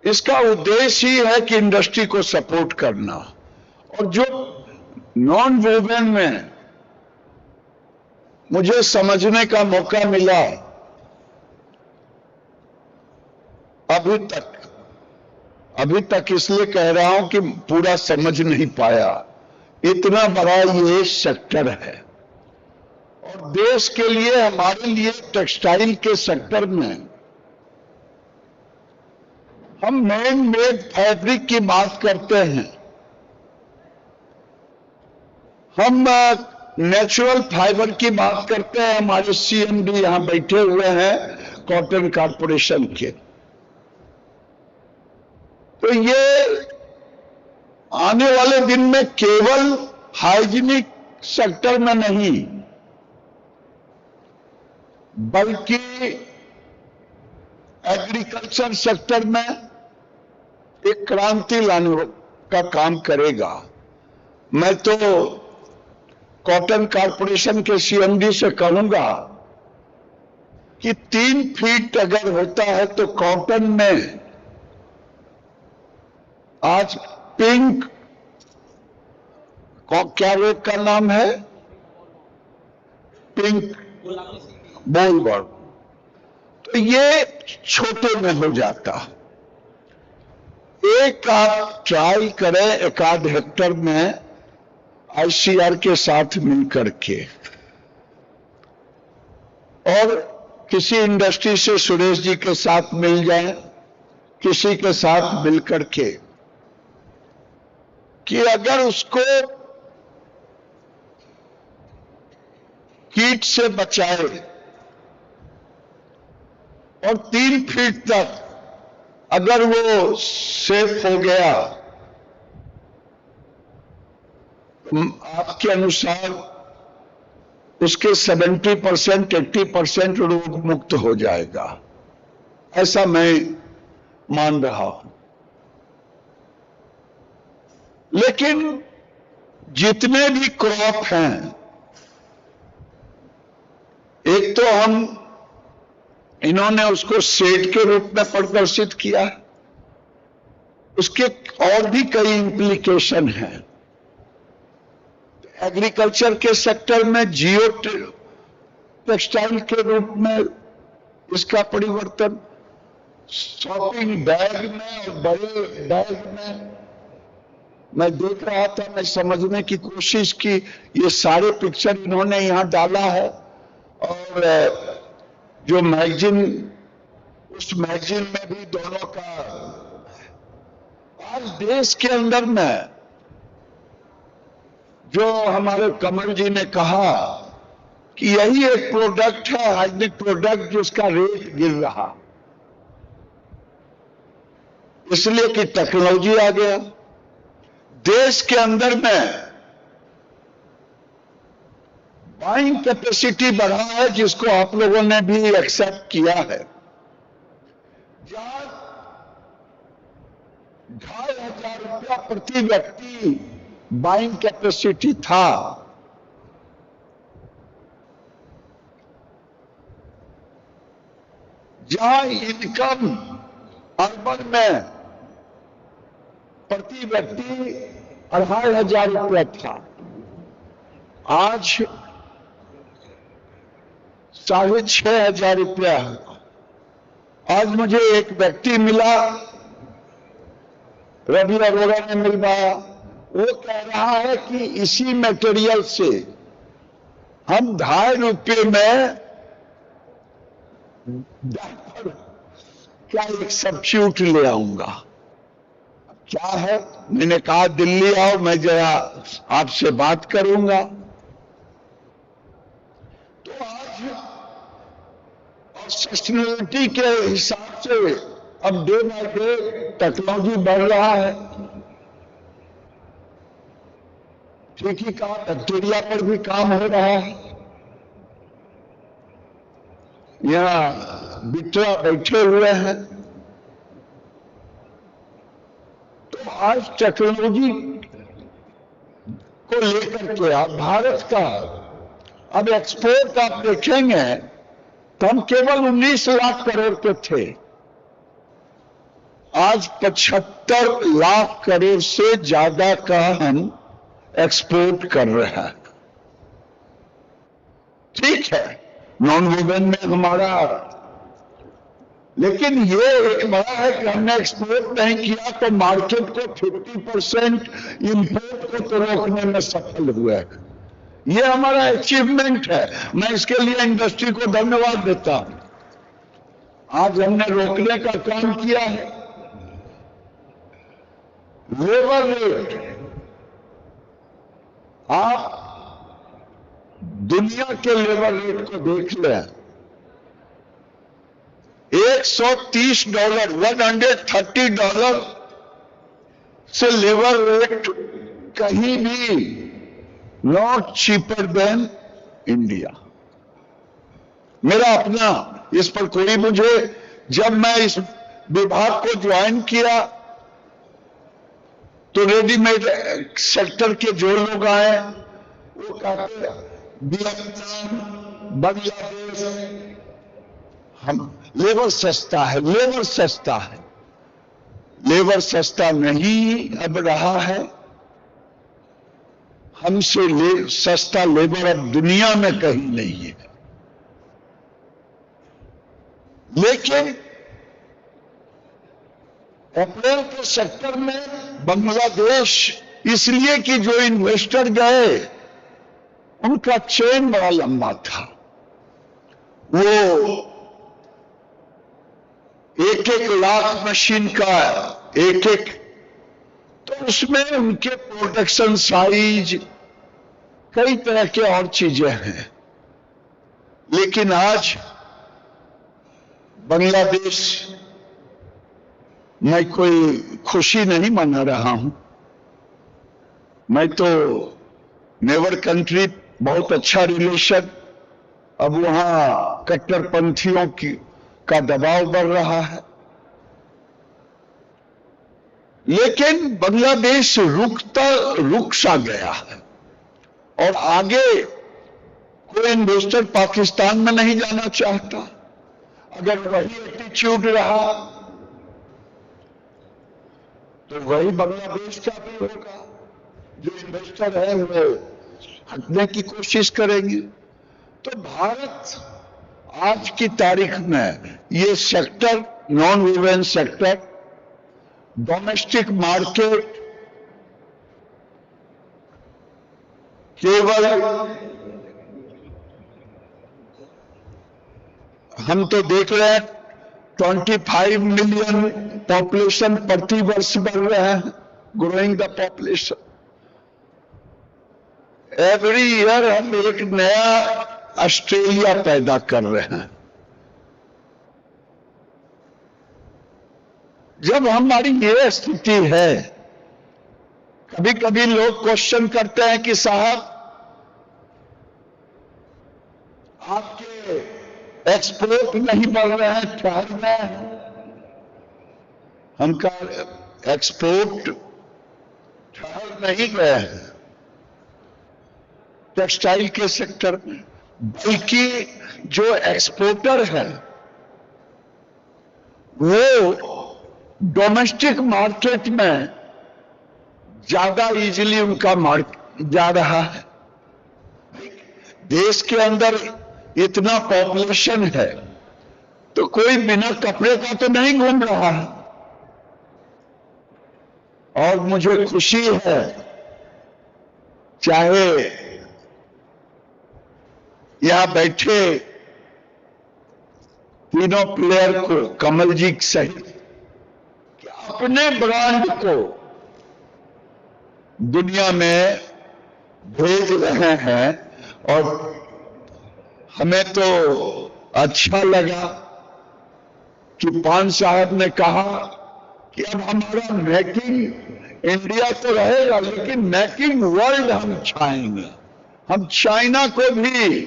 इसका उद्देश्य ही है कि इंडस्ट्री को सपोर्ट करना। और जो नॉन वोवेन में मुझे समझने का मौका मिला, अभी तक इसलिए कह रहा हूं कि पूरा समझ नहीं पाया, इतना बड़ा ये सेक्टर है। और देश के लिए, हमारे लिए टेक्सटाइल के सेक्टर में हम मैन मेड फैब्रिक की बात करते हैं, हम नेचुरल फाइबर की बात करते हैं। हमारे सीएमडी यहां बैठे हुए हैं कॉटन कॉर्पोरेशन के। तो ये आने वाले दिन में केवल हाइजीनिक सेक्टर में नहीं बल्कि एग्रीकल्चर सेक्टर में एक क्रांति लाने का काम करेगा। मैं तो कॉटन कॉर्पोरेशन के सीएमडी से कहूंगा कि 3 फीट अगर होता है तो कॉटन में आज पिंक क्या रोग का नाम है? Pink bollworm. तो ये छोटे में हो जाता। एक आप ट्राई करें एक आध हेक्टर में आईसीआर के साथ मिलकर के, और किसी इंडस्ट्री से सुरेश जी के साथ मिल जाए, किसी के साथ मिलकर के, कि अगर उसको कीट से बचाए और 3 फीट तक अगर वो सेफ हो गया, आपके अनुसार उसके 70% 80% रोग मुक्त हो जाएगा, ऐसा मैं मान रहा हूं। लेकिन जितने भी क्रॉप हैं, एक तो हम इन्होंने उसको शेड के रूप में प्रदर्शित किया, उसके और भी कई इंप्लीकेशन हैं। एग्रीकल्चर के सेक्टर में जियो टेक्सटाइल के रूप में इसका परिवर्तन, शॉपिंग बैग में और बड़े बैग में, मैं देख रहा था, मैं समझने की कोशिश की, ये सारे पिक्चर इन्होंने यहां डाला है। और जो मैगजीन, उस मैगजीन में भी दोनों का, आज देश के अंदर में जो हमारे कमल जी ने कहा कि यही एक प्रोडक्ट है, हाइजीनिक प्रोडक्ट, जिसका रेट गिर रहा, इसलिए कि टेक्नोलॉजी आ गया। देश के अंदर में बाइंग कैपेसिटी बढ़ा है, जिसको आप लोगों ने भी एक्सेप्ट किया है। जहां 2500 रुपया प्रति व्यक्ति बाइंग कैपेसिटी था, जहां इनकम अर्बन में प्रति व्यक्ति 2500 रुपया था, आज 6500 रुपया है। आज मुझे एक व्यक्ति मिला, रवि अरोड़ा ने मिलवाया, वो कह रहा है कि इसी मटेरियल से हम 2.5 रुपये में क्या एक सब्स्टिट्यूट ले आऊंगा। क्या है? मैंने कहा दिल्ली आओ, मैं जरा आपसे बात करूंगा। तो आज सस्टेनेबिलिटी के हिसाब से अब डे बाय डे टेक्नोलॉजी बढ़ रहा है। ठीक ही कहा, बैक्टीरिया पर भी काम हो रहा है। यहां बिट्रा बैठे हुए हैं। तो आज टेक्नोलॉजी को लेकर के आप भारत का अब एक्सपोर्ट आप देखेंगे तो हम केवल 19 लाख करोड़ के थे, आज 75 लाख करोड़ से ज्यादा का हम एक्सपोर्ट कर रहे हैं। ठीक है, नॉन वोवेन में हमारा, लेकिन ये एक बड़ा है कि हमने एक्सपोर्ट नहीं किया तो मार्केट को 50% इंपोर्ट को तो रोकने में सफल हुए। ये हमारा अचीवमेंट है, मैं इसके लिए इंडस्ट्री को धन्यवाद देता हूं। आज हमने रोकने का काम किया है। लेबर रेट, आप दुनिया के लेबर रेट को देख लें, $130, $130 से लेबर रेट कहीं भी नॉट चीपर देन इंडिया। मेरा अपना, इस पर कोई मुझे, जब मैं इस विभाग को ज्वाइन किया तो रेडीमेड सेक्टर के जो लोग आए वो कहते वियतनाम, बांग्लादेश, हम लेबर सस्ता है, लेबर सस्ता है। लेबर सस्ता नहीं अब रहा है। हमसे सस्ता लेबर अब दुनिया में कहीं नहीं है। लेकिन अप्रैल के सेक्टर में बांग्लादेश, इसलिए कि जो इन्वेस्टर गए उनका चेन बड़ा लंबा था। वो 1-1 लाख मशीन का एक, तो उसमें उनके प्रोडक्शन साइज, कई तरह के और चीजें हैं। लेकिन आज बांग्लादेश, मैं कोई खुशी नहीं मना रहा हूं, मैं तो नेबर कंट्री, बहुत अच्छा रिलेशन। अब वहां कट्टरपंथियों का दबाव बढ़ रहा है, लेकिन बांग्लादेश रुक सा गया है और आगे कोई इन्वेस्टर पाकिस्तान में नहीं जाना चाहता। अगर वही एटीट्यूड रहा तो वही बांग्लादेश का भी होगा। जो इन्वेस्टर है वो हटने की कोशिश करेंगे। तो भारत आज की तारीख में ये sector, non woven sector, domestic market केवल, हम तो देख रहे हैं 25 मिलियन पॉपुलेशन प्रति वर्ष बढ़ रहे हैं, growing the population. Every year हम एक नया ऑस्ट्रेलिया पैदा कर रहे हैं। जब हमारी ये स्थिति है, कभी कभी लोग क्वेश्चन करते हैं कि साहब आपके एक्सपोर्ट नहीं बढ़ रहे हैं, ठहर रहे हैं। हम कहा एक्सपोर्ट ठहर नहीं गए हैं टेक्सटाइल के सेक्टर में, बल्कि जो एक्सपोर्टर है वो डोमेस्टिक मार्केट में ज्यादा इजीली उनका जा रहा है। देश के अंदर इतना पॉपुलेशन है तो कोई बिना कपड़े का तो नहीं घूम रहा है। और मुझे खुशी है, चाहे यहां बैठे तीनों प्लेयर को, कमल जी सहित, कि अपने ब्रांड को दुनिया में भेज रहे हैं। और हमें तो अच्छा लगा कि पान साहब ने कहा कि अब हमारा मेकिंग इंडिया तो रहेगा, लेकिन मेकिंग वर्ल्ड हम चाहेंगे। हम चाइना को भी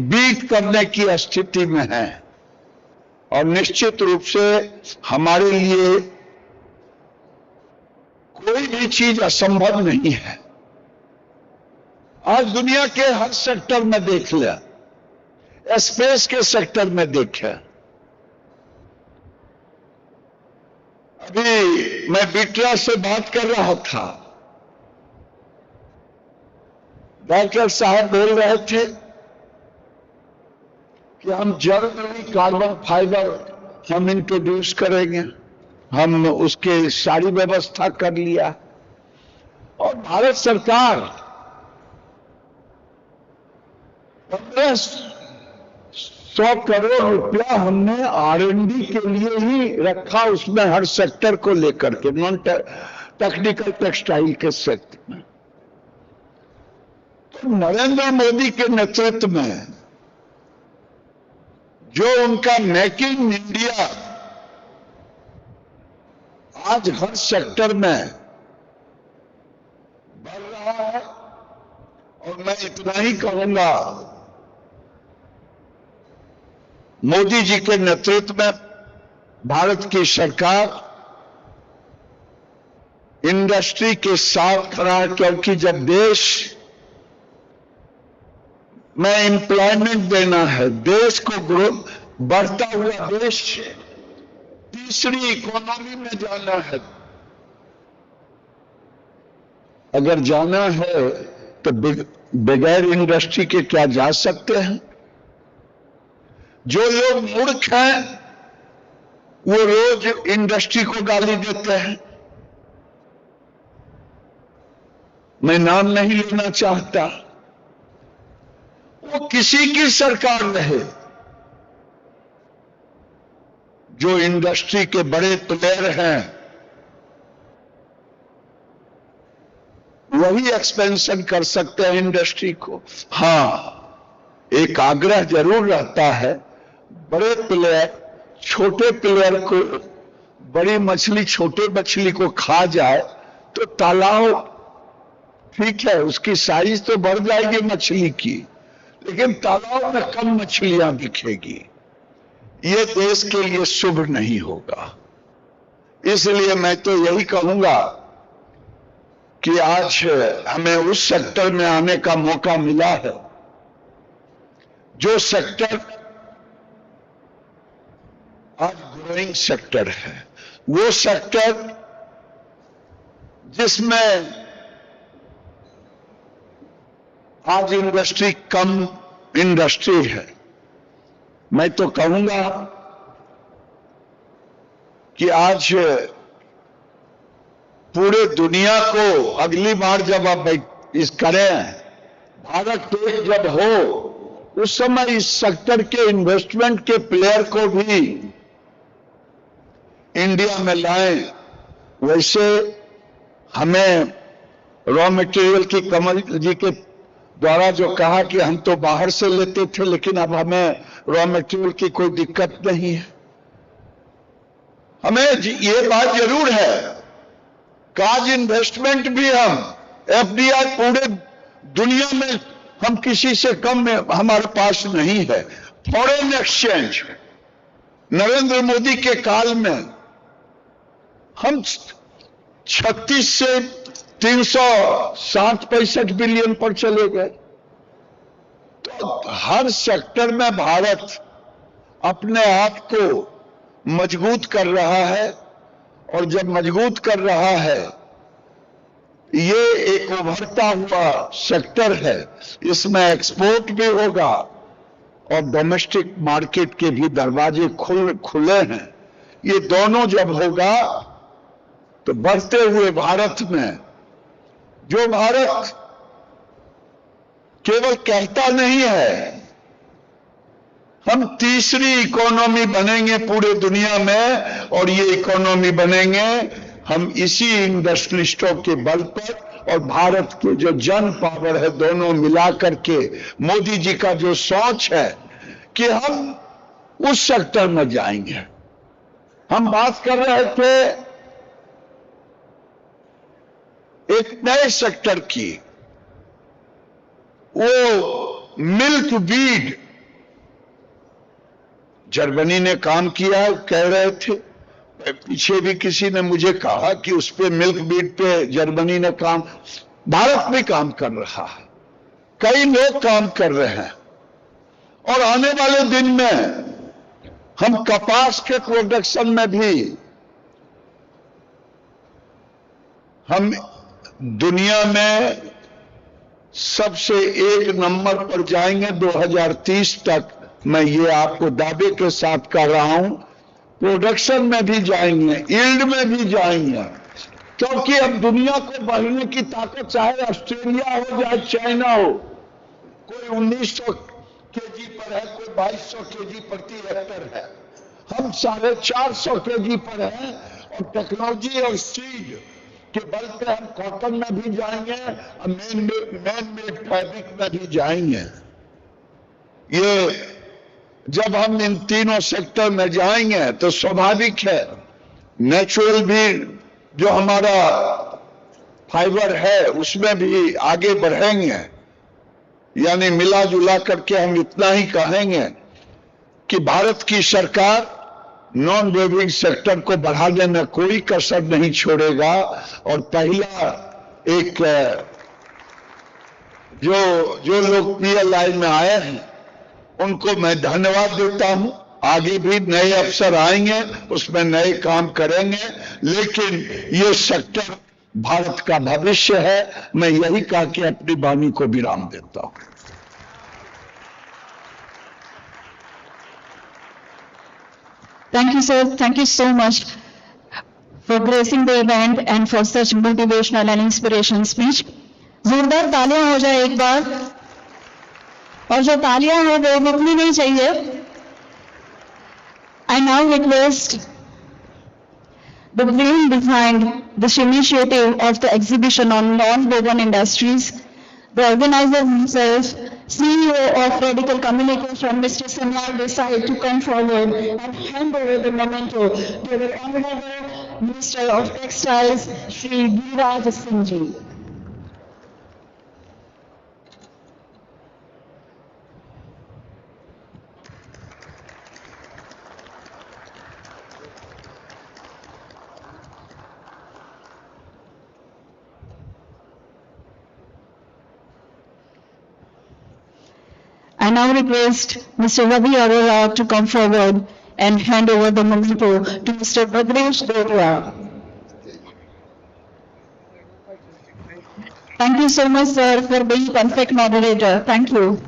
बीट करने की स्थिति में हैं और निश्चित रूप से हमारे लिए कोई भी चीज असंभव नहीं है। आज दुनिया के हर सेक्टर में देख लिया, स्पेस के सेक्टर में देखे। अभी मैं बिट्रा से बात कर रहा था, डॉक्टर साहब बोल रहे थे कि हम जल्द ही कार्बन फाइबर हम इंट्रोड्यूस करेंगे। हम उसके सारी व्यवस्था कर लिया और भारत सरकार 1500 करोड़ रुपया हमने R&D के लिए ही रखा, उसमें हर सेक्टर को लेकर के, नॉन टेक्निकल टेक्सटाइल के सेक्टर में। तो नरेंद्र मोदी के नेतृत्व में जो उनका मेक इन इंडिया आज हर सेक्टर में बढ़ रहा है। और मैं इतना ही कहूंगा, मोदी जी के नेतृत्व में भारत की सरकार इंडस्ट्री के साथ खड़ा है, क्योंकि जब देश में एम्प्लॉयमेंट देना है, देश को ग्रो, बढ़ता हुआ देश तीसरी इकोनॉमी में जाना है, अगर जाना है तो बगैर इंडस्ट्री के क्या जा सकते हैं? जो लोग मूर्ख हैं वो रोज इंडस्ट्री को गाली देते हैं। मैं नाम नहीं लेना चाहता, वो किसी की सरकार रहे, जो इंडस्ट्री के बड़े प्लेयर हैं वही एक्सपेंशन कर सकते हैं इंडस्ट्री को। हां, एक आग्रह जरूर रहता है, बड़े प्लेयर छोटे प्लेयर को, बड़ी मछली छोटे मछली को खा जाए तो तालाब ठीक है, उसकी साइज तो बढ़ जाएगी मछली की, लेकिन तालाब में कम मछलियां दिखेगी। ये देश के लिए शुभ नहीं होगा। इसलिए मैं तो यही कहूंगा कि आज हमें उस सेक्टर में आने का मौका मिला है जो सेक्टर आज ग्रोइंग सेक्टर है, वो सेक्टर जिसमें आज इंडस्ट्री कम इंडस्ट्री है। मैं तो कहूंगा कि आज पूरे दुनिया को अगली बार जब आप इस करें, भारत देश जब हो, उस समय इस सेक्टर के इन्वेस्टमेंट के प्लेयर को भी इंडिया में लाएं। वैसे हमें रॉ मटेरियल की कमल जी के द्वारा जो कहा कि हम तो बाहर से लेते थे, लेकिन अब हमें रॉ मटेरियल की कोई दिक्कत नहीं है। हमें ये बात जरूर है, काज इन्वेस्टमेंट भी हम एफडीआई पूरे दुनिया में हम किसी से कम में हमारे पास नहीं है। फॉरेन एक्सचेंज नरेंद्र मोदी के काल में हम 36 से 360-65 बिलियन पर चले गए। तो हर सेक्टर में भारत अपने आप को मजबूत कर रहा है, और जब मजबूत कर रहा है, ये एक उभरता हुआ सेक्टर है, इसमें एक्सपोर्ट भी होगा और डोमेस्टिक मार्केट के भी दरवाजे खुले हैं। ये दोनों जब होगा तो बढ़ते हुए भारत में, जो भारत केवल कहता नहीं है हम तीसरी इकोनॉमी बनेंगे पूरे दुनिया में, और ये इकोनॉमी बनेंगे हम इसी इंडस्ट्रियलिस्टों के बल पर और भारत के जो जन पावर है, दोनों मिलाकर के मोदी जी का जो सोच है कि हम उस सेक्टर में जाएंगे। हम बात कर रहे थे एक नए सेक्टर की, वो मिल्क बीड। जर्मनी ने काम किया, कह रहे थे, पीछे भी किसी ने मुझे कहा कि उस पे मिल्क बीड पे जर्मनी ने काम, भारत भी काम कर रहा है, कई लोग काम कर रहे हैं। और आने वाले दिन में हम कपास के प्रोडक्शन में भी हम दुनिया में सबसे एक नंबर पर जाएंगे 2030 तक। मैं ये आपको दावे के साथ कह रहा हूं, प्रोडक्शन में भी जाएंगे, यील्ड में भी जाएंगे, क्योंकि अब दुनिया को बढ़ने की ताकत, चाहे ऑस्ट्रेलिया हो चाहे चाइना हो, कोई 1900 केजी पर है, कोई 2200 केजी प्रति हेक्टर है, हम 450 केजी पर हैं। और टेक्नोलॉजी और सीड के बल पे हम कॉटन में भी जाएंगे और मैन मेड फैब्रिक में भी जाएंगे। ये जब हम इन तीनों सेक्टर में जाएंगे तो स्वाभाविक है, नेचुरल भी जो हमारा फाइबर है उसमें भी आगे बढ़ेंगे। यानी मिला जुला करके हम इतना ही कहेंगे कि भारत की सरकार नॉन वेविंग सेक्टर को बढ़ाने में कोई कसर नहीं छोड़ेगा। और पहला एक जो लोग पीएलआई में आए हैं उनको मैं धन्यवाद देता हूं। आगे भी नए अफसर आएंगे, उसमें नए काम करेंगे, लेकिन ये सेक्टर भारत का भविष्य है। मैं यही कह के अपनी वाणी को विराम देता हूं। Thank you, sir. Thank you so much for gracing the event and for such motivational and inspirational speech. जोरदार तालियां हो जाए एक बार, और जो तालियां हैं वो रुकनी नहीं चाहिए. I now request the brain behind this initiative of the exhibition on non-woven industries, the organizer himself, CEO of Radeecal Communications, Mr. Samar Desai, to come forward and hand over the memento to the Honorable Minister of Textiles, Shri Giriraj Singh. I now request Mr. Ravi Arora to come forward and hand over the memento to Mr. Bhadresh Deora. Thank you so much, sir, for being perfect moderator. Thank you.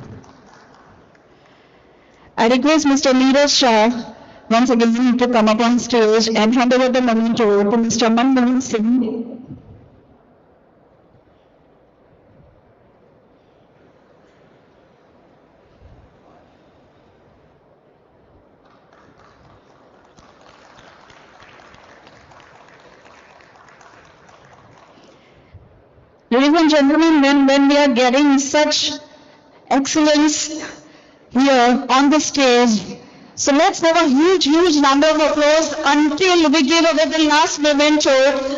I request Mr. Neeraj Shah once again to come up on stage and hand over the memento to Mr. NONWOVEN Singh. Ladies and gentlemen, when we are getting such excellence here on the stage, so let's have a huge number of applause until we give away the last memento,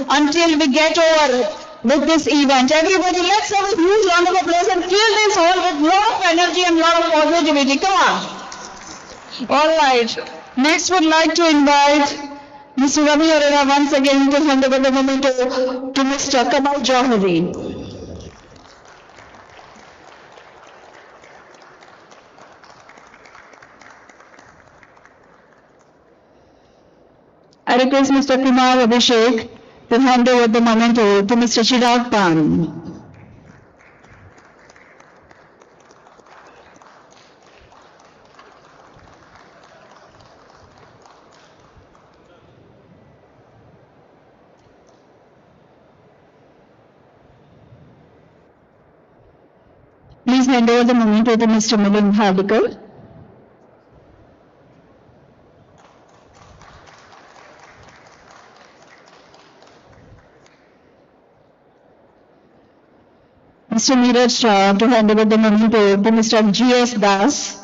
until we get over with this event. Everybody, let's have a huge round of applause and fill this hall with a lot of energy and a lot of positivity. Come on. All right. Next, would like to invite Mr. Ravi Arora once again to hand over the memento to Mr. Kamal Jauhari. I request Mr. Kumar Abhishek to hand over the memento to Mr. Chirag Pan. Please hand over the memento to Mr. Milind Hardikar. Mr. Neeraj Shah to hand over the memento to Mr. G.S. Das.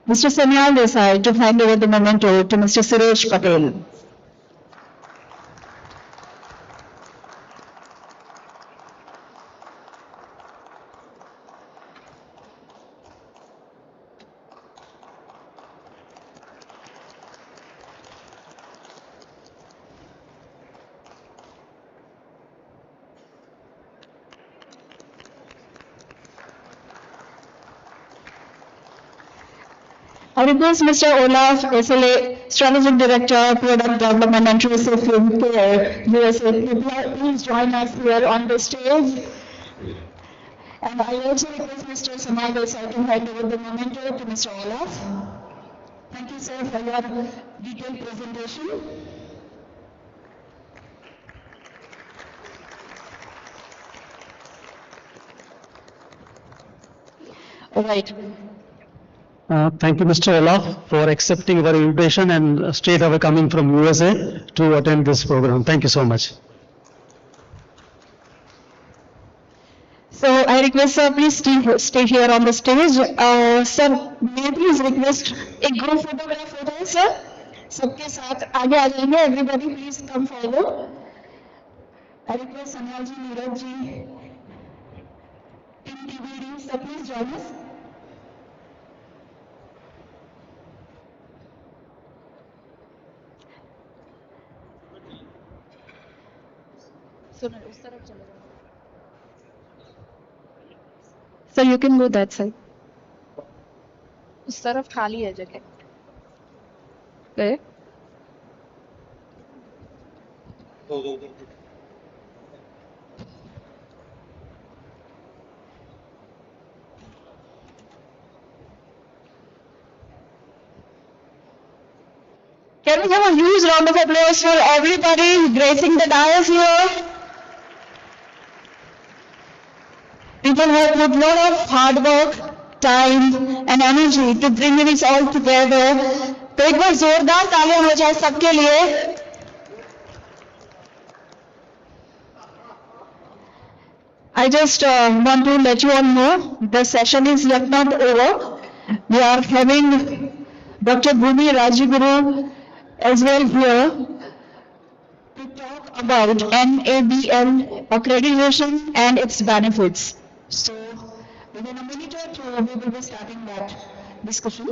Mr. Sanyal Desai to hand over the memento to Mr. Suresh Patel. I request Mr. Olaf SLA, Strategic Director, Product Development and Trade Film Care, USA. Please join us here on the stage. And I also request Mr. Samal Desai to hand over the memento to Mr. Olaf. Thank you, sir, for your detailed presentation. All right. Thank you, Mr. Olaf, for accepting our invitation and straight away coming from USA to attend this program. Thank you so much. So I request sir, please stay here on the stage. Sir, may I please request a group photograph हो जाए sir? सबके साथ आगे आ जाएंगे. Everybody please come forward. I request Sanjay ji, Neeraj ji, Team TVD, sir, please join us. सुनो उस तरफ चले जाओ. So you can go that side. उस तरफ खाली है जगह. Okay. Can we have a huge round of applause for everybody gracing the dais here? People have put a lot of hard work, time and energy to bring this all together. तो एक बार जोरदार तालियां हो जाए सबके लिए. I just want to let you all know the session is yet not over. We are having Dr. Bhumi Rajiguru as well here to talk about NABL accreditation and its benefits. So within a minute or two we will be starting that discussion.